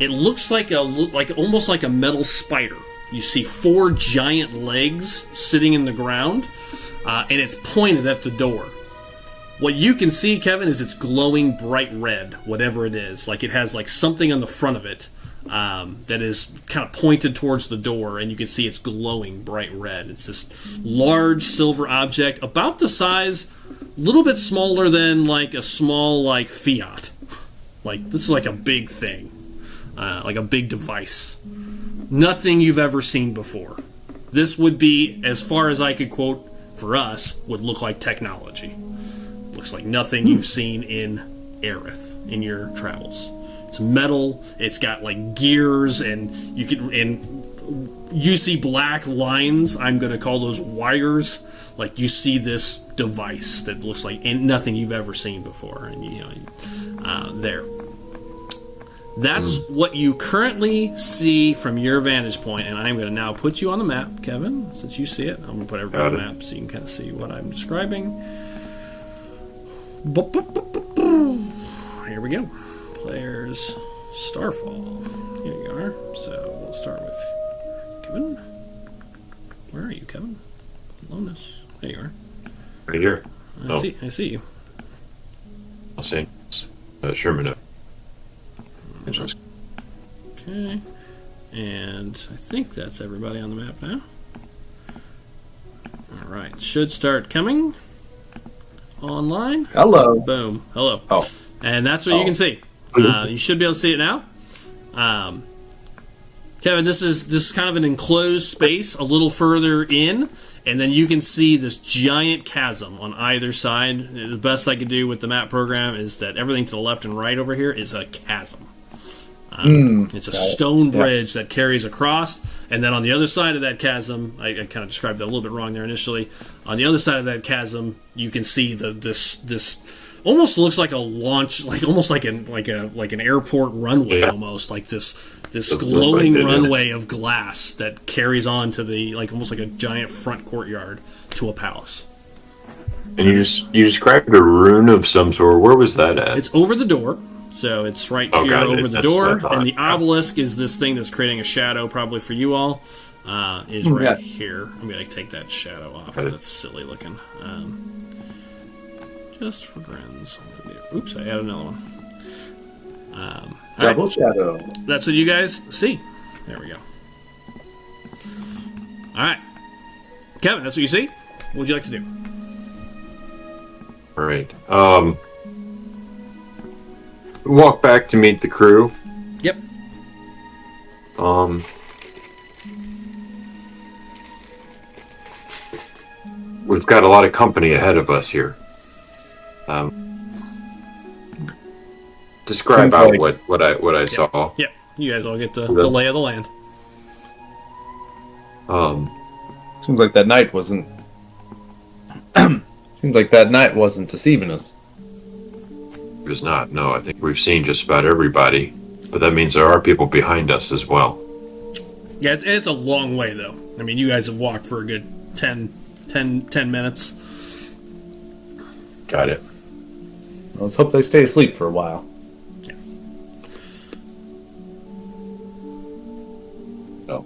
It looks like almost like a metal spider. You see 4 giant legs sitting in the ground, and it's pointed at the door. What you can see, Kevin, is it's glowing bright red, whatever it is. Like it has like something on the front of it that is kind of pointed towards the door, and you can see it's glowing bright red. It's this large silver object, about the size, a little bit smaller than like a small like Fiat. Like this is like a big thing, like a big device. Nothing you've ever seen before. This would be, as far as I could quote for us, would look like technology. Looks like nothing you've seen in Aerith in your travels. It's metal. It's got like gears, and you see black lines. I'm going to call those wires. Like you see this device that looks like nothing you've ever seen before, and there. That's what you currently see from your vantage point, and I'm going to now put you on the map, Kevin, since you see it. I'm going to put everybody on the map so you can kind of see what I'm describing. Here we go. Players, StarFall. Here you are. So we'll start with Kevin. Where are you, Kevin? Aloneness. There you are. Right here. I see you. I'll see. Sherman. Okay. And I think that's everybody on the map now. Alright. Should start coming online. Hello. Boom. Hello. Oh. And that's what you can see. You should be able to see it now. Kevin, this is kind of an enclosed space a little further in, and then you can see this giant chasm on either side. The best I could do with the map program is that everything to the left and right over here is a chasm. It's a stone bridge that carries across, and then on the other side of that chasm, I kind of described that a little bit wrong there initially. On the other side of that chasm, you can see this almost looks like a launch, like almost like an airport runway, almost like this glowing runway of glass that carries on to the almost like a giant front courtyard to a palace. And you described a rune of some sort. Where was that at? It's over the door. So it's right here over the door, and the obelisk is this thing that's creating a shadow, probably for you all, is right here. I'm going to take that shadow off, because it's silly looking. Just for grins. Oops, I had another one. Double shadow. That's what you guys see. There we go. All right. Kevin, that's what you see? What would you like to do? All right. Walk back to meet the crew. Yep. We've got a lot of company ahead of us here. Describe out what I saw. Yep. You guys all get the lay of the land. Seems like that night wasn't. Seems like that night wasn't deceiving us. It was not. No, I think we've seen just about everybody, but that means there are people behind us as well. Yeah, it's a long way, though. I mean, you guys have walked for a good 10 minutes. Got it. Well, let's hope they stay asleep for a while. Yeah. Oh.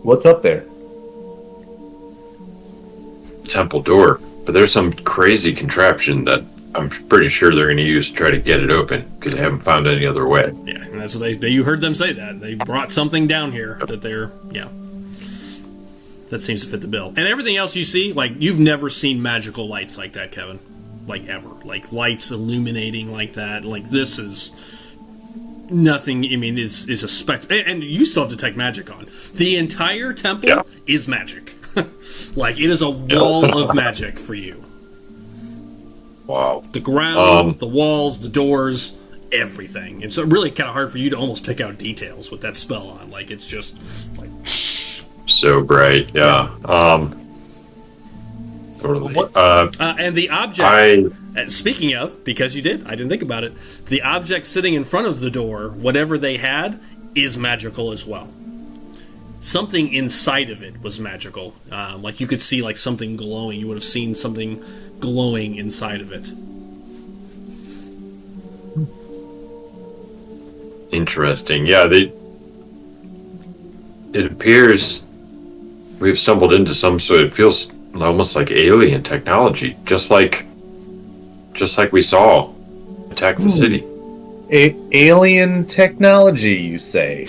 What's up there? Temple door. But there's some crazy contraption that I'm pretty sure they're going to use to try to get it open, because they haven't found any other way. Yeah, and that's what you heard them say that. They brought something down here that that seems to fit the bill. And everything else you see, you've never seen magical lights like that, Kevin. Ever. Lights illuminating like that. This is nothing, I mean, is a spectacle. And you still have detect magic on. The entire temple is magic. It is a wall of magic for you. Wow. The ground, the walls, the doors, everything. It's really kind of hard for you to almost pick out details with that spell on. It's just so bright. Yeah. Totally. And the object, speaking of, because you did, I didn't think about it, the object sitting in front of the door, whatever they had, is magical as well. Something inside of it was magical. You could see something glowing. You would have seen something glowing inside of it. Interesting. Yeah, it appears we've stumbled into some sort. It feels almost like alien technology, just like we saw attack the city. Alien technology, you say?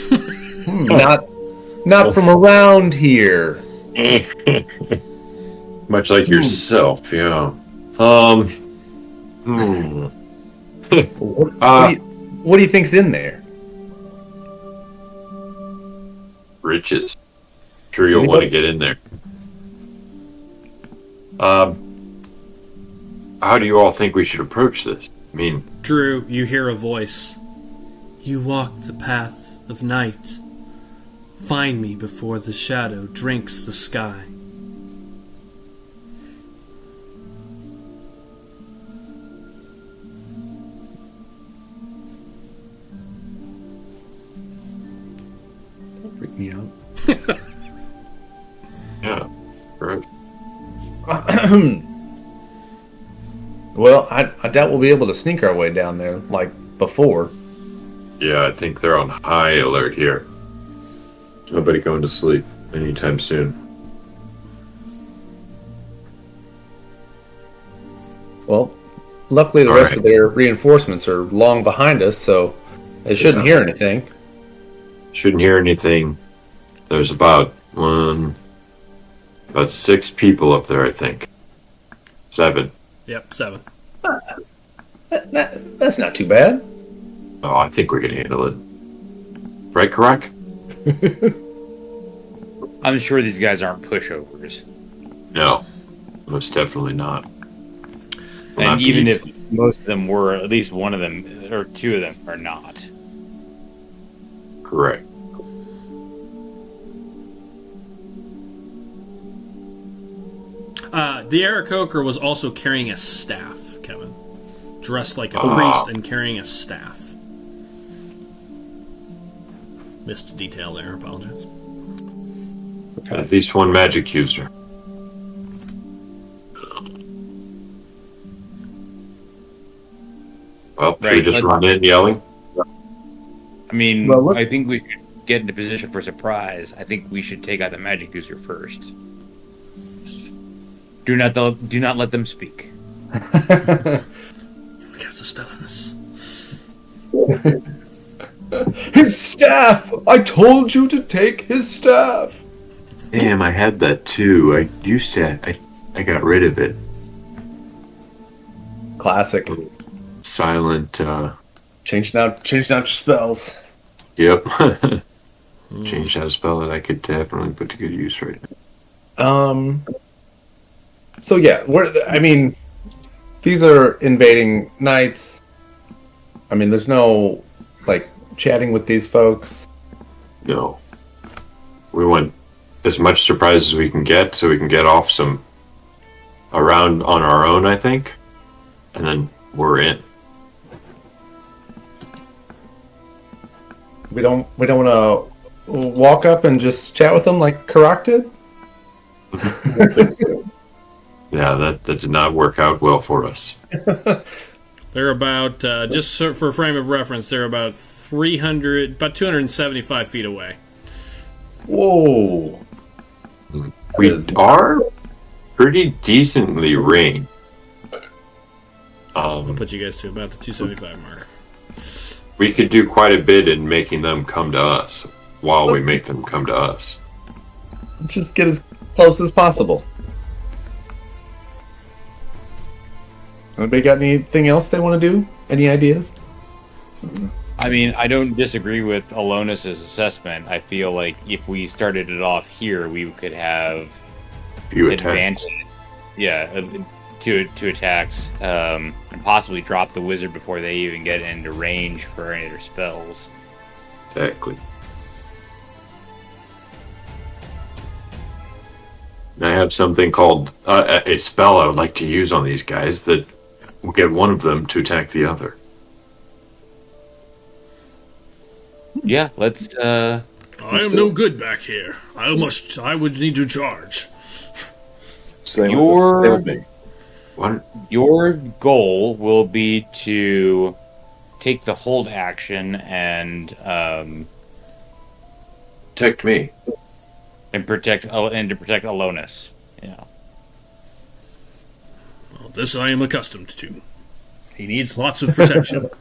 Not from around here. Much like yourself, yeah. What do you think's in there? Riches. Sure, you'll want to get in there. how do you all think we should approach this? I mean, Drew, you hear a voice. You walk the path of night. Find me before the shadow drinks the sky. Don't freak me out. yeah, correct. Well, I doubt we'll be able to sneak our way down there like before. Yeah, I think they're on high alert here. Nobody going to sleep anytime soon. Well, luckily the All rest right. of their reinforcements are long behind us, so they shouldn't hear anything. Shouldn't hear anything. There's about 6 people up there, I think. 7. Yep, 7. That's not too bad. Oh, I think we can handle it. Right, Karak? I'm sure these guys aren't pushovers. No, most definitely not. Well, And not even bees. if most of them were, at least one of them or 2 of them are not. Correct. The Aarakocra was also carrying a staff, Kevin. Dressed like a Ah. priest and carrying a staff. Missed a detail there, apologize. At least one magic user. Well, should we Right, just let's- run in yelling? I mean, Well, look- I think we should get into position for surprise. I think we should take out the magic user first. Do not let them speak. Cast a spell on this. His staff! I told you to take his staff! Damn, I had that too. I got rid of it. Classic. Silent, Changing out your spells. yep. Changed how to spell it. I could definitely put to good use right now. So yeah, these are invading knights. I mean, there's no like chatting with these folks. No. We want as much surprise as we can get so we can get off some around on our own, I think. And then we're in. We don't want to walk up and just chat with them like Karak did. Yeah, that did not work out well for us. They're about, just for a frame of reference, they're about 275 feet away. Whoa! We is- are pretty decently ranged. Put you guys to about the 275 mark. We could do quite a bit in making them come to us while we make them come to us. Just get as close as possible. Anybody got anything else they want to do? Any ideas? I mean, I don't disagree with Alonis's assessment. I feel like if we started it off here, we could have Few attacks. advantage. Yeah, two attacks, and possibly drop the wizard before they even get into range for any of their spells. Exactly. And I have something called a spell I would like to use on these guys that will get one of them to attack the other. Yeah, let's. I am no good back here. I would need to charge. Same Your- with me. What? Your goal will be to take the hold action and Protect me. protect Alonis. Yeah. Well, this I am accustomed to. He needs lots of protection.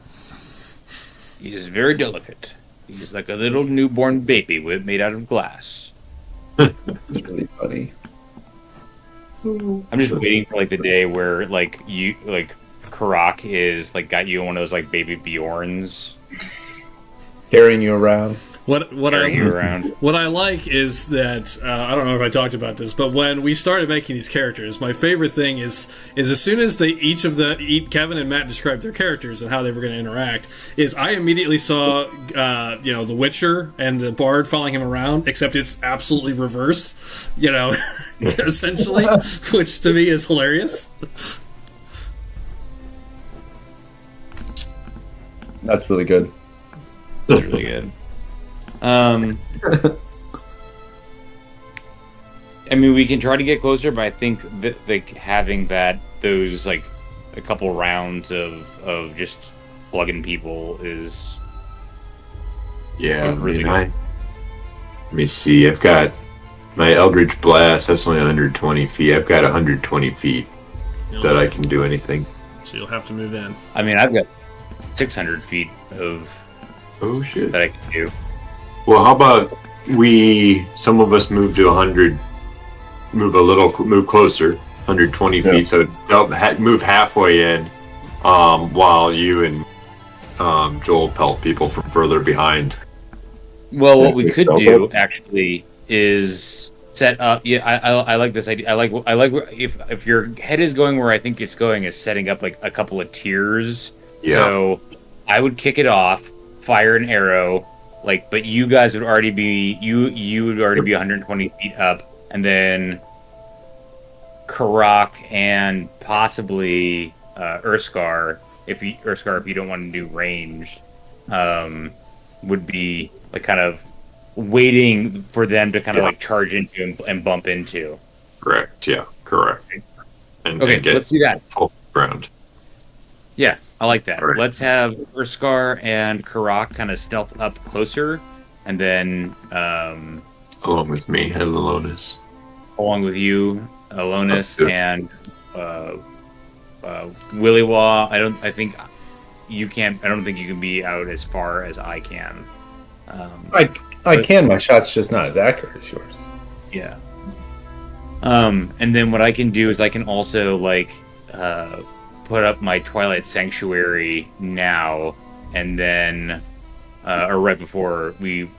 He is very delicate. He's like a little newborn baby made out of glass. It's really funny. I'm just waiting for like the day where like Karak is like got you in one of those like baby Bjorns. Carrying you around. What carrying you around. What I like is that I don't know if I talked about this, but when we started making these characters, my favorite thing is as soon as Kevin and Matt described their characters and how they were going to interact, is I immediately saw the Witcher and the Bard following him around, except it's absolutely reverse, essentially, which to me is hilarious. That's really good. That's really good. I mean, we can try to get closer, but I think that having those like a couple rounds of just plugging people is really good. Let me see. I've got my Eldritch Blast. That's only 120 feet. I've got 120 feet that I can do anything. So you'll have to move in. I mean, I've got 600 feet of shit that I can do. Well, how about some of us move to 100, move closer, 120 feet, so move halfway in, while you and Joel pelt people from further behind. Well, what we could do actually is set up. Yeah, I like this idea. I like if your head is going where I think it's going, is setting up like a couple of tiers. Yeah. So I would kick it off, fire an arrow. But you guys would already be you would already be 120 feet up, and then Karak and possibly Urskar, if you don't want to do range, would be like kind of waiting for them to kind of like charge into and bump into. Correct. Yeah. Correct. And get let's do that. Full ground. Yeah. I like that. Right. Let's have Urskar and Karak kind of stealth up closer, and then along with me and Alonis. Along with you, Alonis, and Willywaw. I don't think you can be out as far as I can. I can. My shot's just not as accurate as yours. Yeah. And then what I can do is I can also put up my Twilight Sanctuary now, and then or right before we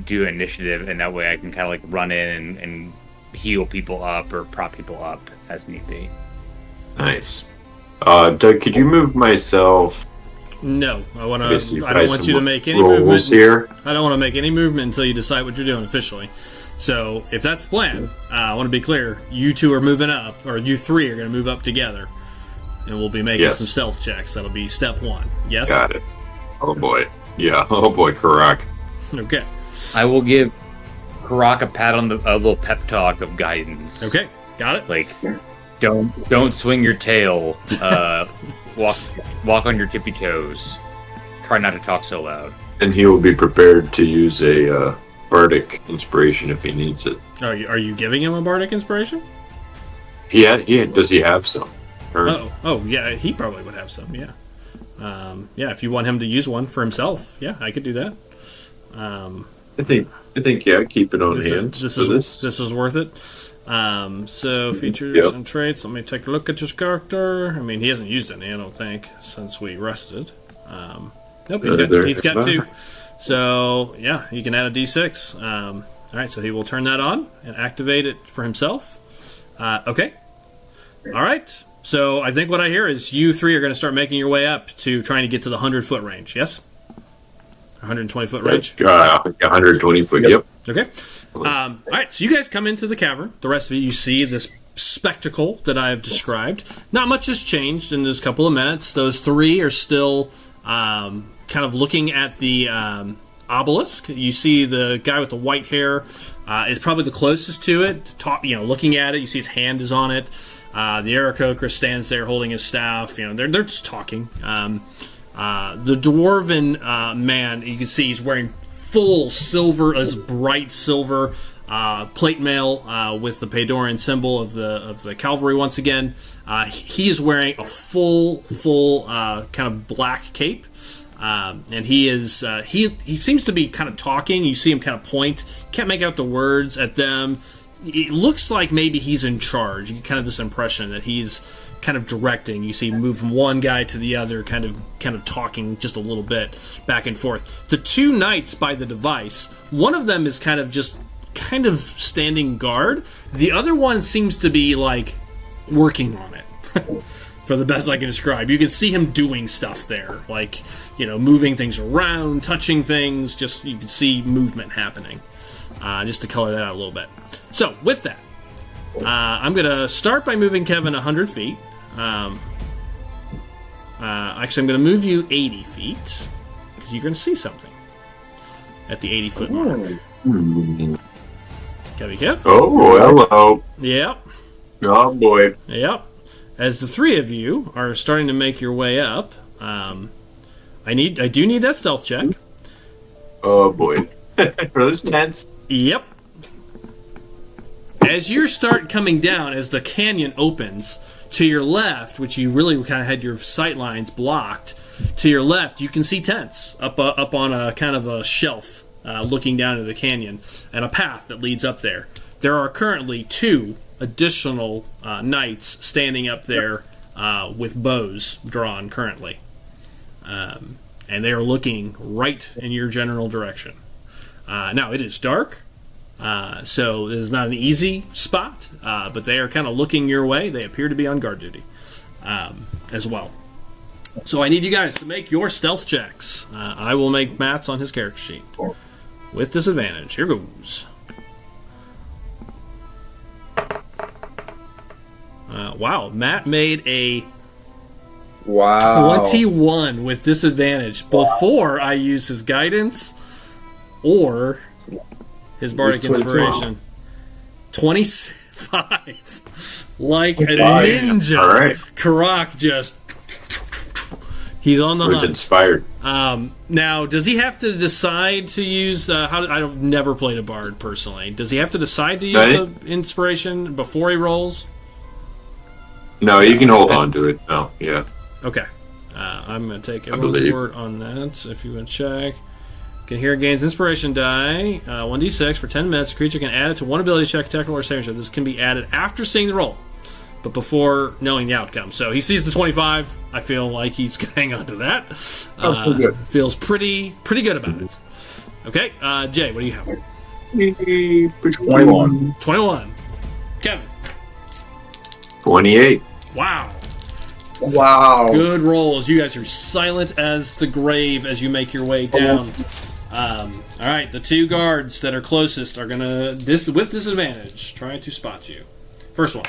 do initiative, and that way I can kind of run in and heal people up or prop people up as need be. Nice. Doug, could you move myself? No, I don't guys want you to make any rolls movement here. I don't want to make any movement until you decide what you're doing officially. So if that's the plan, I want to be clear. You two are moving up, or you three are going to move up together. And we'll be making some stealth checks. That'll be step one. Yes? Got it. Oh boy. Yeah. Oh boy, Karak. Okay. I will give Karak a little pep talk of guidance. Okay. Got it. Don't swing your tail. Walk on your tippy toes. Try not to talk so loud. And he will be prepared to use a bardic inspiration if he needs it. Are you giving him a bardic inspiration? Does he have some? Oh, yeah, he probably would have some, yeah. If you want him to use one for himself, yeah, I could do that. I think, keep it on hand. This is worth it. So, features and traits, let me take a look at his character. I mean, he hasn't used any, I don't think, since we rested. Nope, he's got 2. So, yeah, he can add a d6. Alright, so he will turn that on and activate it for himself. Okay. Alright. So I think what I hear is you three are going to start making your way up to trying to get to the 100-foot range, yes? 120-foot range? 120 foot, yep. Okay. All right, so you guys come into the cavern. The rest of you see this spectacle that I have described. Not much has changed in this couple of minutes. Those three are still kind of looking at the obelisk. You see the guy with the white hair is probably the closest to it. Looking at it, you see his hand is on it. The Aarakocra stands there holding his staff. They're just talking. The dwarven man, you can see he's wearing full silver, as bright silver plate mail with the Padoran symbol of the cavalry once again. He is wearing a full kind of black cape. And he is he seems to be kind of talking. You see him kind of point. Can't make out the words at them. It looks like maybe he's in charge. You get kind of this impression that he's kind of directing. You see move from one guy to the other, kind of talking just a little bit back and forth. The two knights by the device, one of them is kind of standing guard. The other one seems to be like working on it. For the best I can describe. You can see him doing stuff there, like, moving things around, touching things, just you can see movement happening. Just to color that out a little bit. So, with that, I'm going to start by moving Kevin 100 feet. Actually, I'm going to move you 80 feet, because you're going to see something at the 80-foot mark. Kevy Kev? Oh, hello. Yep. Oh, boy. Yep. As the three of you are starting to make your way up, I do need that stealth check. Oh, boy. Are those tents? Yep. As you start coming down, as the canyon opens, to your left, which you really kind of had your sight lines blocked, to your left you can see tents up on a kind of a shelf looking down into the canyon, and a path that leads up there. There are currently 2 additional knights standing up there with bows drawn currently. And they are looking right in your general direction. Now, it is dark, so it is not an easy spot, but they are kind of looking your way. They appear to be on guard duty as well. So I need you guys to make your stealth checks. I will make Matt's on his character sheet. With disadvantage. Here goes. Wow, Matt made a 21 with disadvantage before I use his guidance or his bardic inspiration. 25. Like a ninja. All right. Karak just... He's on the hunt. Inspired. Now, does he have to decide to use... I've never played a bard, personally. Does he have to decide to use the inspiration before he rolls? No, you can hold on to it. No, yeah. Okay. I'm going to take everyone's word on that, if you want to check. Can hear gains inspiration die, 1d6 for 10 minutes. The creature can add it to one ability check, tactical, or saving throw. This can be added after seeing the roll, but before knowing the outcome. So he sees the 25. I feel like he's going to hang on to that. Feels pretty good about it. Okay, Jay, what do you have? 21. 21. Kevin. 28. Wow. Good rolls. You guys are silent as the grave as you make your way down. All right, the 2 guards that are closest are gonna with disadvantage try to spot you. First one,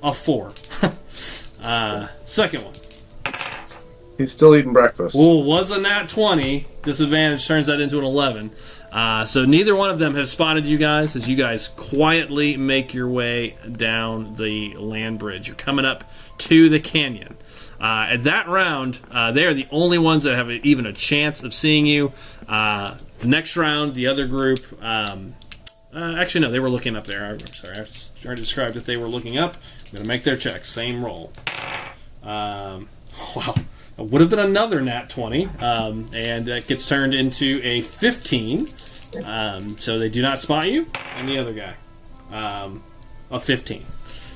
a 4. Second one. He's still eating breakfast. Well, was a nat 20. Disadvantage turns that into an 11. So neither one of them have spotted you guys as you guys quietly make your way down the land bridge. You're coming up to the canyon. At that round, they are the only ones that have even a chance of seeing you. The next round, the other group... actually, no, they were looking up there. I'm sorry, I already described that they were looking up. I'm going to make their check. Same roll. Wow. It would have been another nat 20, and that gets turned into a 15. So they do not spot you, and the other guy, a 15.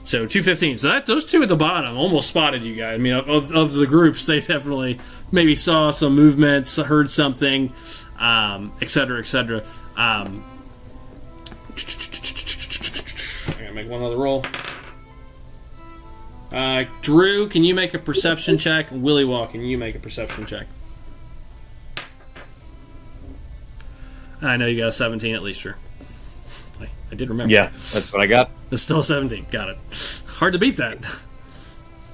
So 2 15s. So those 2 at the bottom almost spotted you guys. I mean, of the groups, they definitely maybe saw some movements, heard something, etc., etc. I'm gonna make one other roll. Drew, can you make a perception check? Willy Wall, can you make a perception check? I know you got a 17 at least, Drew. I did remember. Yeah, that's what I got. It's still 17. Got it. Hard to beat that.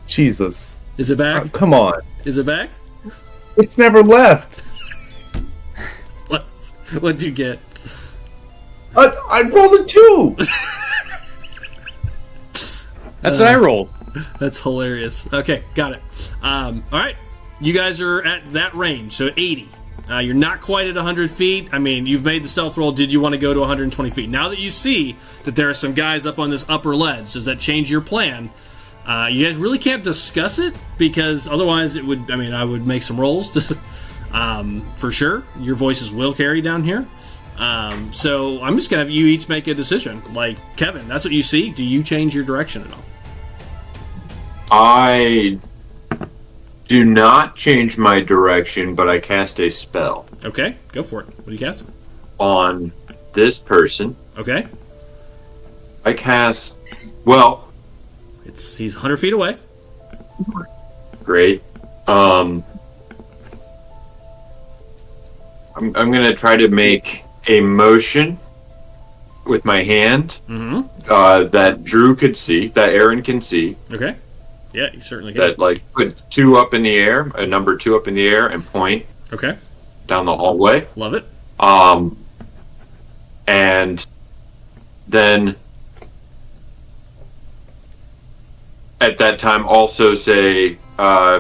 Jesus. Is it back? Come on. Is it back? It's never left. What'd you get? I rolled a 2. That's what I rolled. That's hilarious. Okay, got it. All right, you guys are at that range, so 80. You're not quite at 100 feet. I mean, you've made the stealth roll. Did you want to go to 120 feet? Now that you see that there are some guys up on this upper ledge, does that change your plan? You guys really can't discuss it, because otherwise it would, I would make some rolls. For sure. Your voices will carry down here. So I'm just going to have you each make a decision. Like, Kevin, that's what you see. Do you change your direction at all? I do not change my direction, but I cast a spell Okay, go for it. What do you cast? on this person. Okay, I cast. Well, he's 100 feet away. great. I'm gonna try to make a motion with my hand that Drew could see, that Aaron can see. Okay, yeah, you certainly can. That like put 2 up in the air, a number 2 up in the air, and point Okay, down the hallway. love it. And then at that time also say,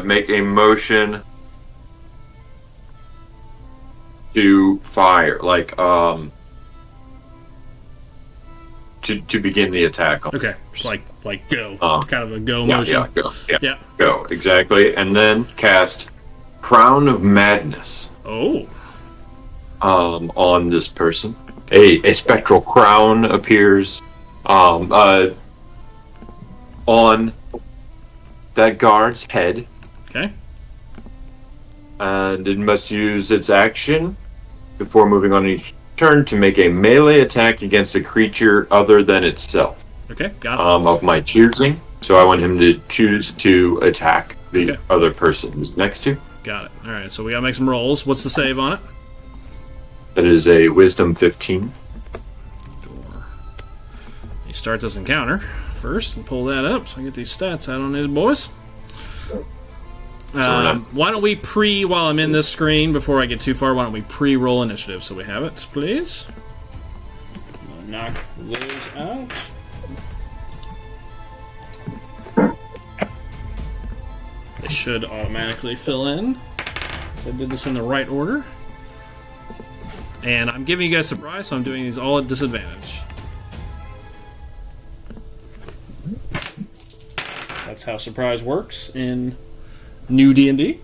make a motion to fire, like, to begin the attack. Okay, like go, kind of a go Yeah, motion. go. Yeah. Go, exactly. And then cast Crown of Madness Oh, on this person. A spectral crown appears on that guard's head, okay. and it must use its action before moving on each turn to make a melee attack against a creature other than itself, Okay, got it. of my choosing. So I want him to choose to attack the Okay. other person who's next to. Got it. All right, so we gotta make some rolls. What's the save on it? That is a Wisdom 15. You start this encounter first and pull that up so I get these stats out on these boys. Why don't we while I'm in this screen, before I get too far, why don't we pre-roll initiative so we have it, please? I'm gonna knock those out. They should automatically fill in. So I did this in the right order. And I'm giving you guys a surprise, so I'm doing these all at disadvantage. That's how surprise works in new D&D.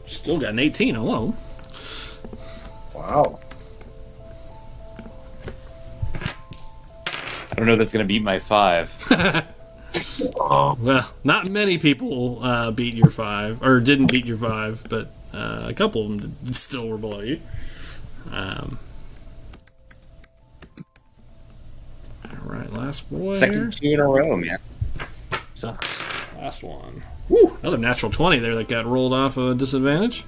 Still got an 18 alone. Wow. I don't know if that's going to beat my 5. Well, not many people beat your 5, or didn't beat your 5, but a couple of them still were below you. Alright, last boy here. Second 2 in a row, man. Sucks. Last one. Woo! Another natural 20 there that got rolled off of a disadvantage.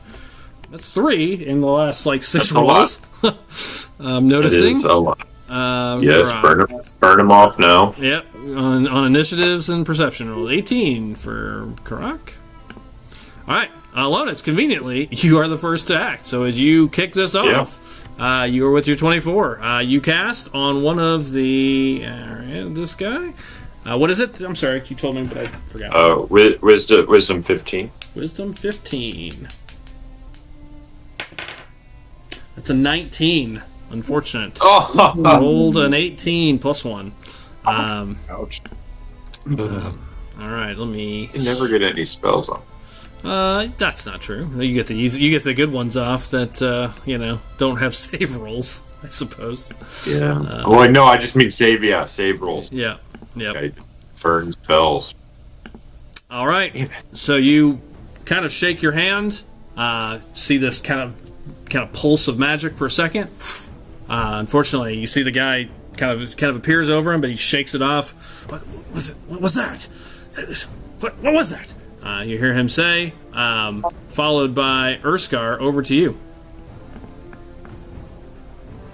That's 3 in the last, 6 That's a rolls. I'm noticing. It is a lot. Yes, Karak. burn him off now. Yep, on initiatives and perception roll. 18 for Karak. Alright, Lotus, conveniently, you are the first to act. So as you kick this off, you are with your 24. You cast on one of the... this guy? What is it? I'm sorry, you told me, but I forgot. Wisdom 15. Wisdom 15. That's a 19. Unfortunate. Oh! Rolled an 18 plus 1. Ouch. Alright, let me... You never get any spells off. That's not true. You get the good ones off that don't have save rolls, I suppose. Yeah. Well, no, I just mean save rolls. Yeah. Yep. Okay. Burn spells. All right. So you kind of shake your hand, see this kind of pulse of magic for a second. Unfortunately, you see the guy kind of appears over him, but he shakes it off. What was that? What was that? You hear him say, followed by Urskar, over to you.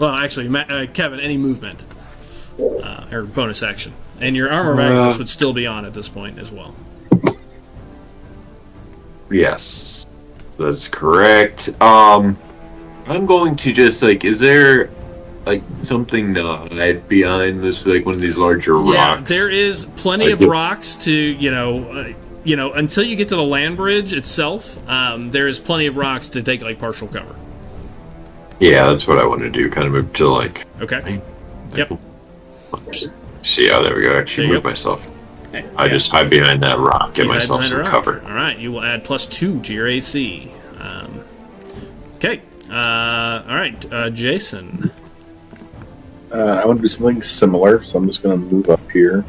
Well, actually, Kevin, any movement or bonus action, and your armor magnus would still be on at this point as well. Yes, that's correct. I'm going to just is there something behind this, one of these larger rocks? Yeah, there is plenty of rocks to until you get to the land bridge itself. There is plenty of rocks to take partial cover. Yeah, that's what I want to do. Kind of move to Okay. Yep. See, there we go. Actually, move myself. Okay. I just hide behind that rock, get myself some cover. All right, you will add +2 to your AC. Okay. All right, Jason. I want to do something similar, so I'm just going to move up here.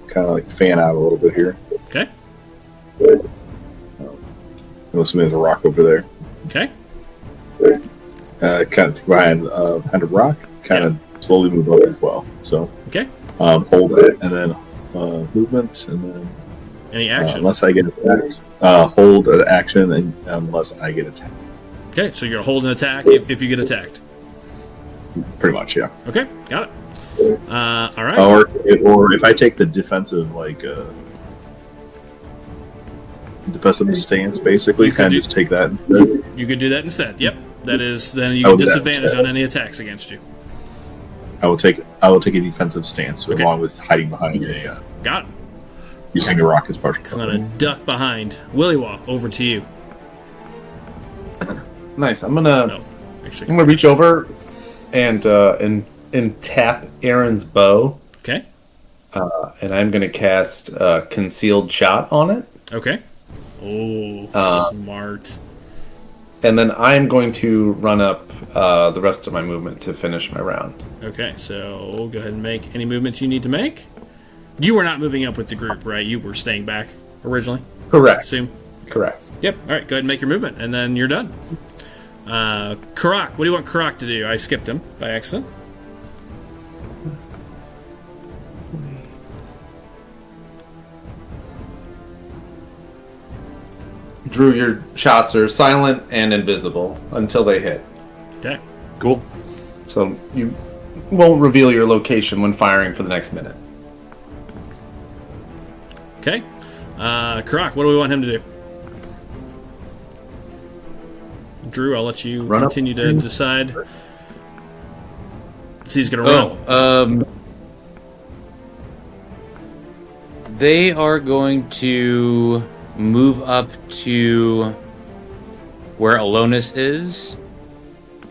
Kind of like fan out a little bit here. Okay. Unless there's a rock over there. Okay. Kind of behind a rock. Kind of slowly move up as well. So Okay. hold it, and then movement, and then Any action? unless I get attacked. Hold an action, and unless I get attacked. Okay, so you're holding an attack if you get attacked. Pretty much, yeah. Okay, got it. All right. Or if I take the defensive defensive stance, basically, You could kind of do- just take that instead. You could do that instead. Yep. That is, then you I get will do that disadvantage instead. on any attacks against you. I will take a defensive stance Okay. along with hiding behind Got it. using a rock as partial Gonna cover. duck behind. Willywaw, over to you. Nice. I'm gonna No, actually. reach over and tap Aaron's bow, Okay. and I'm gonna cast concealed shot on it, Okay. Oh, smart. and then I'm going to run up the rest of my movement to finish my round. Okay, so go ahead and make any movements you need to make. You were not moving up with the group, right? You were staying back originally. Correct. Assume. Correct. Yep. All right. Go ahead and make your movement, and then you're done. Karak, what do you want Karak to do? I skipped him by accident. Drew, your shots are silent and invisible until they hit, Okay. Cool. so you won't reveal your location when firing for the next minute. Okay. Karak, what do we want him to do? Drew, I'll let you Run up. continue to decide. So he's gonna run. Oh, they are going to move up to where Alonis is,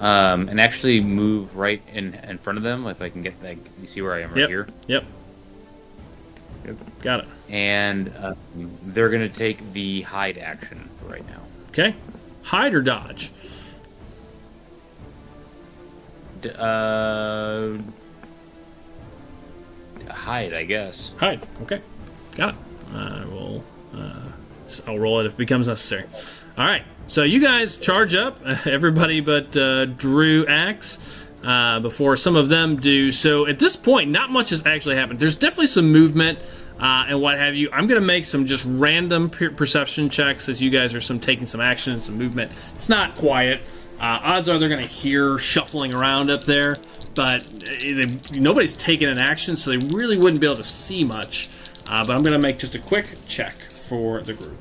and actually move right in front of them. If I can get that, you see where I am right Yep. here. Yep. Got it. And they're going to take the hide action for right now. Okay. Hide or dodge? Hide, I guess. Hide. Okay. Got it. I'll roll it if it becomes necessary. All right. So you guys charge up. Everybody but Drew acts before some of them do. So at this point, not much has actually happened. There's definitely some movement and what have you. I'm going to make some just random perception checks as you guys are taking some action and some movement. It's not quiet. Odds are they're going to hear shuffling around up there, but nobody's taking an action, so they really wouldn't be able to see much. But I'm going to make just a quick check for the group.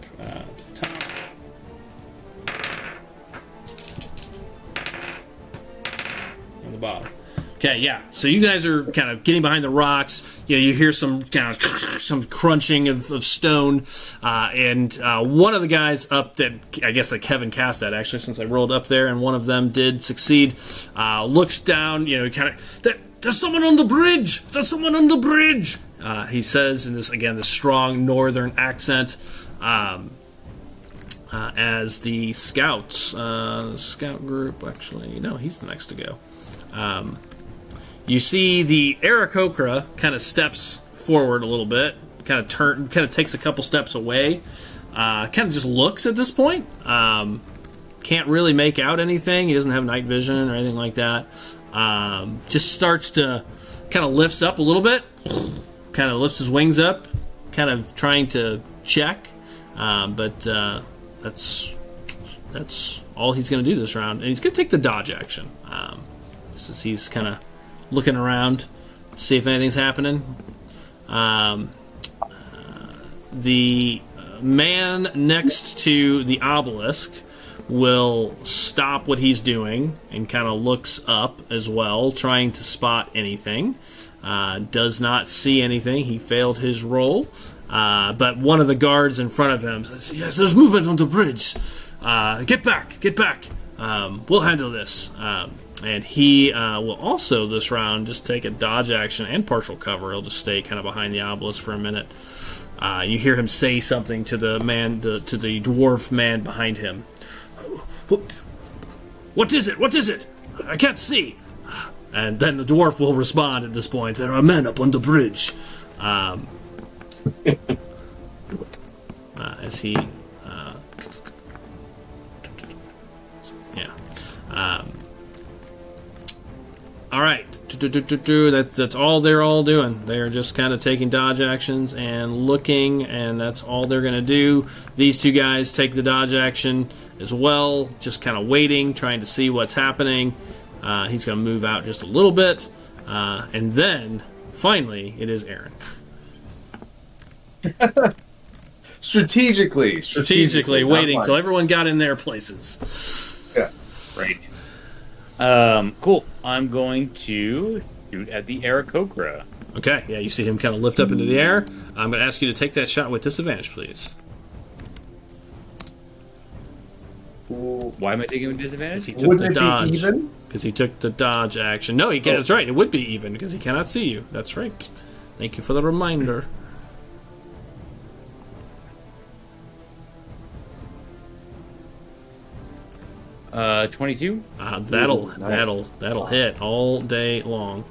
On the bottom. Okay, yeah. So you guys are kind of getting behind the rocks. You hear some kind of some crunching of stone, and one of the guys up that I guess that Kevin cast at actually, since I rolled up there, and one of them did succeed. Looks down, kind of. There's someone on the bridge. There's someone on the bridge. He says in this strong northern accent. As the scouts, scout group, actually, no, he's the next to go. You see the Aarakocra kind of steps forward a little bit, kind of takes a couple steps away, kind of just looks at this point. Can't really make out anything. He doesn't have night vision or anything like that. Just starts to kind of lifts up a little bit, kind of lifts his wings up, kind of trying to check, but that's all he's going to do this round, and he's going to take the dodge action. Since he's kind of looking around, see if anything's happening. The man next to the obelisk will stop what he's doing and kind of looks up as well, trying to spot anything. Does not see anything. He failed his roll. But one of the guards in front of him says, "Yes, there's movement on the bridge. Get back. We'll handle this." And he will also this round just take a dodge action and partial cover. He'll just stay kind of behind the obelisk for a minute. You hear him say something to the man, to the dwarf man behind him. What is it? What is it? I can't see. And then the dwarf will respond at this point. There are men up on the bridge. As he... all right. That's all they're all doing. They're just kind of taking dodge actions and looking, and that's all they're going to do. These two guys take the dodge action as well, just kind of waiting, trying to see what's happening. He's going to move out just a little bit, and then, finally, it is Aaron. Strategically waiting until everyone got in their places. Yes. Right. Cool. I'm going to shoot at the Aarakocra. Okay, yeah, you see him kind of lift up into the air. I'm going to ask you to take that shot with disadvantage, please. Why am I taking a disadvantage? Because he took Wouldn't the it be dodge. even? Because he took the dodge action. No, he can, that's right. It would be even because he cannot see you. That's right. Thank you for the reminder. Uh, 22. That'll hit all day long.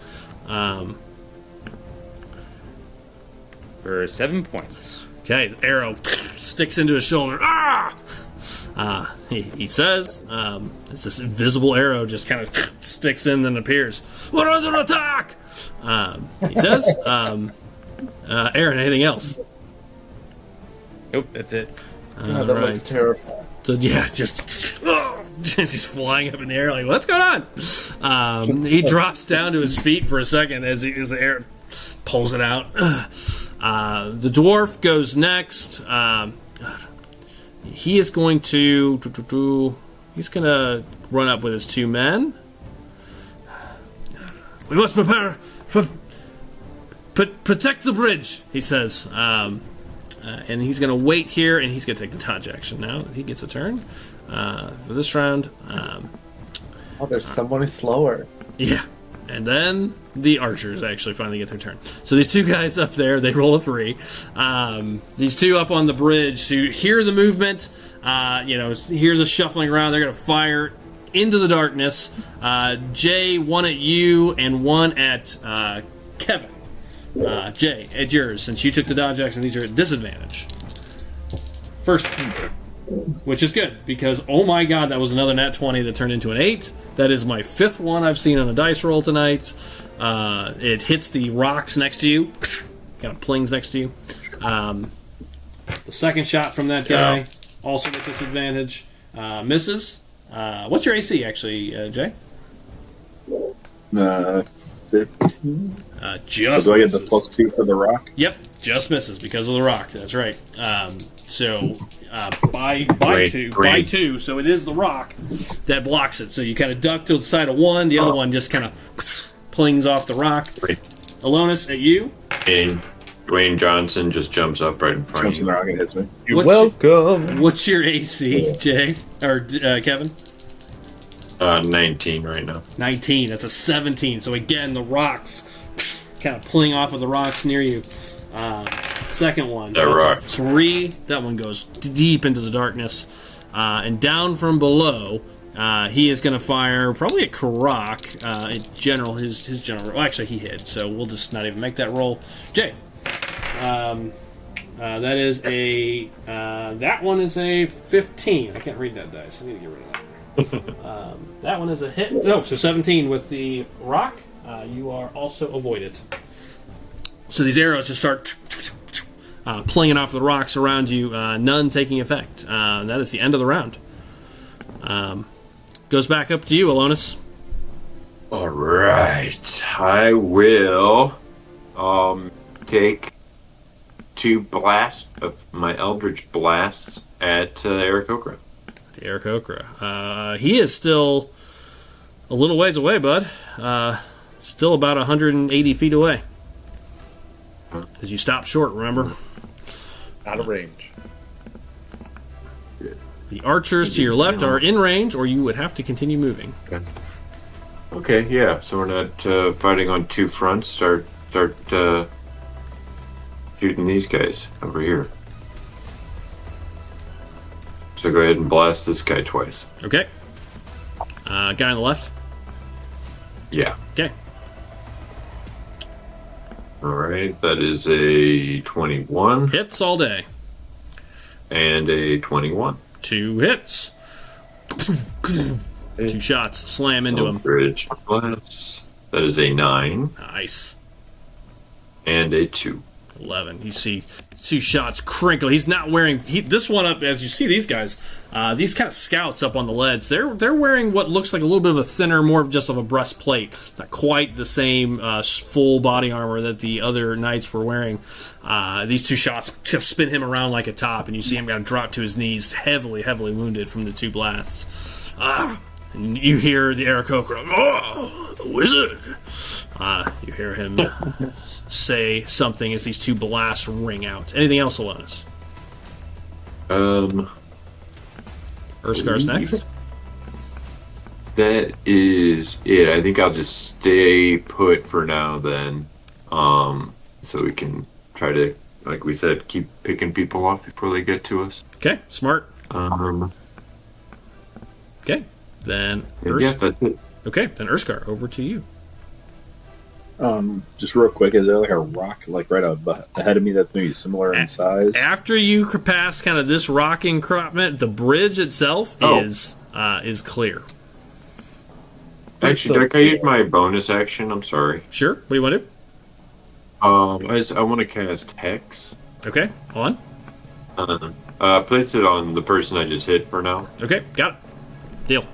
For 7 points. Okay, the arrow sticks into his shoulder. He says, it's this invisible arrow just kind of sticks in and appears. We're under attack! He says, Aaron, anything else? Nope, that's it. God, that looks terrifying. So yeah, just he's flying up in the air like, what's going on? He drops down to his feet for a second as the air pulls it out. The dwarf goes next. He is going to... He's going to run up with his two men. We must prepare for... Protect the bridge, he says. And he's going to wait here, and he's going to take the dodge action now. He gets a turn for this round. Oh, there's someone who's slower. Yeah. And then the archers actually finally get their turn. So these two guys up there, they roll a 3. These two up on the bridge who hear the movement, hear the shuffling around. They're going to fire into the darkness. Jay, one at you and one at Kevin. Jay, it's yours. Since you took the dodge action, these are at disadvantage. First, which is good, because, oh my god, that was another nat 20 that turned into an 8. That is my 5th one I've seen on a dice roll tonight. It hits the rocks next to you. Kind of plings next to you. The second shot from that guy, also with disadvantage, misses. What's your AC, actually, Jay? 15. Just do I get the misses. +2 for the rock? Yep, just misses because of the rock. That's right. So by two. So it is the rock that blocks it. So you kind of duck to the side of one. The other one just kind of plings off the rock. Alonis, at you. And Dwayne Johnson just jumps up right in front Jumps of in the you. rock and hits me. You're welcome. What's your AC, Jay or Kevin? 19 right now. 19. That's a 17. So again, the rocks kind of pulling off of the rocks near you. Second one, That that's rock. a 3. That one goes deep into the darkness, and down from below. He is going to fire probably a Karak. In general, his general. Well, actually, he hit, so we'll just not even make that roll. Jay, that is a that one is a 15. I can't read that dice. I need to get rid of that. That one is a hit. No, so 17 with the rock. You are also avoided. So these arrows just start plinging off the rocks around you, none taking effect. That is the end of the round. Goes back up to you, Alonis. All right, I will take 2 blasts of my Eldritch Blasts at Aarakocra. The Aarakocra. He is still a little ways away, bud. Still about 180 feet away. Because you stopped short, remember? Out of range. The archers to your left are in range, or you would have to continue moving. Okay, yeah. So we're not fighting on 2 fronts. Start shooting these guys over here. So go ahead and blast this guy twice. Okay. Guy on the left. Yeah. Okay. All right. That is a 21 Hits all day. and a 21. 2 hits. 2 shots. Slam into him. Bridge glass. That is a 9 Nice. and a 2. 11. You see 2 shots crinkle. He's not wearing this one up. As you see, these guys, these kind of scouts up on the leads. They're wearing what looks like a little bit of a thinner, more of just of a breastplate. Not quite the same full body armor that the other knights were wearing. These 2 shots just spin him around like a top, and you see him kind of drop to his knees, heavily wounded from the 2 blasts. And you hear the Aarakocra, "Oh, a wizard!" You hear him say something as these 2 blasts ring out. Anything else, Alonis? Urskar's next. That is it. I think I'll just stay put for now then. So we can try to, like we said, keep picking people off before they get to us. Okay, smart. Okay, then Yeah, that's it. Okay, then Urskar, over to you. Just real quick, is there like a rock like right ahead of me that's maybe similar in size? After you pass kind of this rock encroachment, the bridge itself is clear. Actually, can I use my bonus action? I'm sorry. Sure. What do you want to do? I want to cast Hex. Okay, on. Place it on the person I just hit for now. Okay, got it. Deal.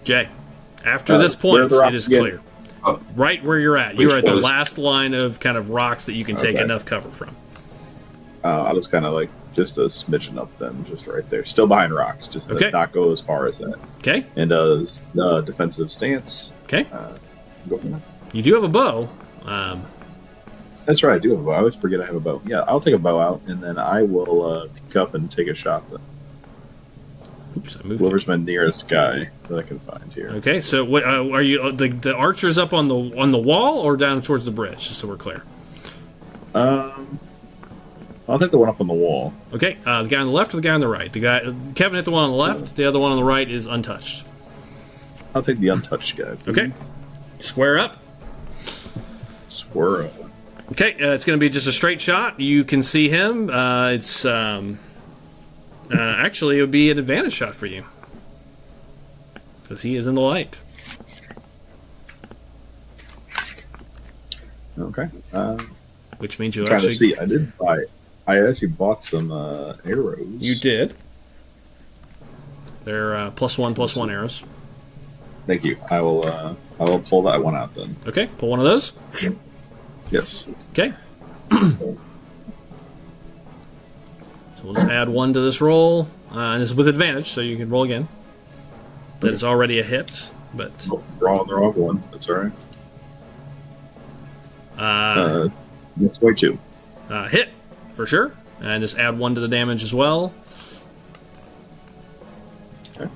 Jay, after this point, it is clear. Right where you're at. You're at the last line of kind of rocks that you can take enough cover from. I was kind of like just a smidgen up then, just right there. Still behind rocks, just not go as far as that. Okay. And does defensive stance. Okay. Go from there. You do have a bow. That's right, I do have a bow. I always forget I have a bow. Yeah, I'll take a bow out, and then I will pick up and take a shot then. Oops, I moved. Whoever's my nearest guy that I can find here. Okay, so what are you? The archers up on the wall or down towards the bridge? Just so we're clear. I'll take the one up on the wall. Okay, the guy on the left or the guy on the right? Kevin hit the one on the left. The other one on the right is untouched. I'll take the untouched guy. Please. Okay, square up. Square up. Okay, it's going to be just a straight shot. You can see him. It's actually, it would be an advantage shot for you because he is in the light. Okay. Which means you trying actually to see. I actually bought some arrows. You did. They're +1/+1 arrows. Thank you. I will pull that one out then. Okay, pull one of those. Yes. Okay. So we'll just add 1 to this roll. And this is with advantage, so you can roll again. That is already a hit, but... Draw the wrong one. That's all right. 22. Hit, for sure. And just add 1 to the damage as well. Okay.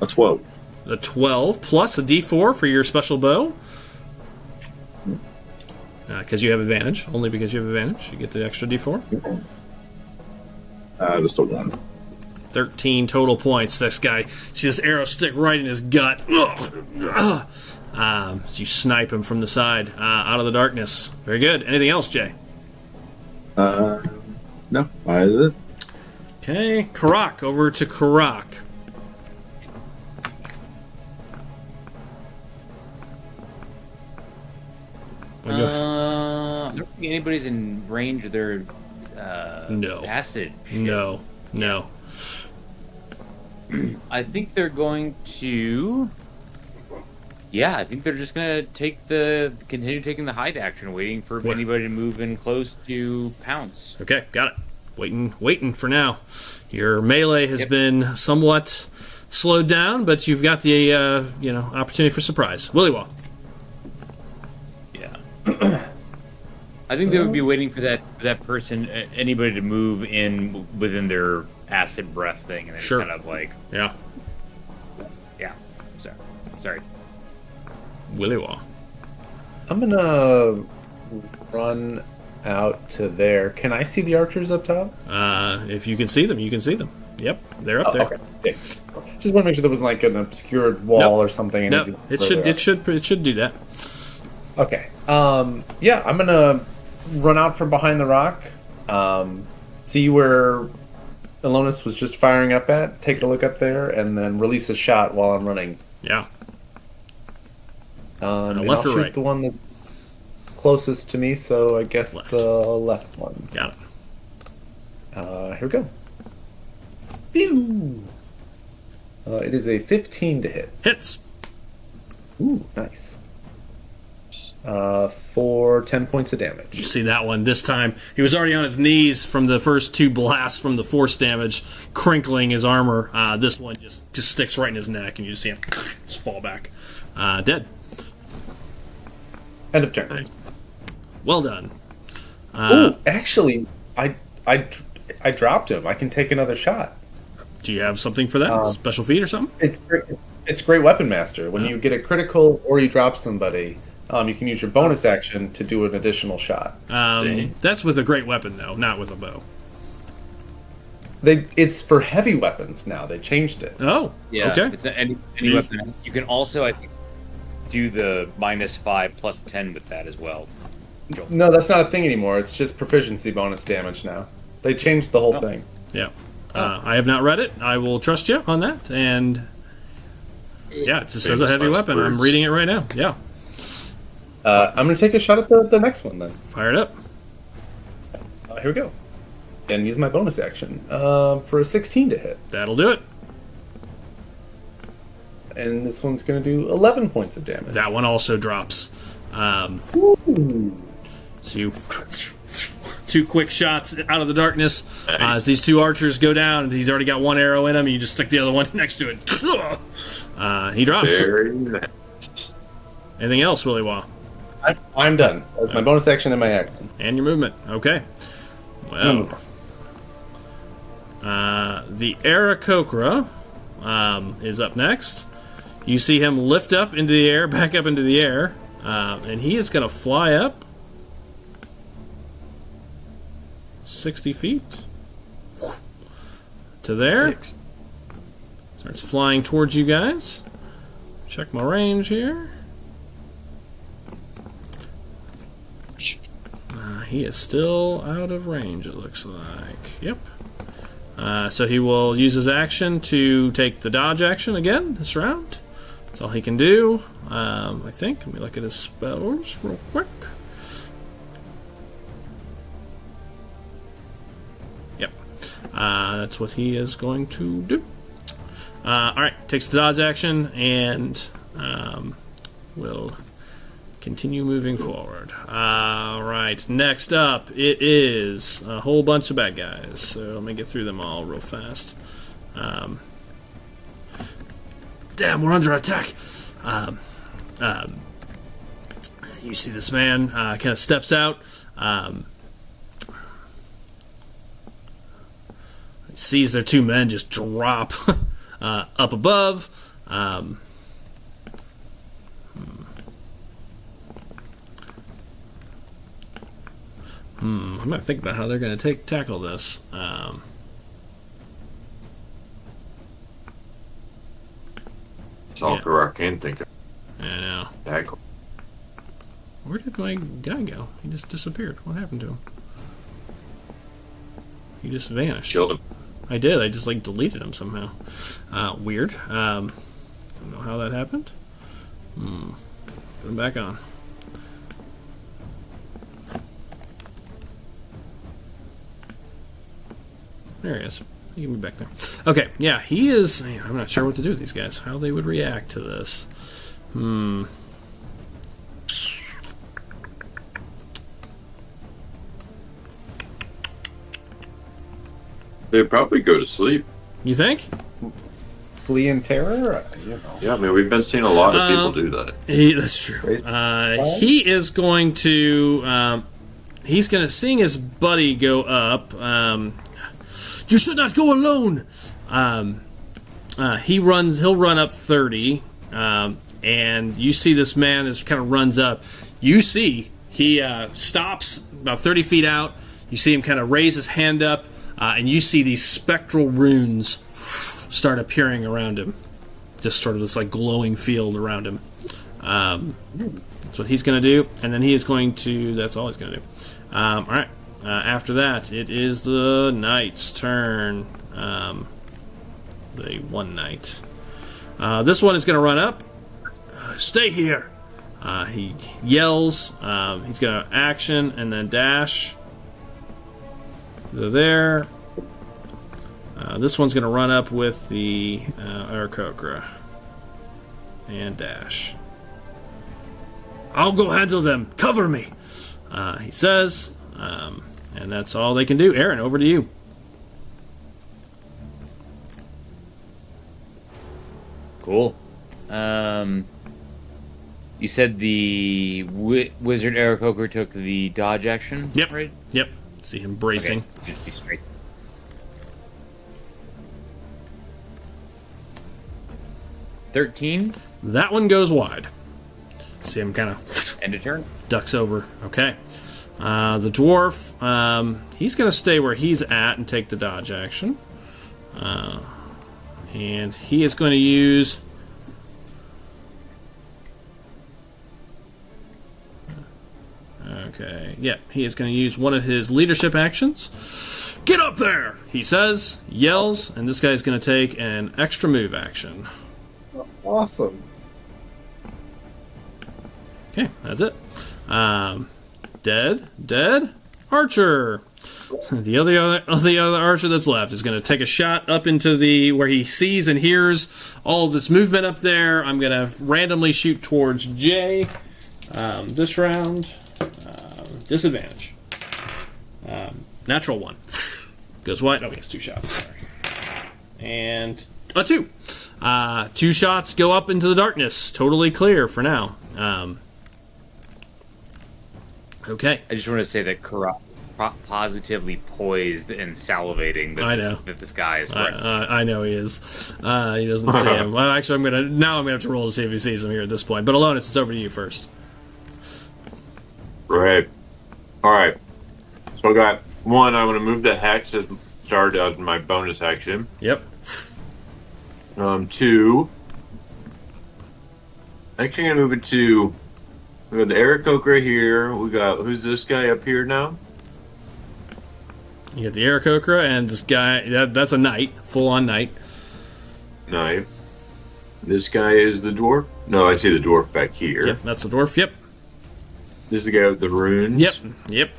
A 12. A 12 plus a d4 for your special bow. Because you have advantage. Only because you have advantage. You get the extra d4. Just a 1. 13 total points. This guy, see this arrow stick right in his gut. So you snipe him from the side, out of the darkness. Very good. Anything else, Jay? No. Why is it? Okay. Karak. Over to Karak. I don't think anybody's in range of their No. acid. No. I think they're going to. Yeah, I think they're just gonna continue taking the hide action, waiting for anybody to move in close to pounce. Okay, got it. Waiting for now. Your melee has been somewhat slowed down, but you've got the opportunity for surprise. Willywall. Yeah. I think they would be waiting for that person, anybody to move in within their acid breath thing, and then kind of like, yeah. Sorry. Willywall. I'm gonna run out to there. Can I see the archers up top? If you can see them, you can see them. Yep, they're up there. Okay. Yeah. Just want to make sure there wasn't like an obscured wall or something. No, it should do that. Okay. Yeah, I'm gonna run out from behind the rock. See where Elonis was just firing up at. Take a look up there, and then release a shot while I'm running. Yeah. And left I'll or shoot right? the one that's closest to me. So I guess Left. the left one. Got it. Here we go. Pew! It is a 15 to hit. Hits. Ooh, nice. For 10 points of You damage. see that one this time. He was already on his knees from the first 2 blasts from the force damage, crinkling his armor. This one just sticks right in his neck, and you just see him just fall back. Dead. End of turn. Well done. Ooh, actually, I dropped him. I can take another shot. Do you have something for that? Special feat or something? It's great weapon master. When you get a critical or you drop somebody, you can use your bonus action to do an additional shot. That's with a great weapon, though, not with a bow. It's for heavy weapons now. They changed it. Oh, Yeah. okay. It's any weapon. You can also, I think, do the -5 plus 10 with that as well. No, that's not a thing anymore. It's just proficiency bonus damage now. They changed the whole thing. Yeah. I have not read it. I will trust you on that. And yeah, it just says a heavy weapon. I'm reading it right now. Yeah. I'm going to take a shot at the next one then. Fire it up. Here we go. And use my bonus action for a 16 to hit. That'll do it. And this one's going to do 11 points of damage. That one also drops. So you 2 quick shots out of the darkness. As these 2 archers go down, and he's already got 1 arrow in him, and you just stick the other one next to it. He drops. Very nice. Anything else, Willy Wah? I'm done. That's my bonus action and my action. And your movement. Okay. Well, the Aarakocra is up next. You see him lift up into the air, back up into the air, and he is going to fly up 60 feet to there. Starts flying towards you guys. Check my range here. He is still out of range, it looks like. Yep. So he will use his action to take the dodge action again this round. That's all he can do, I think. Let me look at his spells real quick. Yep. That's what he is going to do. Alright, takes the dodge action and will continue moving forward. Alright, next up, it is a whole bunch of bad guys. So let me get through them all real fast. Damn, we're under attack. You see this man kind of steps out. Sees their 2 men just drop up above. I'm going to think about how they're going to tackle this. It's all I can think of. I know. Tackle. Where did my guy go? He just disappeared. What happened to him? He just vanished. Killed him. I did. I just deleted him somehow. Weird. Don't know how that happened. Put him back on. There he is. He can be back there. Okay, yeah, he is. I'm not sure what to do with these guys. How they would react to this. They'd probably go to sleep. You think? Flee in terror? Yeah, I mean, we've been seeing a lot of people do that. That's true. He is going to. He's going to seeing his buddy go up. You should not go alone. He'll run up 30, and you see this man as kind of runs up. You see he stops about 30 feet out. You see him kind of raise his hand up. and you see these spectral runes start appearing around him. Just sort of this like glowing field around him. That's what he's going to do, and then he is going to. That's all he's going to do. All right. After that, it is the knight's turn. The one knight. This one is going to run up. Stay here. He yells. He's going to action and then dash. They're there. This one's going to run up with the Aarakocra and dash. I'll go handle them. Cover me, he says. And that's all they can do. Aaron, over to you. Cool. You said the wizard Aarakocra took the dodge action? Yep. Right? Yep. See him bracing. Okay. Just be straight. $13. That one goes wide. See him kind of End of turn. ducks over. Okay. The dwarf, he's going to stay where he's at and take the dodge action. And he is going to use... Okay, yeah, he is going to use one of his leadership actions. Get up there, he says, yells, and this guy is going to take an extra move action. Awesome. Okay, that's it. Dead, archer. The other archer that's left is going to take a shot up into the where he sees and hears all of this movement up there. I'm going to randomly shoot towards Jay. This round, disadvantage. Natural one. Goes wide. Oh, he has 2 shots. Sorry. And a 2. 2 shots go up into the darkness. Totally clear for now. Okay. I just want to say that Karak positively poised and salivating that this guy is right. I know he is. He doesn't see him. Well, actually, I'm gonna have to roll to see if he sees him here at this point. But Alonis, it's over to you first. Right. All right. So I got 1. I'm going to move the hex as start as my bonus action. Yep. 2. Actually, I'm going to move it to. We got the Aarakocra here. We got who's this guy up here now? You got the Aarakocra and this guy. That's a knight, full on knight. Knight. This guy is the dwarf. No, I see the dwarf back here. Yep, that's the dwarf. Yep. This is the guy with the runes. Yep.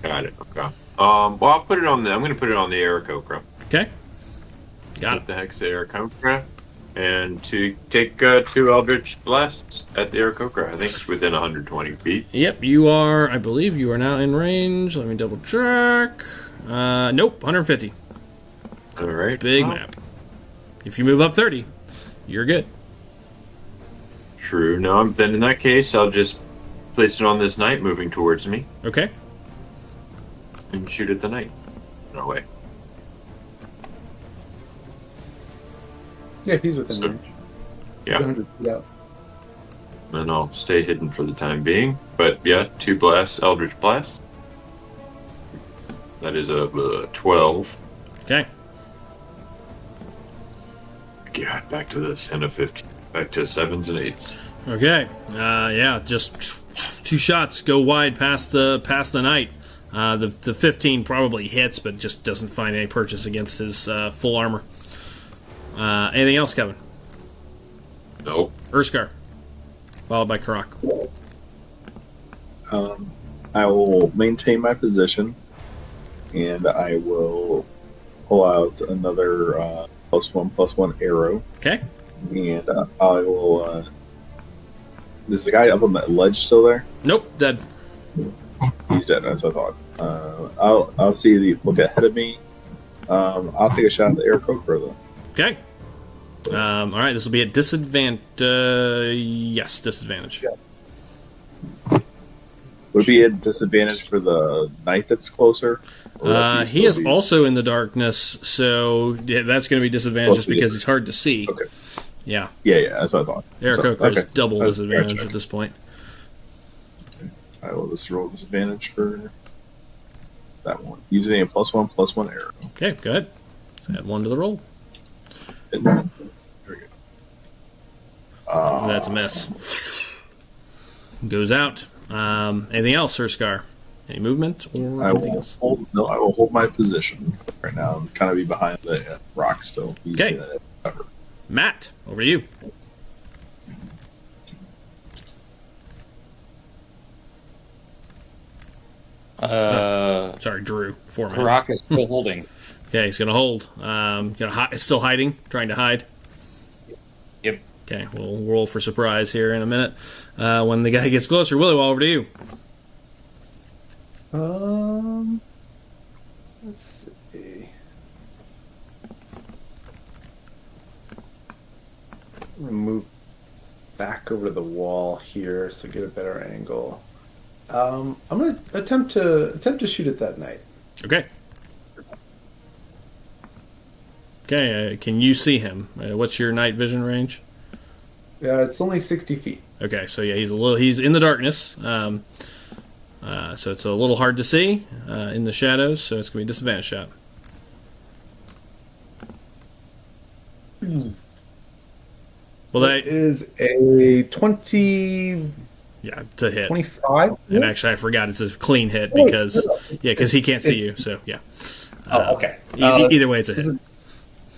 Got it. Okay. Well, I'll put it on the. I'm going to put it on the Aarakocra. Okay. Got Put it. the hex to Aarakocra, and to take 2 Eldritch blasts at the Aarakocra. I think it's within 120 feet. Yep, you are. I believe you are now in range. Let me double check. Nope, 150. All right. Big map. If you move up 30, you're good. True. No, then in that case, I'll just place it on this knight moving towards me Okay. and shoot at the knight. No way. Yeah, he's within So- range. Yeah. He's 100 feet out. And I'll stay hidden for the time being. But yeah, 2 blasts, Eldritch Blast. That is a 12. Okay. God, back to this and a 15. Back to 7s and 8s. Okay. Yeah, just 2 shots go wide past the knight. The 15 probably hits, but just doesn't find any purchase against his full armor. Anything else, Kevin? Nope. Urskar, followed by Karak. I will maintain my position, and I will pull out another +1/+1 arrow. Okay. And I will. Is the guy up on that ledge still there? Nope, dead. He's dead. That's what I thought. I'll see the look ahead of me. I'll take a shot at the Aarakocra though. Okay. All right, this will be a disadvantage. Yes, disadvantage. Would it be a disadvantage for the knight that's closer? Or would He is still be- also in the darkness, so yeah, that's going to to be disadvantage just because it's hard to see. Okay. Yeah, Yeah, that's what I thought. Aarakocra is Okay. double I was disadvantage gotcha. at this point. I will just roll disadvantage for that one. Using a +1/+1 arrow. Okay, go ahead. Let's add 1 to the roll. There we go. That's a miss. Goes out. Anything else, Sir Scar? Any movement or anything else? I will hold my position right now. I'm kind of be behind the rock still. You Okay. see that cover. Matt, over to you. Sorry, Drew. 4 minutes. Karak is still holding. Okay, he's gonna hold. Still hiding, trying to hide. Yep. Okay, we'll roll for surprise here in a minute. When the guy gets closer, Willie, over to you. Let's see. I'm gonna move back over to the wall here so get a better angle. I'm gonna attempt to shoot at that knight. Okay. Okay, can you see him? What's your night vision range? Yeah, it's only 60 feet. Okay, so yeah, he's in the darkness. So it's a little hard to see in the shadows, so it's going to be a disadvantage shot. Well, that is a 20. Yeah, it's a hit. 25? And actually, I forgot it's a clean hit because he can't see you, so yeah. Oh, okay. Either way, it's a hit.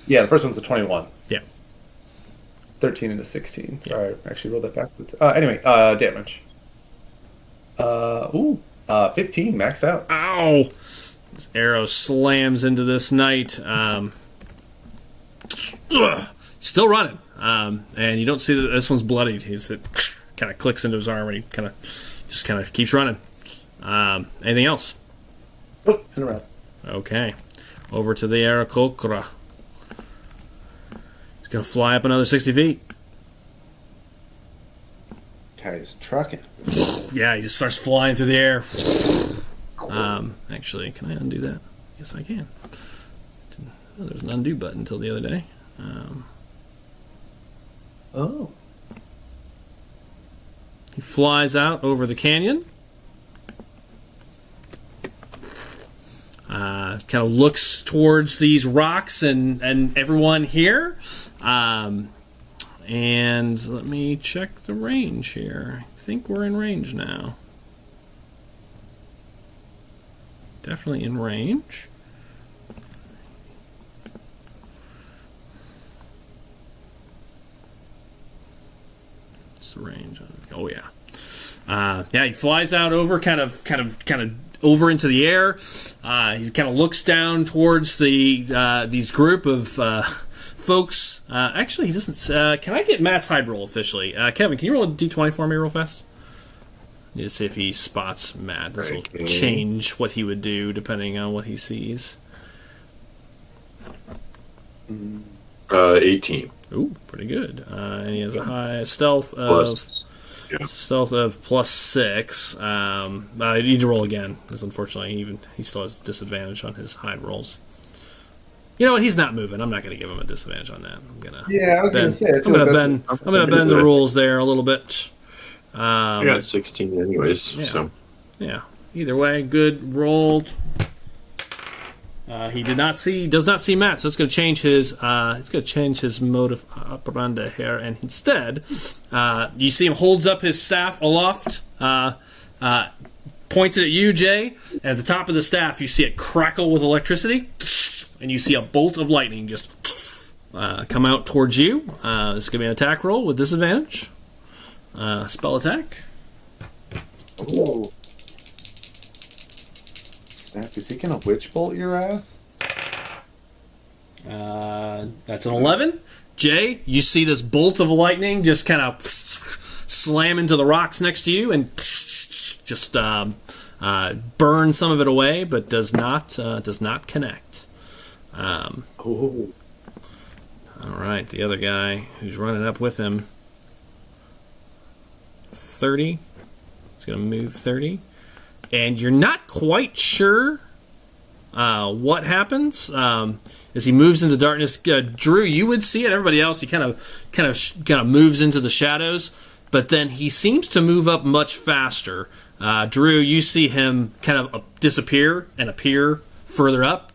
Yeah, the first one's a 21. Yeah. 13 and a 16. Sorry, I actually rolled that backwards. Anyway, damage. 15, maxed out. Ow! This arrow slams into this knight. Still running. And you don't see that this one's bloodied. It kind of clicks into his arm and he kind of keeps running. Anything else? Nope, in a row. Okay. Over to the Aarakocra. He's going to fly up another 60 feet. Guy's trucking. Yeah, he just starts flying through the air. Actually, can I undo that? Yes, I can. There's an undo button until the other day. Oh. He flies out over the canyon. Kind of looks towards these rocks and everyone here. And let me check the range here. I think we're in range now. Definitely in range. What's the range? Oh yeah. Yeah, he flies out over, kind of over into the air. He kind of looks down towards these group of folks. Actually, he doesn't. Can I get Matt's hide roll officially? Kevin, can you roll a d20 for me real fast? Need to see if he spots Matt. This will change what he would do depending on what he sees. 18. Ooh, pretty good. And he has a high stealth of +6. You need to roll again, because unfortunately he still has disadvantage on his hide rolls. You know what? He's not moving. I'm not going to give him a disadvantage on that. I was going to say. I'm going to bend the rules there a little bit. I got 16 anyways. Yeah. So yeah. Either way, good rolled. He does not see Matt, so it's going to change his. It's going to change his mode of operandi here, and instead, you see him holds up his staff aloft, points it at you, Jay. And at the top of the staff, you see it crackle with electricity, and you see a bolt of lightning just come out towards you. This is going to be an attack roll with disadvantage. Spell attack. Ooh. Snap, is he gonna witch bolt your ass? That's an 11. Jay, you see this bolt of lightning just kind of slam into the rocks next to you and just burn some of it away, but does not connect. All right, the other guy who's running up with him. 30. He's going to move 30. And you're not quite sure what happens as he moves into darkness. Drew, you would see it. Everybody else, he kind of moves into the shadows. but then he seems to move up much faster. Drew, you see him kind of disappear and appear further up,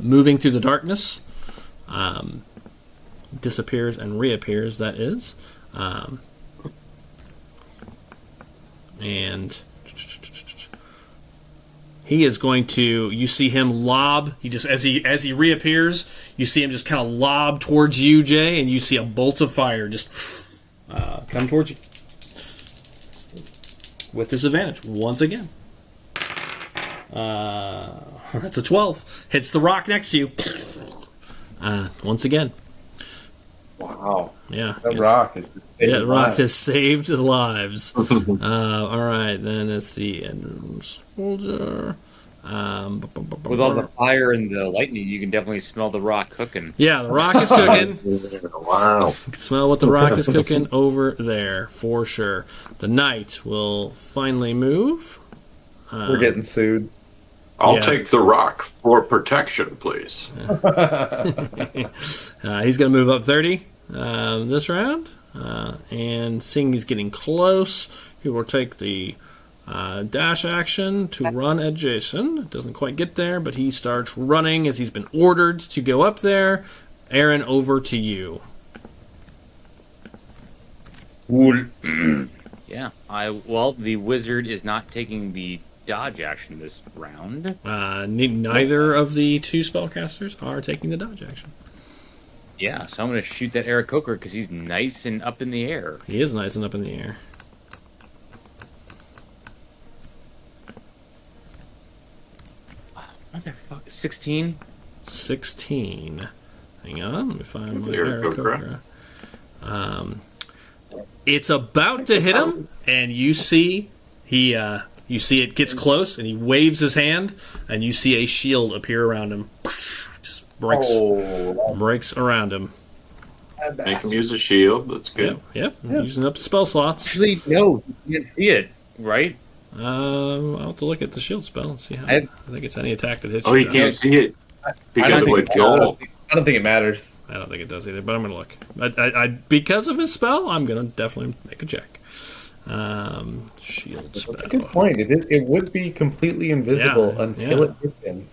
moving through the darkness. Disappears and reappears, that is. And he is going to. You see him lob. He just as he reappears, you see him just kind of lob towards you, Jay, and you see a bolt of fire just come towards you with disadvantage once again. That's a 12. Hits the rock next to you once again. Wow. Yeah. That rock is. Yeah, the rock has saved lives. All right, then it's the end soldier. With all the fire and the lightning, you can definitely smell the rock cooking. Yeah, the rock is cooking. Wow. You can smell what the rock is cooking over there for sure. The knight will finally move. We're getting sued. I'll take the rock for protection, please. He's going to move up 30 this round. And seeing he's getting close, he will take the dash action to run at Jason. Doesn't quite get there, but he starts running as he's been ordered to go up there. Aaron, over to you. Yeah. The wizard is not taking the dodge action this round. Neither of the two spellcasters are taking the dodge action. Yeah, so I'm going to shoot that Aarakocra because he's nice and up in the air. He is nice and up in the air. Motherfucker. 16? 16. Hang on, let me find my Aarakocra. It's about to hit him, and you see you see it gets close, and he waves his hand, and you see a shield appear around him. Just breaks around him. Make him use a shield. That's good. Yep. Using up the spell slots. Actually, no, you can't see it, right? I'll have to look at the shield spell and see how. I think it's any attack that hits you. Oh, you can't see it because of what Joel. I don't think it matters. I don't think it does either, but I'm going to look. I because of his spell, I'm going to definitely make a check. Shield spell. That's a good point. It would be completely invisible until it hits him.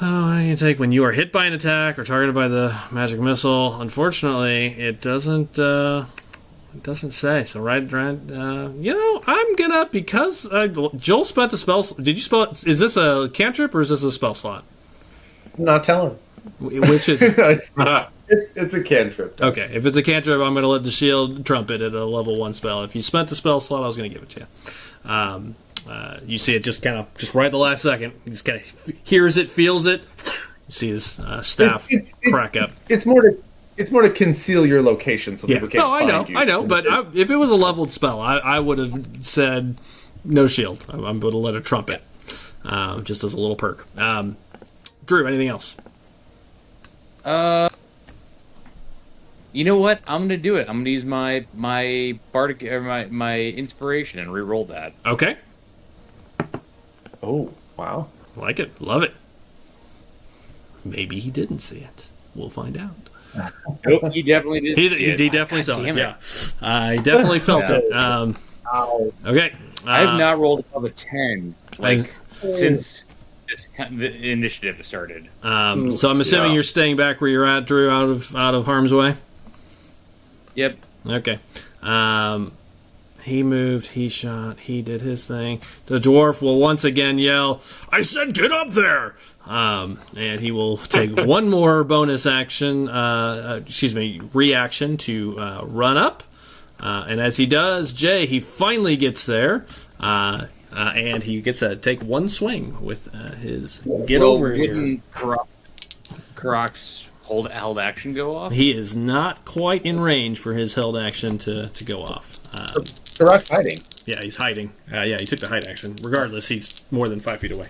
Oh, you take when you are hit by an attack or targeted by the magic missile. Unfortunately, it doesn't say. So I'm gonna because Joel spent the spell. Did you spell it? Is this a cantrip or is this a spell slot? I'm not telling. Which is it's a cantrip. Okay, if it's a cantrip, I'm going to let the shield trump it at a level 1 spell. If you spent the spell slot, I was going to give it to you. You see it just right at the last second. He just kind of hears it, feels it. You see his staff crack up. It's more to conceal your location so people can't find you. I know. But if it was a leveled spell, I would have said no shield. I'm going to let it trump it, just as a little perk. Drew, anything else? You know what? I'm gonna do it. I'm gonna use my bardic or my inspiration and re-roll that. Okay. Oh, wow. Like it. Love it. Maybe he didn't see it. We'll find out. Nope, he definitely did. He definitely saw it. Yeah. He definitely felt it. Okay. I have not rolled above a 10 since the initiative started. So I'm assuming you're staying back where you're at, Drew, out of harm's way. Yep. Okay. He moved, he shot, he did his thing. The dwarf will once again yell, "I said get up there!" And he will take one more bonus action, reaction to run up. And as he does, Jay, he finally gets there. And he gets to take one swing with his over here. Wouldn't Karok's held action go off? He is not quite in range for his held action to go off. Karok's hiding. Yeah, he's hiding. He took the hide action. Regardless, he's more than 5 feet away.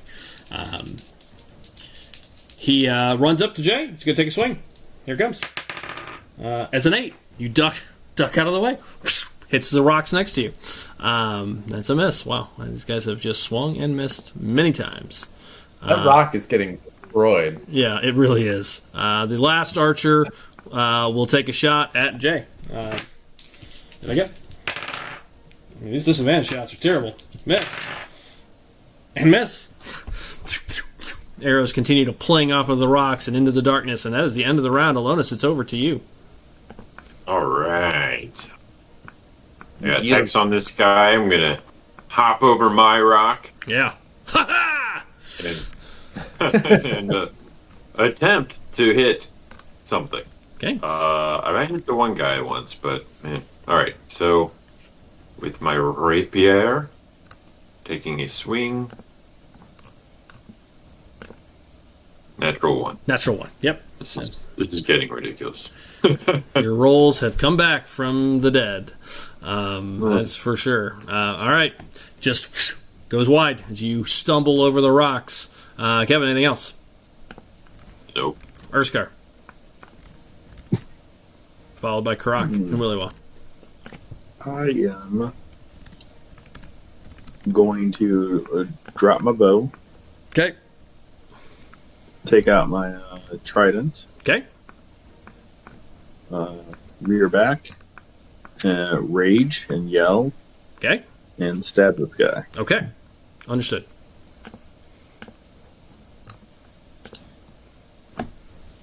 He runs up to Jay. He's going to take a swing. Here it comes. It's an 8. You duck out of the way. Hits the rocks next to you. That's a miss. Wow. These guys have just swung and missed many times. That rock is getting destroyed. Yeah, it really is. The last archer will take a shot at Jay. Did I get? I mean, these disadvantage shots are terrible. Miss. And miss. Arrows continue to pling off of the rocks and into the darkness, and that is the end of the round. Alonis, it's over to you. All right. I got Hex on this guy. I'm going to hop over my rock. Yeah. Ha and attempt to hit something. Okay. I hit the one guy once, but man. All right. So with my rapier, taking a swing. Natural one. Natural one. Yep. This is getting ridiculous. Your rolls have come back from the dead. That's for sure. All right. Just goes wide as you stumble over the rocks. Kevin, anything else? Nope. Urskar. Followed by Karak and Willywa. I am going to drop my bow, Okay. take out my trident, Okay. rear back, rage and yell, Okay. and stab this guy. Okay. Understood.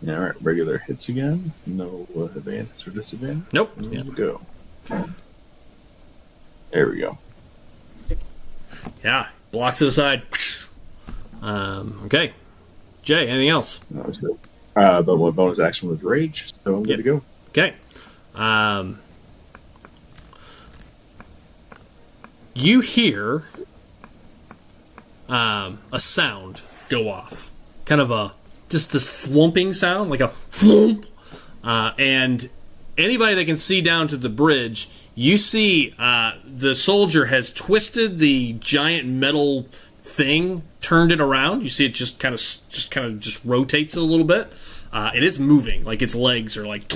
All right, regular hits again. No advantage or disadvantage. Nope. There Yeah. we go. There we go. Yeah. Blocks it aside. Okay. Jay, anything else? That was good. But my bonus action was rage, so I'm good to go. Okay. You hear a sound go off. Kind of just this thwomping sound, like a thwomp. And anybody that can see down to the bridge, you see the soldier has twisted the giant metal thing, turned it around. You see it just kind of rotates it a little bit. It is moving, like its legs are like.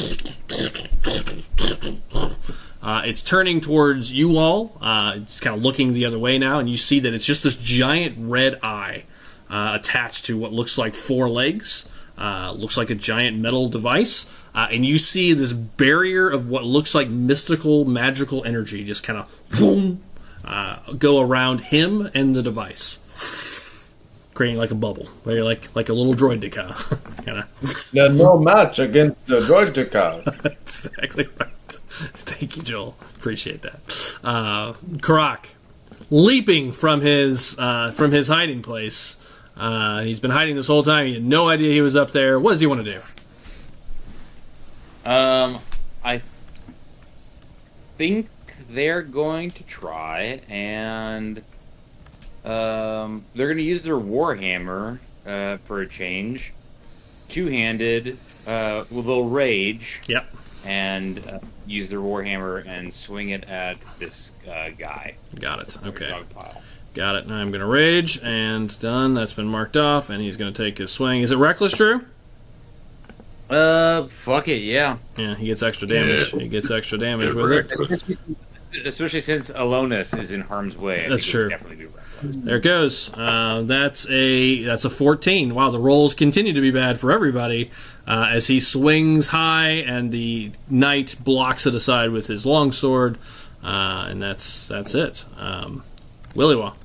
It's turning towards you all. It's kind of looking the other way now, and you see that it's just this giant red eye attached to what looks like 4 legs. Looks like a giant metal device. And you see this barrier of what looks like mystical, magical energy just kind of boom, go around him and the device. Creating like a bubble, where you're like a little droideka. Kinda. They're no match against the droideka. Exactly right. Thank you, Joel. Appreciate that. Karak, leaping from his hiding place. He's been hiding this whole time. He had no idea he was up there. What does he want to do? I think they're going to try and they're going to use their warhammer for a change. Two-handed, with a little rage. Yep. And use their warhammer and swing it at this guy. Got it. Okay. Got it. Now I'm going to rage, and done. That's been marked off, and he's going to take his swing. Is it reckless, Drew? Fuck it, yeah. Yeah, he gets extra damage. Yeah. He gets extra damage with it. Especially since Alonis is in harm's way. That's true. Definitely be reckless. There it goes. That's a 14. Wow, the rolls continue to be bad for everybody as he swings high, and the knight blocks it aside with his longsword, and that's it. Willywa.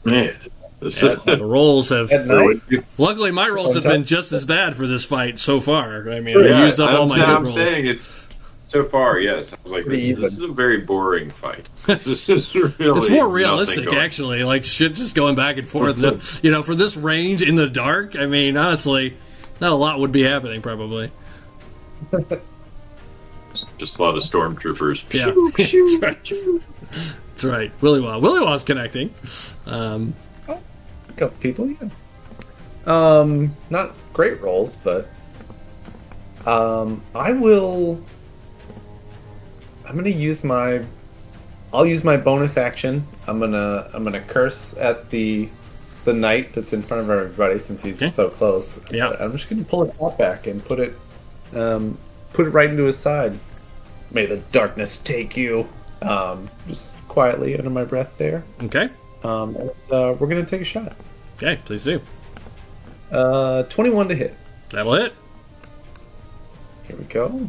Man. The rolls have. At night? Luckily, my rolls have been just as bad for this fight so far. I mean, Yeah, I used up all my good I'm rolls. saying it's so far, yes. I was like, this is a very boring fight. This is just really It's more nothing realistic, going. actually. Like shit, just going back and forth. For this range in the dark. I mean, honestly, not a lot would be happening probably. Just a lot of stormtroopers. Yeah, that's right. That's right. Willywa's connecting. A couple people, yeah. Not great rolls, but I'll use my bonus action. I'm gonna curse at the knight that's in front of everybody since he's so close. Yeah. I'm just gonna pull his hat back and put it right into his side. May the darkness take you. Just quietly under my breath there. Okay. We're gonna take a shot. Okay, please do. 21 to hit. That'll hit. Here we go.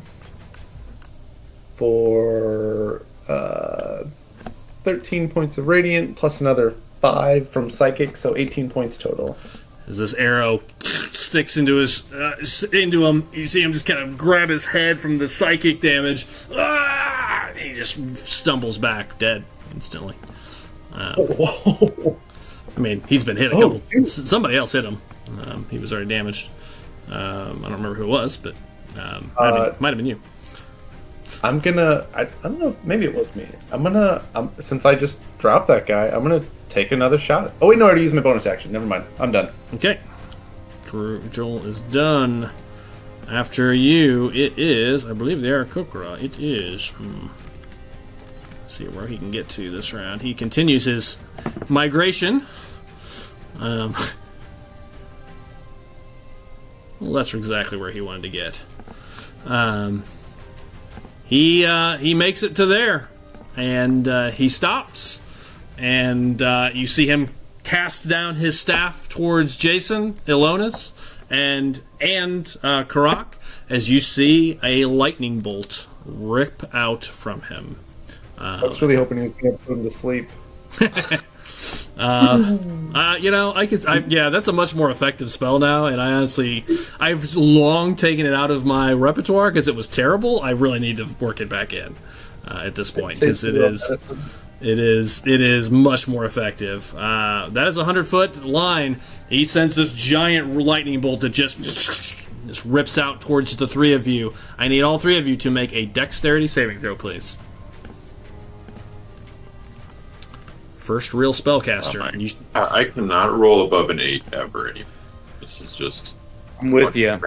For 13 points of radiant plus another 5 from psychic, so 18 points total. As this arrow sticks into him, you see him just kind of grab his head from the psychic damage. He just stumbles back, dead instantly. Whoa. I mean, he's been hit a couple. Somebody else hit him. He was already damaged. I don't remember who it was, but might have been you. I don't know, maybe it was me. Since I just dropped that guy, I'm gonna take another shot. Oh wait, no, I already used my bonus action. Never mind. I'm done. Okay. Joel is done. After you, it is, I believe, the Aarakocra. It is. Let's see where he can get to this round. He continues his migration. Well, that's exactly where he wanted to get. He makes it to there, and he stops, and you see him cast down his staff towards Jason, Ilonis, and Karak, as you see a lightning bolt rip out from him. I was really hoping he was going to put him to sleep. That's a much more effective spell now, and I've long taken it out of my repertoire because it was terrible. I really need to work it back in at this point because it is much more effective. That is a 100-foot line. He sends this giant lightning bolt that just rips out towards the three of you. I need all three of you to make a dexterity saving throw, please. First real spellcaster. I cannot roll above an 8 ever anymore. This is just... I'm with you.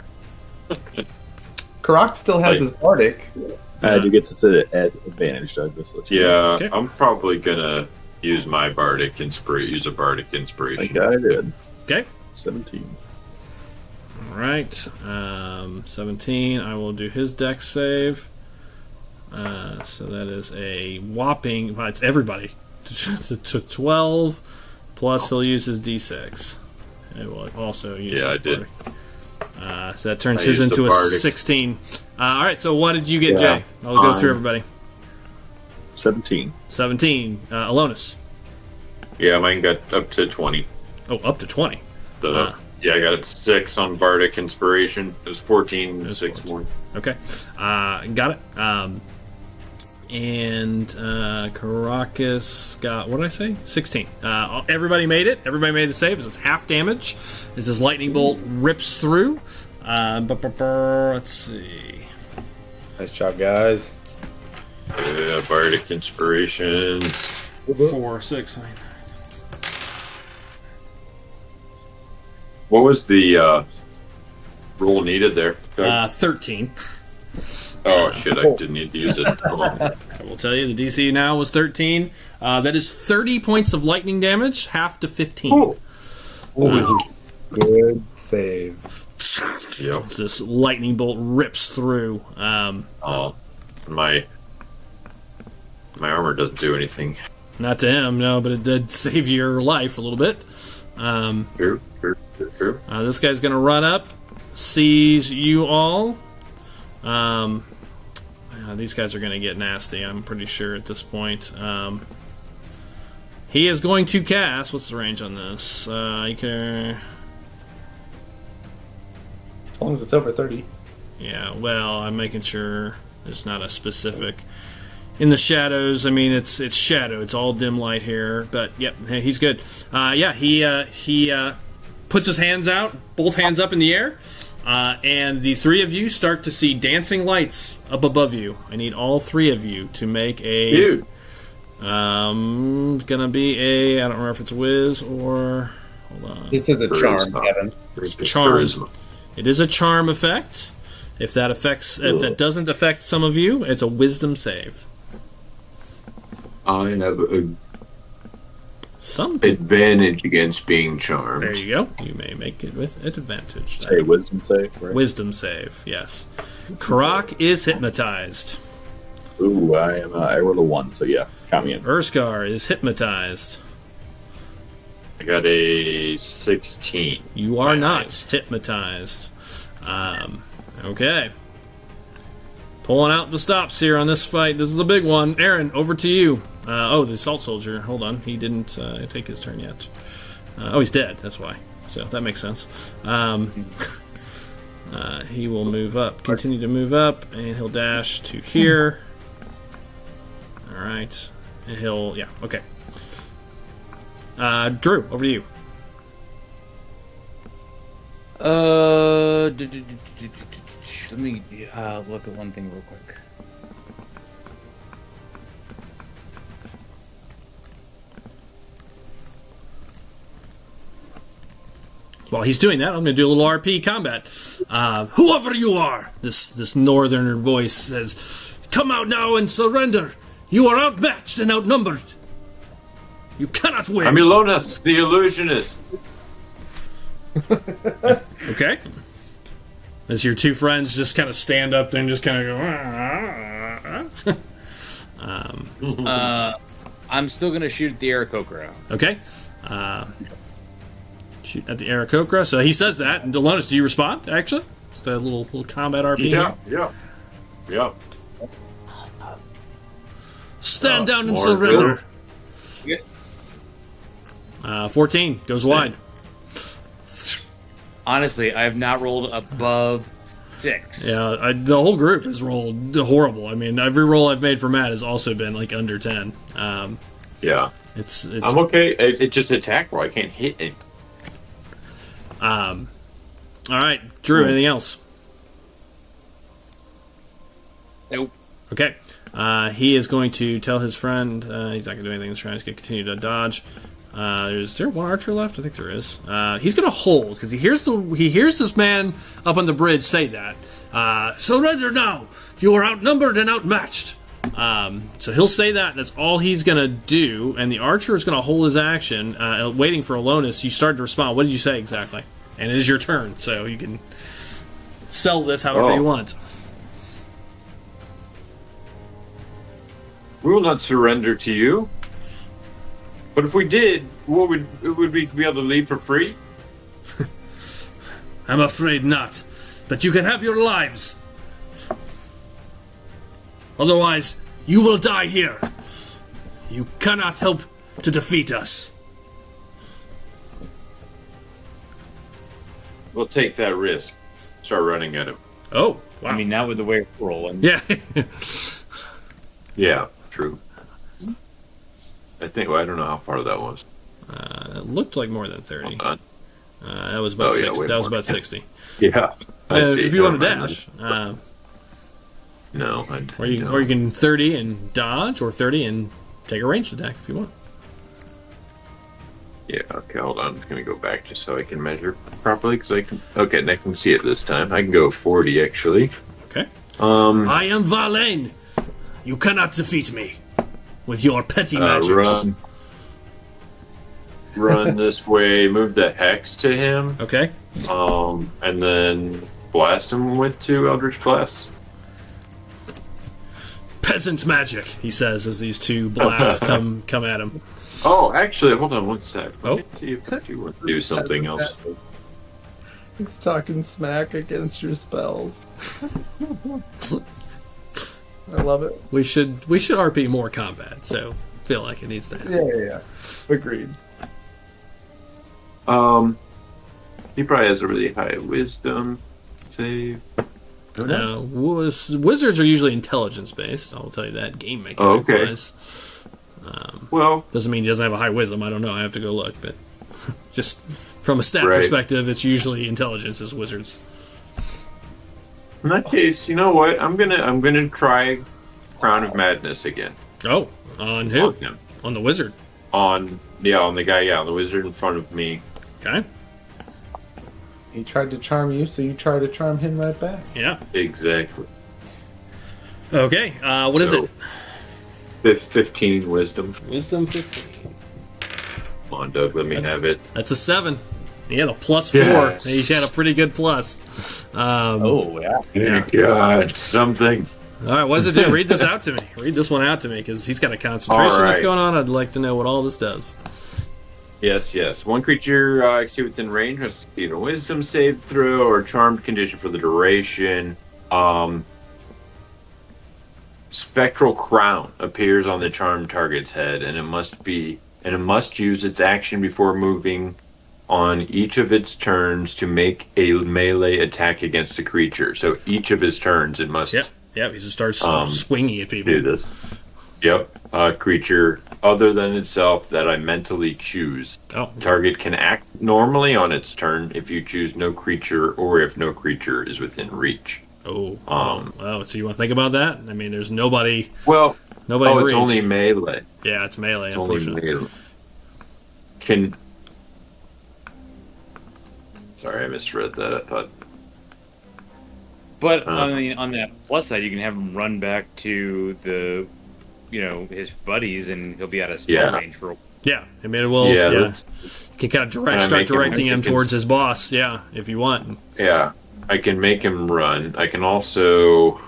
Karak still has his bardic. You get to sit at advantage, Doug. Yeah, Okay. I'm probably gonna use my bardic use a bardic inspiration. I did. Okay. 17. All right. 17. I will do his dex save. So that is a whopping... Well, it's everybody. To 12, plus he'll use his d6. It will also use his bardic. So that turns his into a 16. All right, so what did you get, Jay? I'll go through everybody. 17. 17. Alonis. Yeah, mine got up to 20. Oh, up to 20. I got a 6 on bardic inspiration. It was 14, 6 14. more. Okay. Got it. And Caracas got, what did I say? 16. Everybody made it. Everybody made the save. It's half damage as this lightning bolt rips through. Let's see. Nice job, guys. Yeah, bardic inspirations. 4, 6, 9. What was the roll needed there? 13. Oh shit! I didn't need to use it. Hold on. I will tell you, the DC now was 13. That is 30 points of lightning damage, half to 15. Good save. Yep. This lightning bolt rips through. Oh, my armor doesn't do anything. Not to him, no, but it did save your life a little bit. True. This guy's going to run up, sees you all. These guys are going to get nasty, I'm pretty sure at this point. He is going to cast... What's the range on this? You can... As long as it's over 30. Yeah, well, I'm making sure there's not a specific... In the shadows, I mean, it's shadow. It's all dim light here. But, yep, he's good. He puts his hands out, both hands up in the air. And the three of you start to see dancing lights up above you. I need all three of you to make a... Dude. It's gonna be a... I don't remember if it's whiz or... Hold on. This is a charm, Charisma. Kevin. It's charm. Charisma. It is a charm effect. If that doesn't affect some of you, it's a wisdom save. I have an Some people... advantage against being charmed. There you go. You may make it with advantage. Say wisdom save, right? Wisdom save, yes. Karak is hypnotized. Ooh, I rolled a 1, so yeah, count me in. Urskar is hypnotized. I got a 16. You are My not eyes. hypnotized. Okay. Pulling out the stops here on this fight. This is a big one. Aaron, over to you. The assault soldier. Hold on. He didn't take his turn yet. He's dead. That's why. So that makes sense. He will move up. Continue to move up. And he'll dash to here. Alright. And he'll... Yeah, okay. Drew, over to you. Let me look at one thing real quick. While he's doing that, I'm going to do a little RP combat. Whoever you are, this northerner voice says, come out now and surrender. You are outmatched and outnumbered. You cannot win. I'm Elonas, the illusionist. Okay. As your two friends just kind of stand up there and just kind of go... I'm still going to shoot at the Aarakocra. Okay. Shoot at the Aarakocra. So he says that. And Delonis, do you respond, actually? Just a little combat RP here. Yeah. Stand down and more surrender. Good. 14 goes wide. Honestly, I have not rolled above 6. Yeah, the whole group has rolled horrible. I mean, every roll I've made for Matt has also been like under 10. Yeah. It's I'm okay. It just attack roll. I can't hit it. All right, Drew. Anything else? Nope. Okay. He is going to tell his friend he's not going to do anything. He's trying to continue to dodge. Is there one archer left? I think there is. He's going to hold because he hears this man up on the bridge say that. Surrender now. You are outnumbered and outmatched. So he'll say that. That's all he's going to do. And the archer is going to hold his action, waiting for Elonis. You start to respond. What did you say exactly? And it is your turn, so you can sell this however you want. We will not surrender to you. But if we did, would we be able to leave for free? I'm afraid not. But you can have your lives. Otherwise, you will die here. You cannot help to defeat us. We'll take that risk. Start running at him. Oh, wow. I mean, not with the way we're rolling. Yeah. Yeah, true. I don't know how far that was. It looked like more than 30. Hold on. That was about 60. That was about 60. Yeah. I see. If you want to Never mind. dash, No. or you can 30 and dodge, or 30 and take a ranged attack if you want. Yeah, okay, hold on. I'm going to go back just so I can measure properly. I can see it this time. I can go 40, actually. Okay. I am Valane. You cannot defeat me with your petty magics. Run this way, move the hex to him. Okay. And then blast him with 2 Eldritch Blasts. Peasant magic, he says as these 2 blasts come at him. Oh, actually, hold on one sec. Let Oh. me see if you want to do something else. He's talking smack against your spells. I love it. We should RP more combat, so I feel like it needs to happen. Yeah. Agreed. He probably has a really high wisdom save. Wizards are usually intelligence based. I'll tell you that. Game making okay. wise. Well, Doesn't mean he doesn't have a high wisdom. I don't know. I have to go look, but just from a stat Right. perspective, it's usually intelligence as wizards. in that case, you know what? I'm gonna try Crown of Madness again. Oh, on who? On him. On the wizard. On the guy, on the wizard in front of me. Okay. He tried to charm you, so you try to charm him right back. Yeah. Exactly. Okay. What is it? 15 wisdom. Wisdom 15. Come on, Doug, let me have it. That's a 7. He had a +4. Yes. He had a pretty good plus. Oh, yeah. Yeah. God, something. All right, what does it do? Read this out to me. Read this one out to me, because he's got a concentration All that's right. going on. I'd like to know what all this does. Yes. One creature see within range must succeed a wisdom save throw or charmed condition for the duration. spectral crown appears on the charmed target's head, and it must use its action before moving on each of its turns to make a melee attack against a creature. So each of his turns, it must Yep. He just starts swinging at people. do this. Yep. Creature other than itself that I mentally choose. Oh. Target can act normally on its turn if you choose no creature or if no creature is within reach. Oh. So you want to think about that? I mean, there's nobody. Well, Nobody. it's reach. only melee. Yeah, it's melee. It's only Unfortunately. melee. Sorry, I misread that. I thought. But I mean, on that plus side, you can have him run back to the, his buddies, and he'll be out of spell range for a while. Yeah, I mean, it will. Yeah, You can kind of start directing him towards his boss. Yeah, if you want. Yeah, I can make him run. I can also.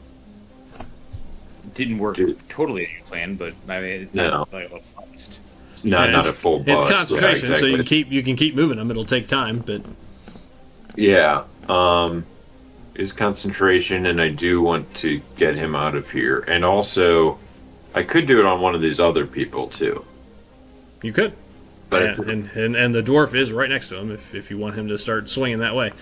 Didn't work totally as you planned, but I mean, it's not like a bust. Not a full It's bust. concentration, Yeah, exactly. so you can keep moving him. It'll take time, but Yeah. Is concentration, and I do want to get him out of here. And also, I could do it on one of these other people too. you could. But and the dwarf is right next to him if you want him to start swinging that way.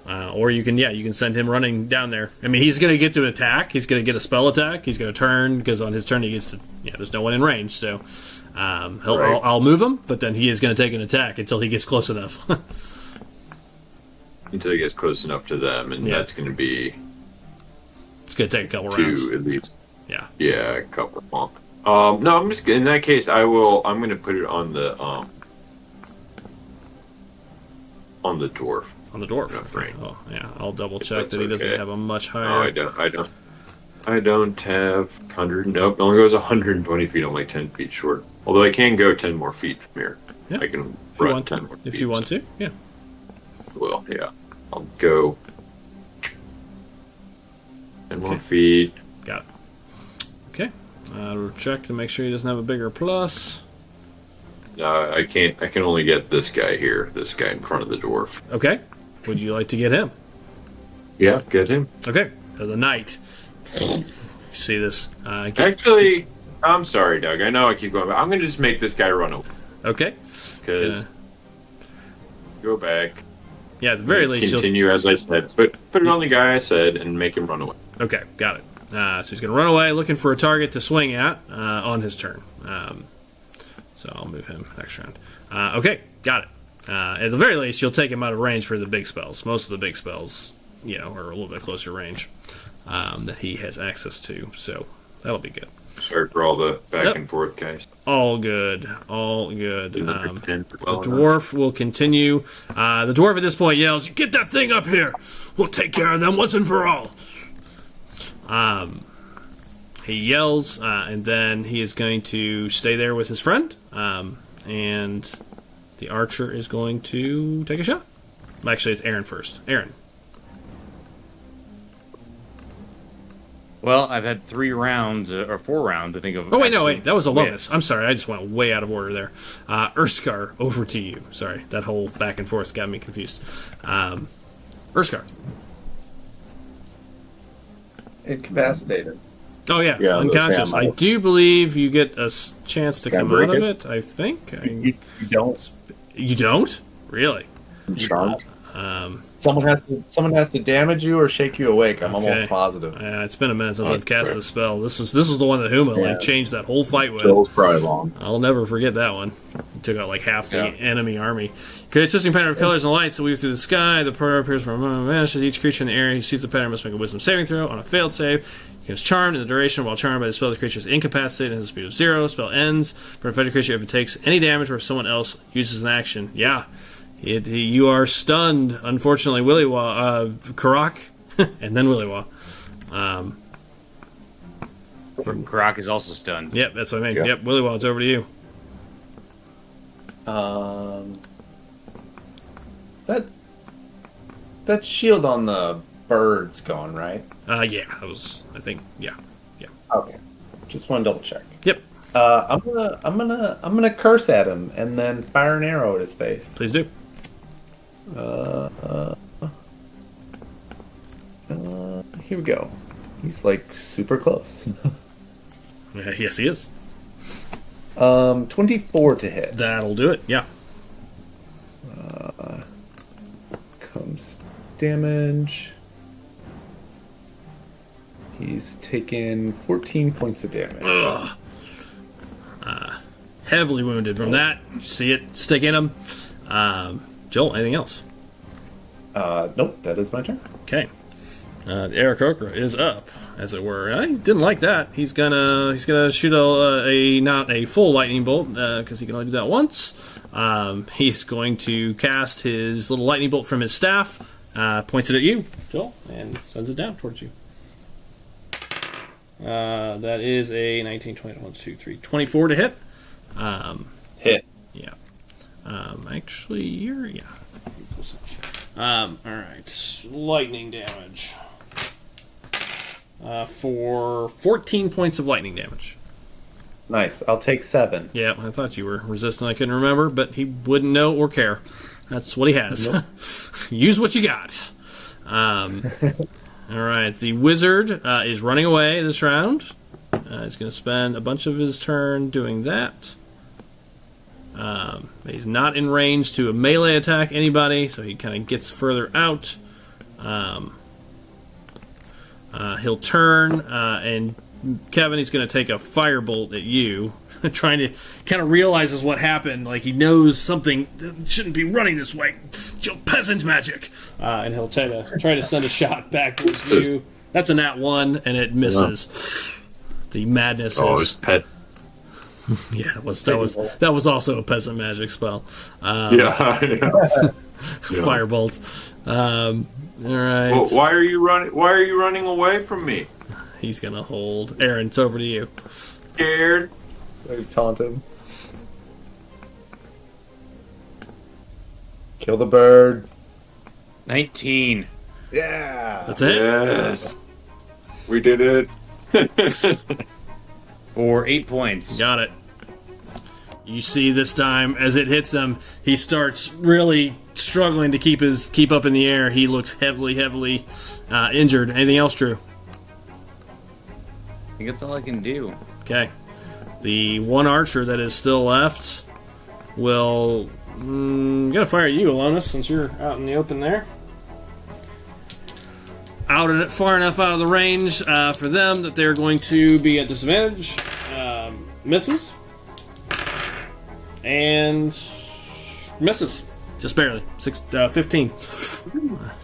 Or you can send him running down there. I mean, he's going to get to attack. He's going to get a spell attack. He's going to turn, because on his turn he gets to, there's no one in range. So I'll move him, but then he is going to take an attack until he gets close enough. until he gets close enough to them, and that's going to be It's going to take a couple 2 rounds. at least. Yeah. Yeah, a couple. No, I'm just in that case. I'm going to put it on the dwarf. On the dwarf. Yeah, right. Oh, yeah. I'll double check That's that he doesn't okay. have a much Oh, higher. I don't have 100. Nope, it only goes 120 feet. I'm like 10 feet short. Although I can go 10 more feet from here. Yeah. I can If you run want 10 to. more feet. If you want to, yeah. Well, yeah. I'll go 10 more Okay. feet. Got it. Okay. I'll check to make sure he doesn't have a bigger plus. I can't. I can only get this guy here. This guy in front of the dwarf. Okay. Would you like to get him? Yeah, get him. Okay. The knight. You see this? Actually, I'm sorry, Doug. I know I keep going back. I'm going to just make this guy run away. Okay. Because go back. Yeah, at the very least, you'll. Continue as I said. But put it on the guy I said and make him run away. Okay, got it. So he's going to run away looking for a target to swing at on his turn. So I'll move him next round. Okay, got it. At the very least, you'll take him out of range for the big spells. Most of the big spells, are a little bit closer range that he has access to. So that'll be good. Sorry for all the back and forth, guys. All good. All good. The Well dwarf will continue. The dwarf at this point yells, "Get that thing up here! We'll take care of them once and for all!" He yells, and then he is going to stay there with his friend. And the archer is going to take a shot. Actually, it's Aaron first. Aaron. Well, I've had 3 rounds, or 4 rounds, I think, of... Oh, wait, that was Yeah. Alonis. I'm sorry, I just went way out of order there. Urskar, over to you. Sorry, that whole back and forth got me confused. Urskar. Incapacitated. Oh, yeah, Yeah, unconscious. those I do believe you get a chance to Can I come break out of it? it, I think. You don't. You don't? Really? Charmed. Someone has to damage you or shake you awake. I'm Okay. almost positive. It's been a minute since I've cast this spell. This was the one that Huma changed that whole fight with. Bill's probably long. I'll never forget that one. He took out like half the enemy army. Create a twisting pattern of colors and lights that weave through the sky. The pattern appears from a moment and vanishes. Each creature in the area who sees the pattern must make a wisdom saving throw. On a failed save, he becomes charmed in the duration. While charmed by the spell, the creature is incapacitated and has a speed of 0. Spell ends for an affected creature if it takes any damage or if someone else uses an action. Yeah. You are stunned, unfortunately, Karak, and then Willywa. Karak is also stunned. Yep, that's what I mean. Yeah. Yep, Willywa, it's over to you. That shield on the bird's gone, right? Yeah, I think, yeah. Okay. Just want to double check. Yep, I'm gonna curse at him and then fire an arrow at his face. please do. Here we go. He's like super close. Yes, he is. 24 to hit. That'll do it. Yeah. Comes damage. He's taken 14 points of damage. Heavily wounded from that. See it stick in him. Joel, anything else? Nope, that is my turn. Okay. Eric Okra is up, as it were. He didn't like that. He's gonna shoot a not a full lightning bolt because he can only do that once. He's going to cast his little lightning bolt from his staff, points it at you, Joel, and sends it down towards you. That is a 19, 20, 1, 2, 3, 24 to hit. Hit. Yeah. Actually, yeah. All right. Lightning damage. For 14 points of lightning damage. Nice. I'll take 7. Yeah, I thought you were resistant. I couldn't remember, but he wouldn't know or care. That's what he has. Nope. Use what you got. All right. The wizard is running away this round. He's going to spend a bunch of his turn doing that. He's not in range to a melee attack anybody, so he kind of gets further out. He'll turn, and Kevin, he's going to take a firebolt at you, trying to kind of realizes what happened. Like he knows something shouldn't be running this way. Peasant magic, and he'll try to send a shot back towards you. That's a nat 1, and it misses. The madness is pet. Yeah, that was also a peasant magic spell. Yeah. Firebolt. All right. Well, why are you running? Why are you running away from me? He's gonna hold. Aaron, it's over to you. Scared. Taunt him. Kill the bird. 19. Yeah. That's it. Yes. We did it. For 8 points. Got it. You see this time as it hits him, he starts really struggling to keep up in the air. He looks heavily injured. Anything else, Drew? I think that's all I can do. Okay. The one archer that is still left will gonna fire at you, Alonis, since you're out in the open there. Far enough out of the range for them that they're going to be at disadvantage. Misses. And misses. Just barely. 15.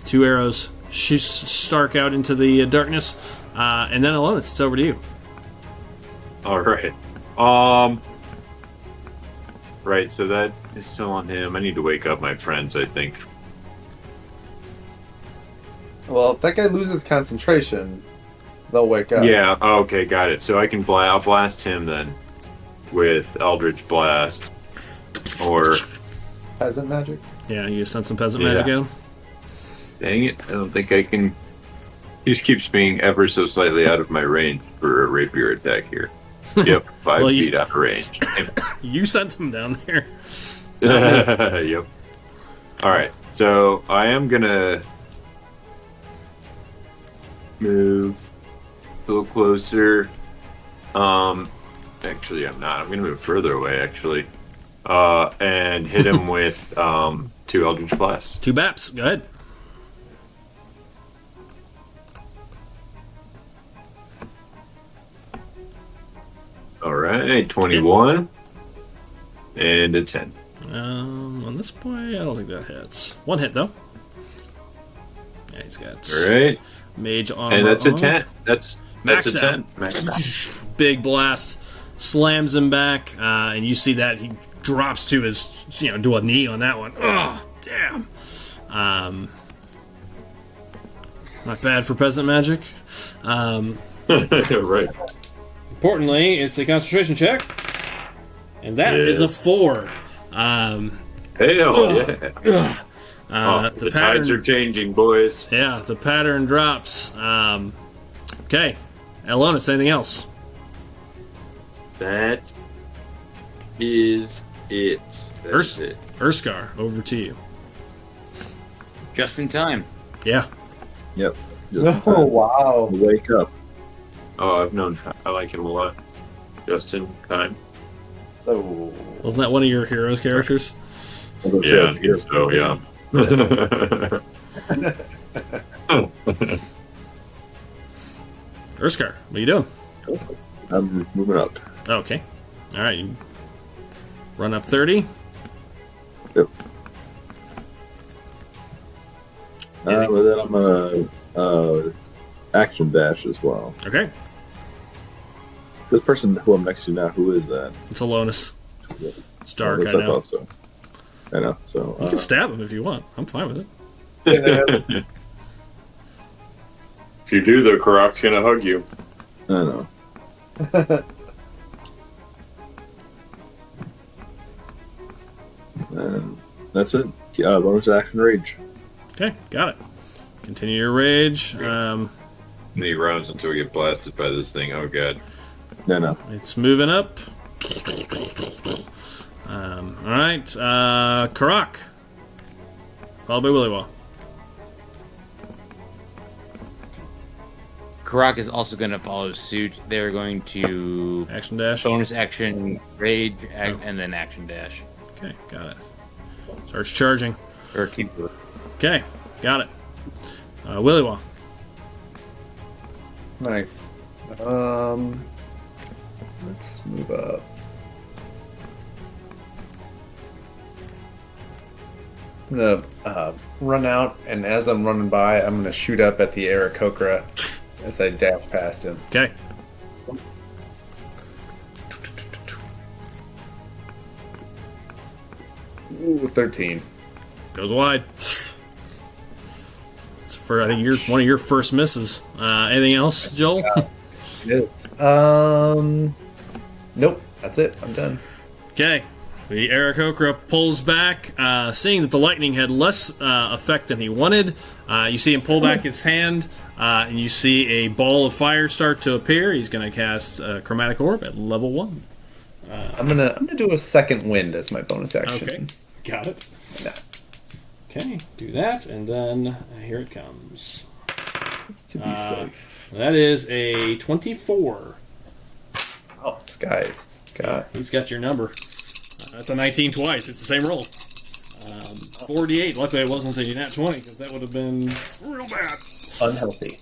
2 arrows stark out into the darkness. And then Alonis, it's over to you. All right. Right. So that is still on him. I need to wake up my friends, I think. Well, if that guy loses concentration, they'll wake up. Yeah. Okay. Got it. So I can I'll blast him then with Eldritch Blast. Or Peasant magic? Yeah, you sent some peasant magic in. Dang it! I don't think I can. He just keeps being ever so slightly out of my range for a rapier attack here. Yep, 5 Well, feet out of range. You sent him down there. Yep. All right, so I am gonna move a little closer. Actually, I'm not. I'm gonna move further away. Actually. And hit him with 2 Eldritch Blasts. 2 baps. Go ahead. All right, 21 and a 10. On this boy, I don't think that hits. 1 hit though. Yeah, he's got All right, mage armor. and that's a on. 10. That's Max a out. 10. Max out. Big blast slams him back, and you see that he drops to his, to a knee on that one. Oh, damn. Not bad for peasant magic. Right. Importantly, it's a concentration check, and that is a 4. Hell yeah. The the tides are changing, boys. Yeah, the pattern drops. Okay. Alonis, anything else? That is it. That's it. Urskar, over to you. Just in time. Yeah. Yep. Just in Oh, time wow. to wake up. Oh, I like him a lot. just in time. Oh. Wasn't that one of your heroes' characters? Yeah, I guess so. Yeah. Urskar, what are you doing? I'm moving up. Oh, okay. All right. You run up 30. Yep. With that, I'm gonna action dash as well. Okay. This person who I'm next to now, who is that? It's Alonis. It's dark, I I know. thought so. I know. So You can stab him if you want. I'm fine with it. If you do, the Karak's gonna hug you. I know. And that's it. Bonus action rage. Okay, got it. Continue your rage. Many rounds until we get blasted by this thing. Oh god. No. It's moving up. All right, Karak. Followed by Willywall. Karak is also going to follow suit. They're going to Action dash. bonus action, rage, and then action dash. Okay, got it. Starts charging. Or keep. Okay, got it. Willywall. Nice. Let's move up. I'm gonna run out, and as I'm running by, I'm gonna shoot up at the Aarakocra as I dash past him. Okay. Ooh, 13. Goes wide. It's for, I think, one of your first misses. Anything else, Joel? It is. Nope. That's it. I'm done. Okay. The Aarakocra pulls back, seeing that the lightning had less effect than he wanted. You see him pull back his hand, and you see a ball of fire start to appear. He's going to cast Chromatic Orb at level 1. I'm gonna do a second wind as my bonus action. Okay, got it. Yeah. Okay, do that, and then here it comes. Just to be safe. That is a 24. Oh, guys. God. He's got your number. That's a 19 twice. It's the same roll. 48. Luckily, it wasn't a nat 20, because that would have been real bad. Unhealthy.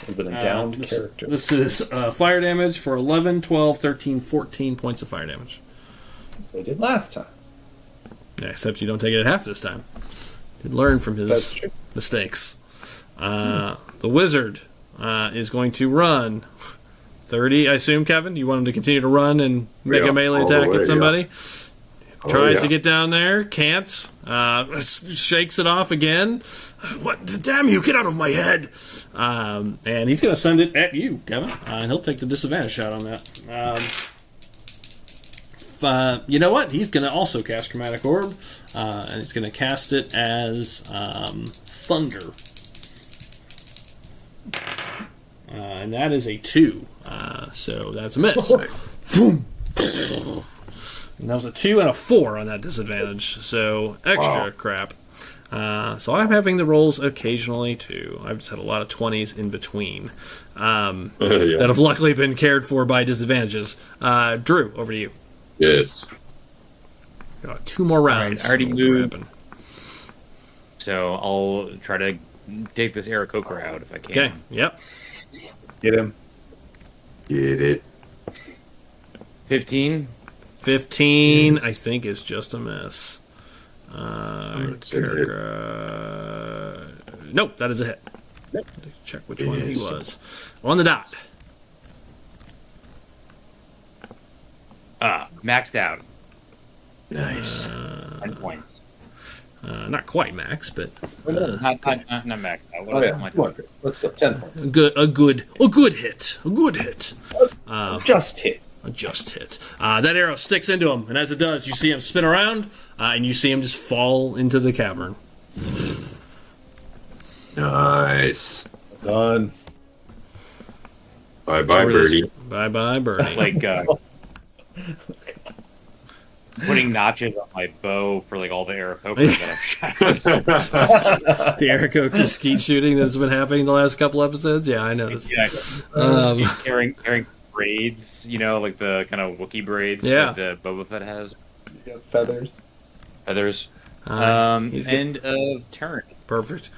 Would have been a downed character. This is fire damage for 11, 12, 13, 14 points of fire damage. That's what I did last time. Yeah, except you don't take it at half this time. Did learn from his mistakes. The wizard is going to run 30, I assume, Kevin? You want him to continue to run and make a melee attack at somebody? Yeah. Tries to get down there, can't. Shakes it off again. What? Damn you, get out of my head! And he's going to send it at you, Kevin. And he'll take the disadvantage shot on that. You know what? He's going to also cast Chromatic Orb. And he's going to cast it as Thunder. And that is a 2. So that's a miss. Boom! And that was a 2 and a 4 on that disadvantage. So extra crap. So I'm having the rolls occasionally too. I've just had a lot of 20s in between that have luckily been cared for by disadvantages. Drew, over to you. Yes. Got 2 more rounds. Right, I already moved. So I'll try to take this Aarakocra out if I can. Okay, yep. Get him. Get it. 15. 15, I think, is just a miss. Nope, Nope, that is a hit. Check which one he was. On the dot. Maxed out. Nice. 10 points. Not quite max, but Not maxed out. Oh, yeah. Come on, let's go. 10 points. a good hit. A good hit. Just hit. A just hit. That arrow sticks into him, and as it does, you see him spin around, and you see him just fall into the cavern. Nice. Done. Bye bye, birdie. Bye bye, birdie. Like putting notches on my bow for like all the Aarakocra that I've shot. The Aarakocra skeet shooting that's been happening the last couple episodes. Yeah, I noticed. Exactly. Carrying braids, like the kind of Wookiee braids that Boba Fett has. You got feathers. Feathers. He's End of turn. Perfect.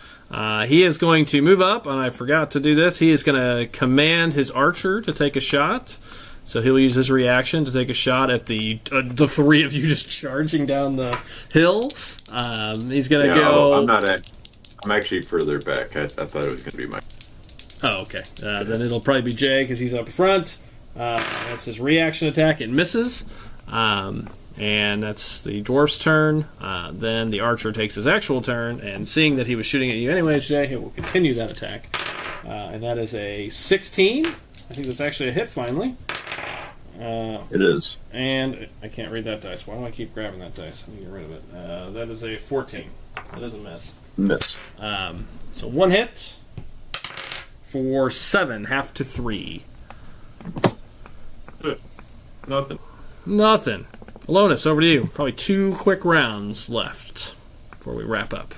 He is going to move up, and I forgot to do this. He is going to command his archer to take a shot. So he'll use his reaction to take a shot at the three of you just charging down the hill. He's going to go... I'm actually further back. I thought it was going to be my... Oh, okay. Then it'll probably be Jay because he's up front. That's his reaction attack. It misses. And that's the dwarf's turn. Then the archer takes his actual turn, and seeing that he was shooting at you anyways, Jay, he will continue that attack. And that is a 16. I think that's actually a hit finally. It is. And I can't read that dice. Why do I keep grabbing that dice? Let me get rid of it. That is a 14. That is a miss. Miss. So one hit for 7, half to 3. Nothing. Alonis, over to you. Probably 2 quick rounds left before we wrap up.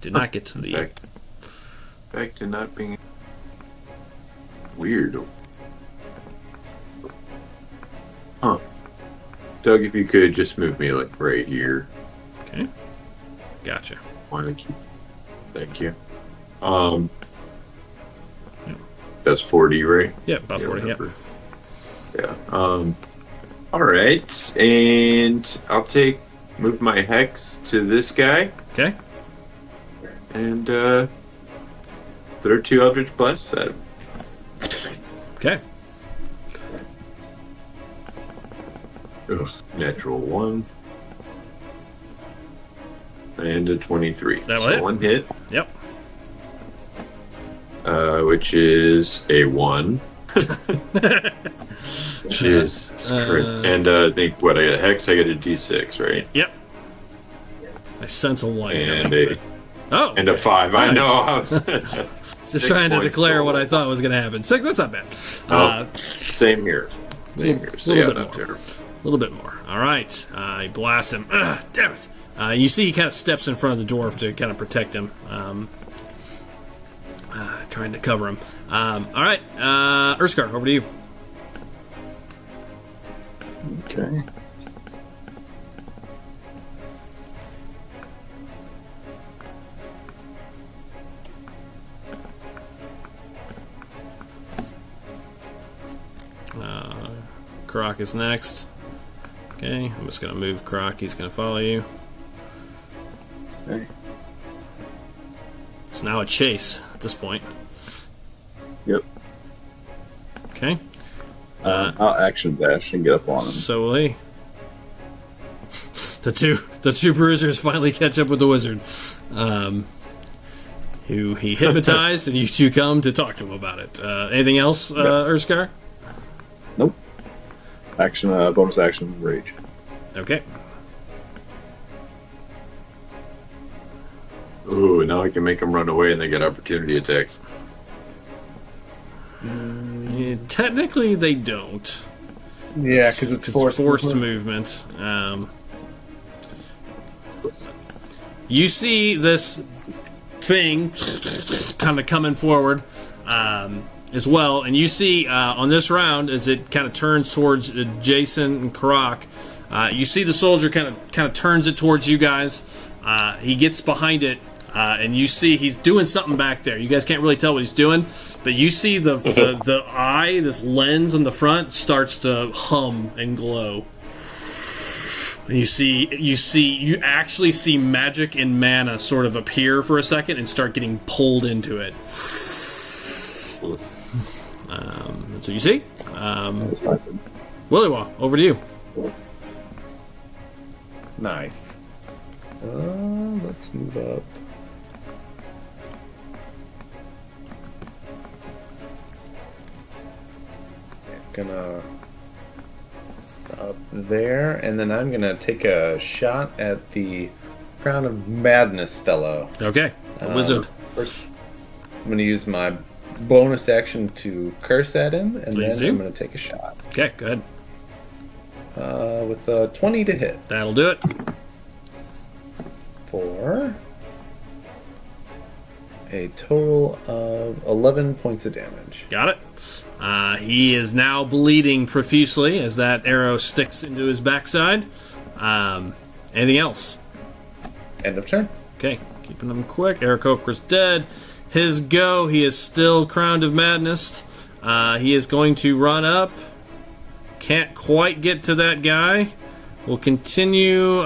Did not get to the... Back to not being weird. Huh. Doug, if you could just move me like right here. Okay. Gotcha. Thank you. That's 40, right? Yeah, about 40, yeah. Yeah. All right, and I'll move my hex to this guy. Okay. And throw 2 Eldritch Blasts at him. Okay. Ugh, natural 1. And a 23. That will hit. 1 hit. Yep. Which is a 1. Jesus Christ. And I think, I got a hex, I got a d6, right? Yep. I sense a 1. And and a 5. I know. I was just trying to declare what I thought was going to happen. 6, that's not bad. Same here. So yeah, not terrible. A little bit more. All right. He blasts him. Damn it. You see he kind of steps in front of the dwarf to kind of protect him. Trying to cover him. All right. Urskar, over to you. Okay. Croc is next. Okay, I'm just going to move Croc. He's going to follow you. Okay. It's now a chase at this point. Yep. Okay. I'll action dash and get up on him. So will he. The two bruisers finally catch up with the wizard, who he hypnotized, and you two come to talk to him about it. Anything else, Urskar? Nope. Action, bonus action, rage. Okay. Ooh, now I can make them run away and they get opportunity attacks. Yeah, technically, they don't. Yeah, because it's forced movement. You see this thing kind of coming forward as well, and you see on this round as it kind of turns towards Jason and Karak, you see the soldier kind of turns it towards you guys. He gets behind it. And you see he's doing something back there. You guys can't really tell what he's doing, but you see the eye, this lens on the front, starts to hum and glow. And you actually see magic and mana sort of appear for a second and start getting pulled into it. That's what you see. Willywa, over to you. Nice. Let's move up. Gonna up there, and then I'm gonna take a shot at the Crown of Madness fellow. Okay, the wizard. First, I'm gonna use my bonus action to curse at him, and Please then do. I'm gonna take a shot. Okay, go ahead. With a 20 to hit. That'll do it. 4 a total of 11 points of damage. Got it. He is now bleeding profusely as that arrow sticks into his backside. Anything else? End of turn. Okay, keeping him quick. Aarakocra's dead. His go. He is still crowned of madness. He is going to run up. Can't quite get to that guy. Will continue.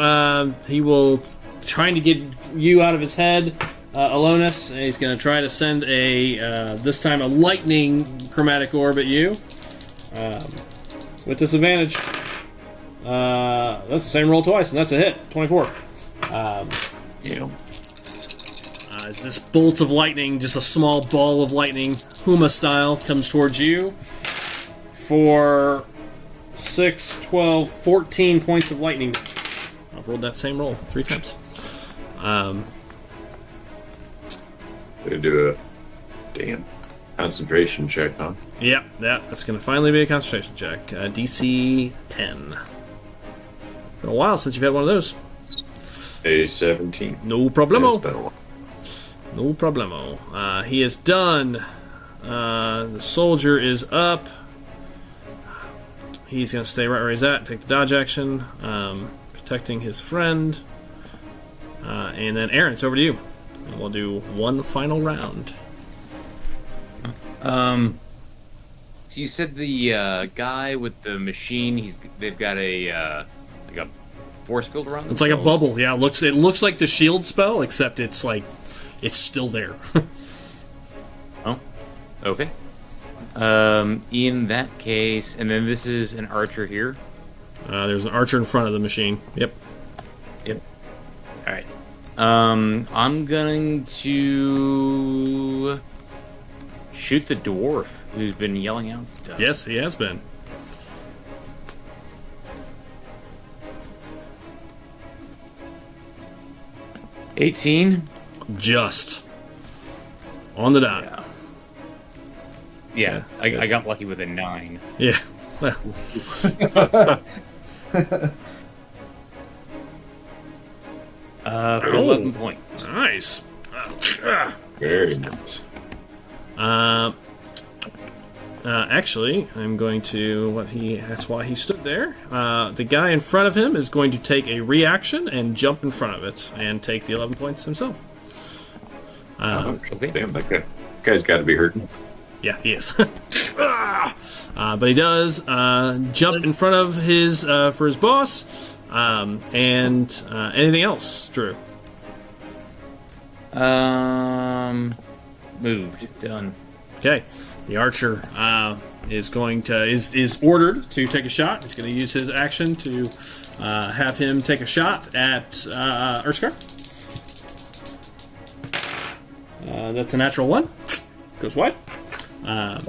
He will trying to get you out of his head, Alonis. And he's going to try to send this time a lightning chromatic orb at you. With disadvantage. That's the same roll twice, and that's a hit. 24. As this bolt of lightning, just a small ball of lightning, Huma style, comes towards you for 6, 12, 14 points of lightning. I've rolled that same roll 3 times. Gonna do a damn concentration check, huh? Yep, that's going to finally be a concentration check. DC 10. Been a while since you've had one of those. A 17. No problemo. It's been a while. No problemo. He is done. The soldier is up. He's going to stay right where he's at, take the dodge action, protecting his friend. And then Aaron, it's over to you. And we'll do one final round. So you said the guy with the machine, they've got a force field around them? It's like a bubble, yeah. It looks like the shield spell, except it's still there. Oh, okay. In that case, and then this is an archer here. There's an archer in front of the machine. Yep. All right. I'm going to shoot the dwarf who's been yelling out stuff. Yes, he has been. $18. Just on the dot. Yeah, I got lucky with a 9. Yeah. For 11 points. Nice. Very nice. Actually, I'm going to that's why he stood there. The guy in front of him is going to take a reaction and jump in front of it and take the 11 points himself. Okay. Damn, that guy's got to be hurting. Yeah, he is. But he does jump in front of his for his boss. And anything else, Drew? Moved. Done. Okay. The archer is ordered to take a shot. He's going to use his action to have him take a shot at Urskar. That's a natural 1. Goes wide. I've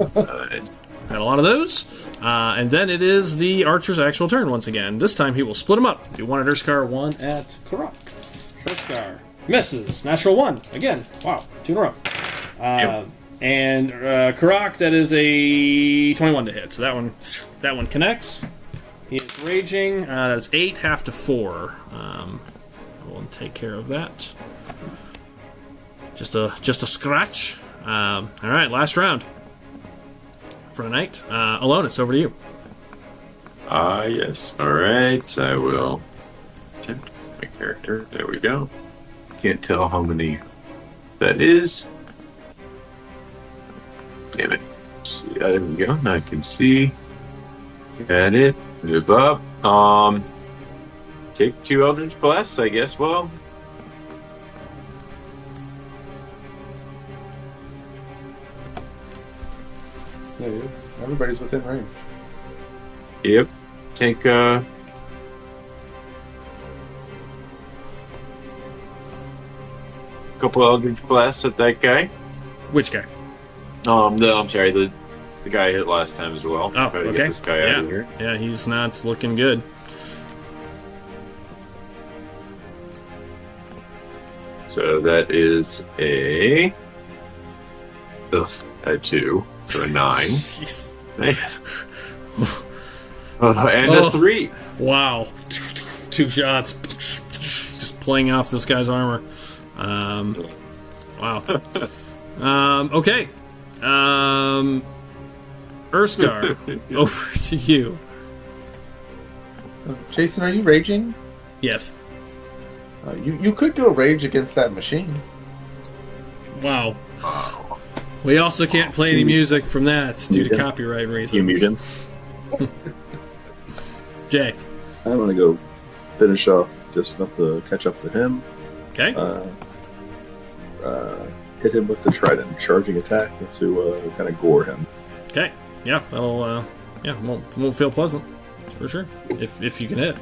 had a lot of those. And then it is the archer's actual turn once again. This time he will split them up. Do 1 at Urskar, 1 at Karak. Urskar misses. Natural 1. Again. Wow. 2 in a row. And Karak, that is a 21 to hit. So that one connects. He is raging. That's 8, half to 4. We'll take care of that. Just a scratch. All right, last round for the night. Alone, it's over to you. Yes. All right. I will attempt my character. There we go. Can't tell how many that is. Damn it. See, there we go. Now I can see. Got it. Move up. Take 2 Eldritch Blasts, I guess. Well. Yeah, dude. Everybody's within range. Yep. Take couple Eldritch Blasts at that guy. Which guy? I'm sorry, the guy I hit last time as well. Oh, Try to okay. get this guy out of here. Yeah, he's not looking good. So that is a 2, so a 9. Jeez. And a 3. Wow. 2 shots. Just playing off this guy's armor. Wow. Okay. Urskar, over to you. Jason, are you raging? Yes. You could go rage against that machine. Wow. We also can't play any music from that due to copyright reasons. You mute him. Jay. I want to go finish off just enough to catch up to him. Okay. Hit him with the trident charging attack to kind of gore him. Okay. Yeah, that'll won't feel pleasant for sure. If you can hit.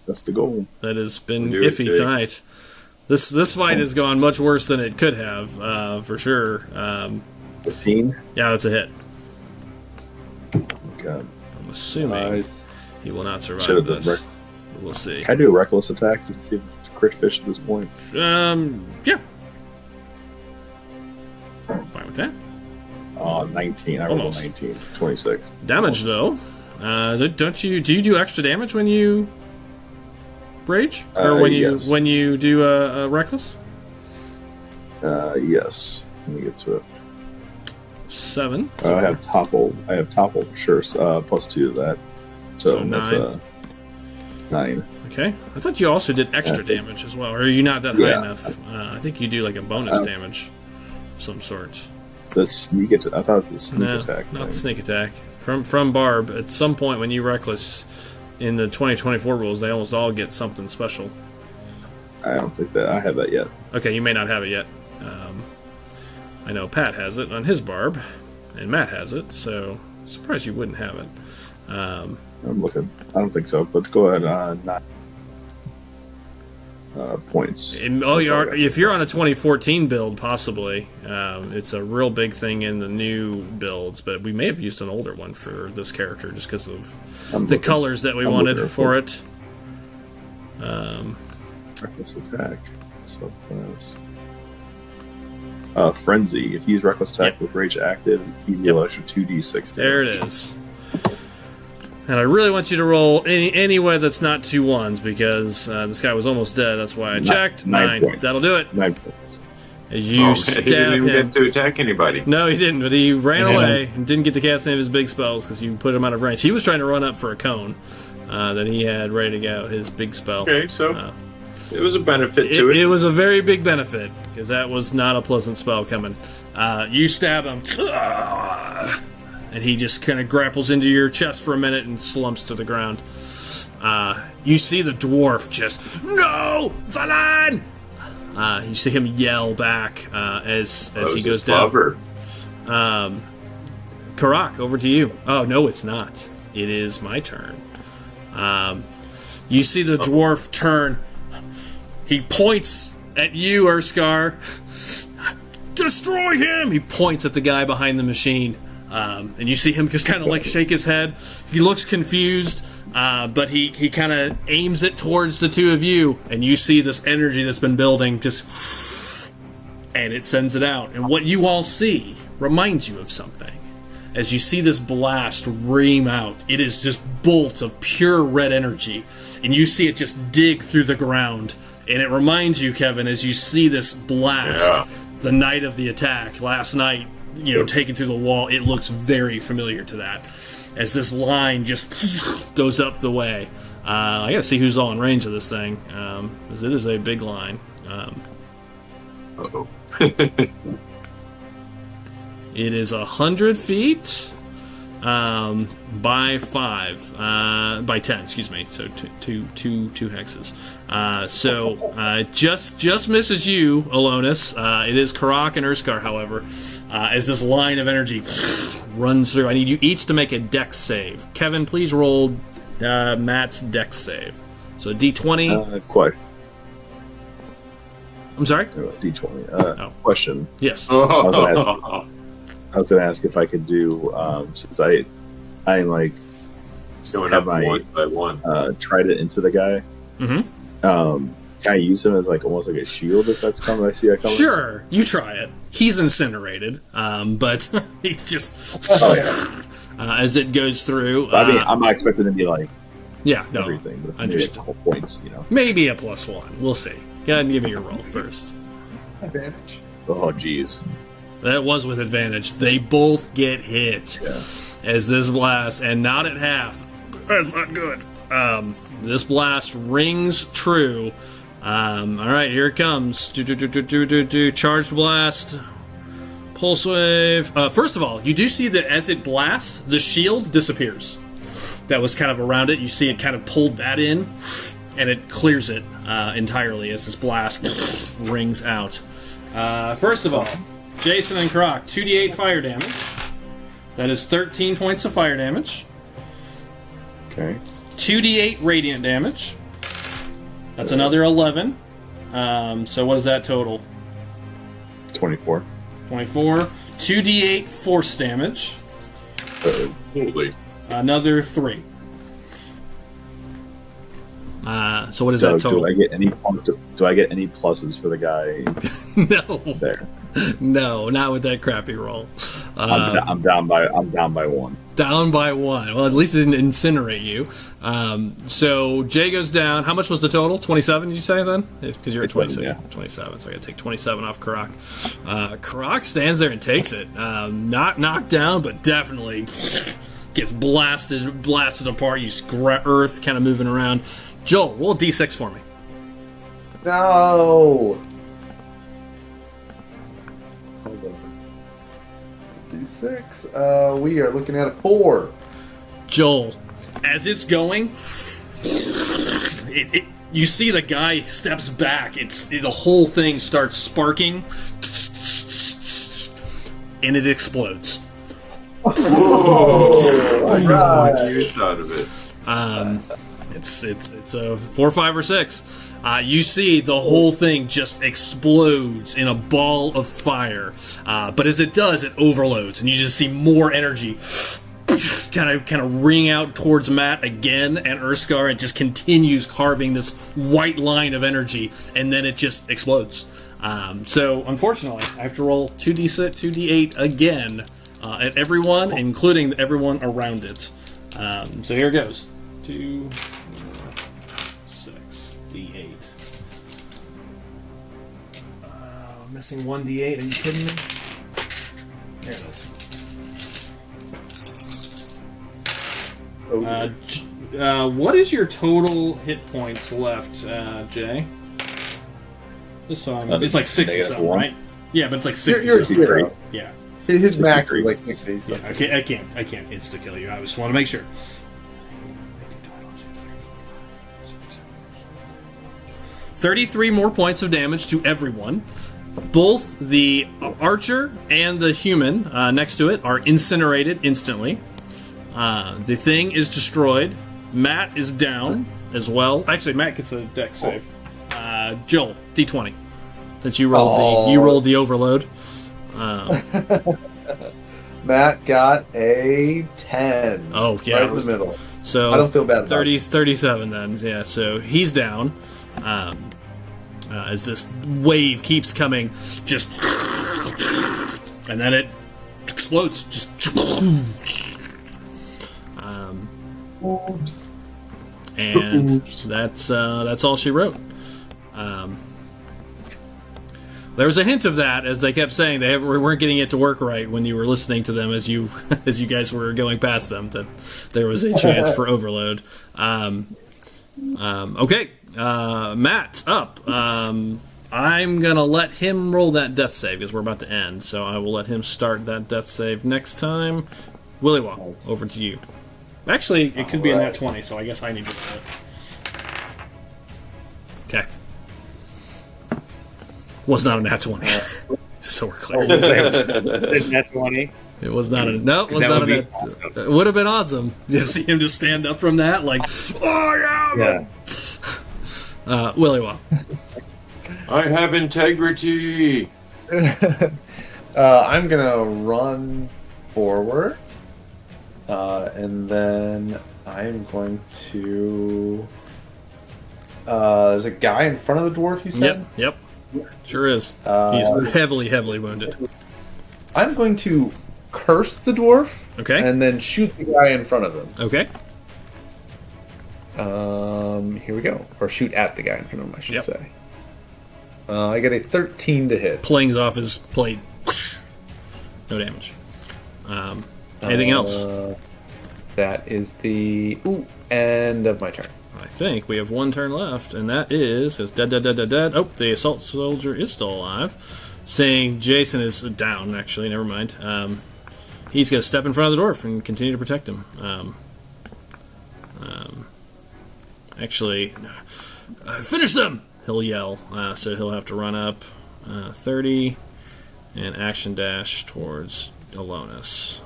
That's the goal. That has been Do it, iffy Jace. tonight. This fight has gone much worse than it could have, for sure. 15. Yeah, that's a hit. God. I'm assuming Nice. he will not survive Should've been this. We'll see. Can I do a reckless attack to see if it's crit fish at this point? Yeah. Fine with that. Oh, 19. I rolled a Almost. 19. 26. Damage though. Do you do extra damage when you rage, or Yes. when you do a reckless? Yes. Let me get to it. 7. I have topple. For sure. Plus 2 to that. So So that's 9. 9. Okay. I thought you also did extra damage as well, or are you not that high Yeah. enough? I think you do like a bonus damage of some sort. The sneak attack. I thought it was the sneak No, attack. not thing. sneak attack. From Barb, at some point when you reckless in the 2024 rules, they almost all get something special. I don't think that I have that yet. Okay, you may not have it yet. I know Pat has it on his Barb, and Matt has it, so I'm surprised you wouldn't have it. I'm looking. I don't think so, but go ahead. 9 points. And, That's all I got if so you're far. on a 2014 build, possibly. It's a real big thing in the new builds, but we may have used an older one for this character just because of I'm the looking- colors that we I'm wanted looking for for it. Reckless attack. So frenzy. If you use reckless attack with rage active, you deal extra 2d6. There it is. And I really want you to roll any way that's not 2 1s because this guy was almost dead. That's why I checked. 9 points. That'll do it. 9 points. As you He stab didn't even him. get to attack anybody. No, he didn't, but he ran Yeah. away and didn't get to cast any of his big spells because you put him out of range. He was trying to run up for a cone that he had ready to go, his big spell. Okay, so it was a benefit to it. It was a very big benefit because that was not a pleasant spell coming. You stab him, and he just kind of grapples into your chest for a minute and slumps to the ground. You see the dwarf just, "No, Valan!" You see him yell back as That was he his goes down. lover. Karak, over to you. Oh, no, it's not. It is my turn. You see the dwarf turn. He points at you, Urskar. Destroy him! He points at the guy behind the machine. And you see him just kind of like shake his head. He looks confused, but he kind of aims it towards the two of you. And you see this energy that's been building just... And it sends it out. And what you all see reminds you of something. As you see this blast ream out, it is just bolts of pure red energy. And you see it just dig through the ground. And it reminds you, Kevin, as you see this blast, the night of the attack, last night, taken through the wall, it looks very familiar to that. As this line just goes up the way. I gotta see who's all in range of this thing, because it is a big line. Uh-oh. It is 100 feet by 5, by 10, excuse me. So two hexes. Just misses you, Alonis. It is Karak and Urskar, however, as this line of energy runs through. I need you each to make a dex save. Kevin, please roll Matt's dex save. So D20. Quite. I'm sorry? D20. Question. Yes. I was going to ask if I could do, since I'm like, Going have up my, one by one. tried it into the guy. Mm-hmm. Can I use him as like almost like a shield if that's coming? I see that coming. Sure, you try it. He's incinerated, but he's just as it goes through. I mean, I'm not expecting to be like no, everything, but maybe a understood. couple points, Maybe a +1. We'll see. Go ahead and give me your roll first. Advantage. Oh, jeez. That was with advantage. They both get hit Yeah. as this blast, and not at half. That's not good. This blast rings true. All right, here it comes. Charged blast. Pulse wave. First of all, you do see that as it blasts, the shield disappears. That was kind of around it. You see it kind of pulled that in, and it clears it entirely as this blast rings out. First of all, Jason and Croc, 2d8 fire damage. That is 13 points of fire damage. Okay. 2d8 radiant damage. That's another 11. So what is that total? 24. 24. 2d8 force damage. Holy. Another 3. So what is Doug, that total? do I get any pluses for the guy No. there? No, not with that crappy roll. I'm down by 1. Down by 1. Well, at least it didn't incinerate you. So Jay goes down. How much was the total? 27, did you say then? Because you're at 26. Yeah. 27, so I gotta take 27 off Karak. Karak stands there and takes it. Not knocked down, but definitely gets blasted apart. You see earth kind of moving around. Joel, roll a d6 for me. No. Hold on. D6. We are looking at a 4. Joel, as it's going, you see the guy steps back. The whole thing starts sparking, and it explodes. Use out of it. It's a 4, 5, or 6. You see the whole thing just explodes in a ball of fire. But as it does, it overloads, and you just see more energy kind of ring out towards Matt again and Urskar. It just continues carving this white line of energy, and then it just explodes. So unfortunately, I have to roll 2d6, 2d8 again at everyone, including everyone around it. So here goes. 2, 6, d8. Missing 1d8. Are you kidding me? There it is. What is your total hit points left, Jay? Just so it's like 60 something, -1. right? Yeah, but it's like 60 You're something. hero. Yeah. His max 63. is like 60 Yeah, something. I can't insta kill you. I just want to make sure. 33 more points of damage to everyone. Both the archer and the human next to it are incinerated instantly. The thing is destroyed. Matt is down as well. Actually, Matt gets a dex save. Joel, D20. Since you rolled the overload. Matt got a 10. Oh, yeah. Right in the middle. So I don't feel bad about 37 then. Yeah, so he's down. As this wave keeps coming, just and then it explodes. Just Oops. and that's all she wrote. There was a hint of that as they kept saying they weren't getting it to work right when you were listening to them as you guys were going past them, that there was a chance for overload. Okay, Matt's up. I'm gonna let him roll that death save because we're about to end, so I will let him start that death save next time. Willy Wong, over to you. Actually, it could be a nat 20, so I guess I need to roll it. Okay. Was not a nat 20. So we're clear. Nat 20. It was not a no. It was not a net. It would have been awesome to see him just stand up from that, like, oh yeah. Willy Wong. I have integrity. I'm gonna run forward, and then I'm going to. There's a guy in front of the dwarf. You said. Yep. Sure is. He's heavily wounded. I'm going to curse the dwarf. Okay. And then shoot the guy in front of him. Okay. Here we go. Or shoot at the guy in front of him, I should say. I get a 13 to hit. Plings off his plate. No damage. Anything else? That is the end of my turn. I think we have one turn left, and that is dead. Oh, the assault soldier is still alive. Saying Jason is down. Actually, never mind. He's going to step in front of the dwarf and continue to protect him. Actually, finish them! He'll yell. So he'll have to run up 30 and action dash towards Alonis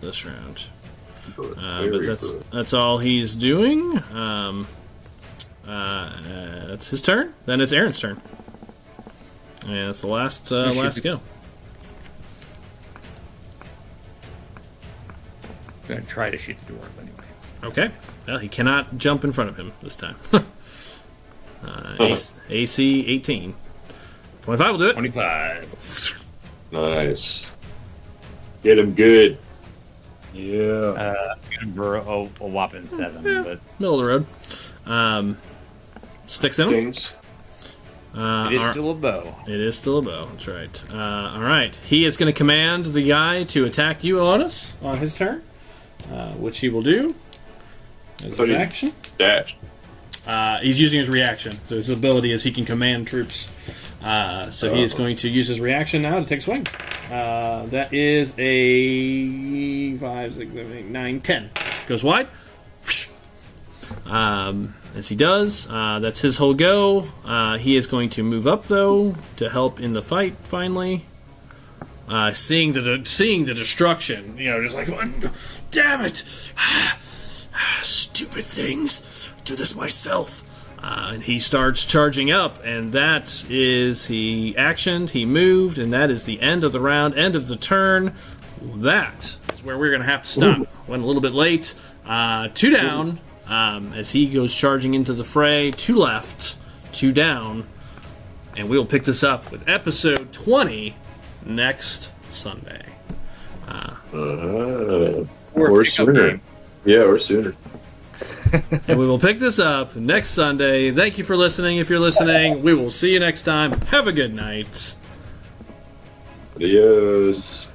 this round. But that's all he's doing. That's his turn. Then it's Aaron's turn. And it's the last go. I'm going to try to shoot the dwarf anyway. Okay. Well, he cannot jump in front of him this time. AC 18. 25 will do it. 25. Nice. Get him good. Yeah. For a whopping 7. Yeah. But Middle of the road. Sticks in him. Things. it is still a bow. It is still a bow. That's right. All right. He is going to command the guy to attack you, Alonis, on his turn, which he will do as his action. Dash. He's using his reaction. So his ability is he can command troops. So he is going to use his reaction now to take a swing. That is a 5, 6, 7, 8, 9, 10. Goes wide. As he does, that's his whole go. He is going to move up, though, to help in the fight, finally. Seeing the destruction, just like, damn it! Stupid things! Do this myself! And he starts charging up, and that is, he actioned, he moved, and that is the end of the round, end of the turn. That is where we're going to have to stop. Went a little bit late. 2 down. As he goes charging into the fray, 2 left, 2 down, and we'll pick this up with episode 20 next Sunday. Or sooner. Yeah, or sooner. And we will pick this up next Sunday. Thank you for listening. If you're listening, we will see you next time. Have a good night. Adios.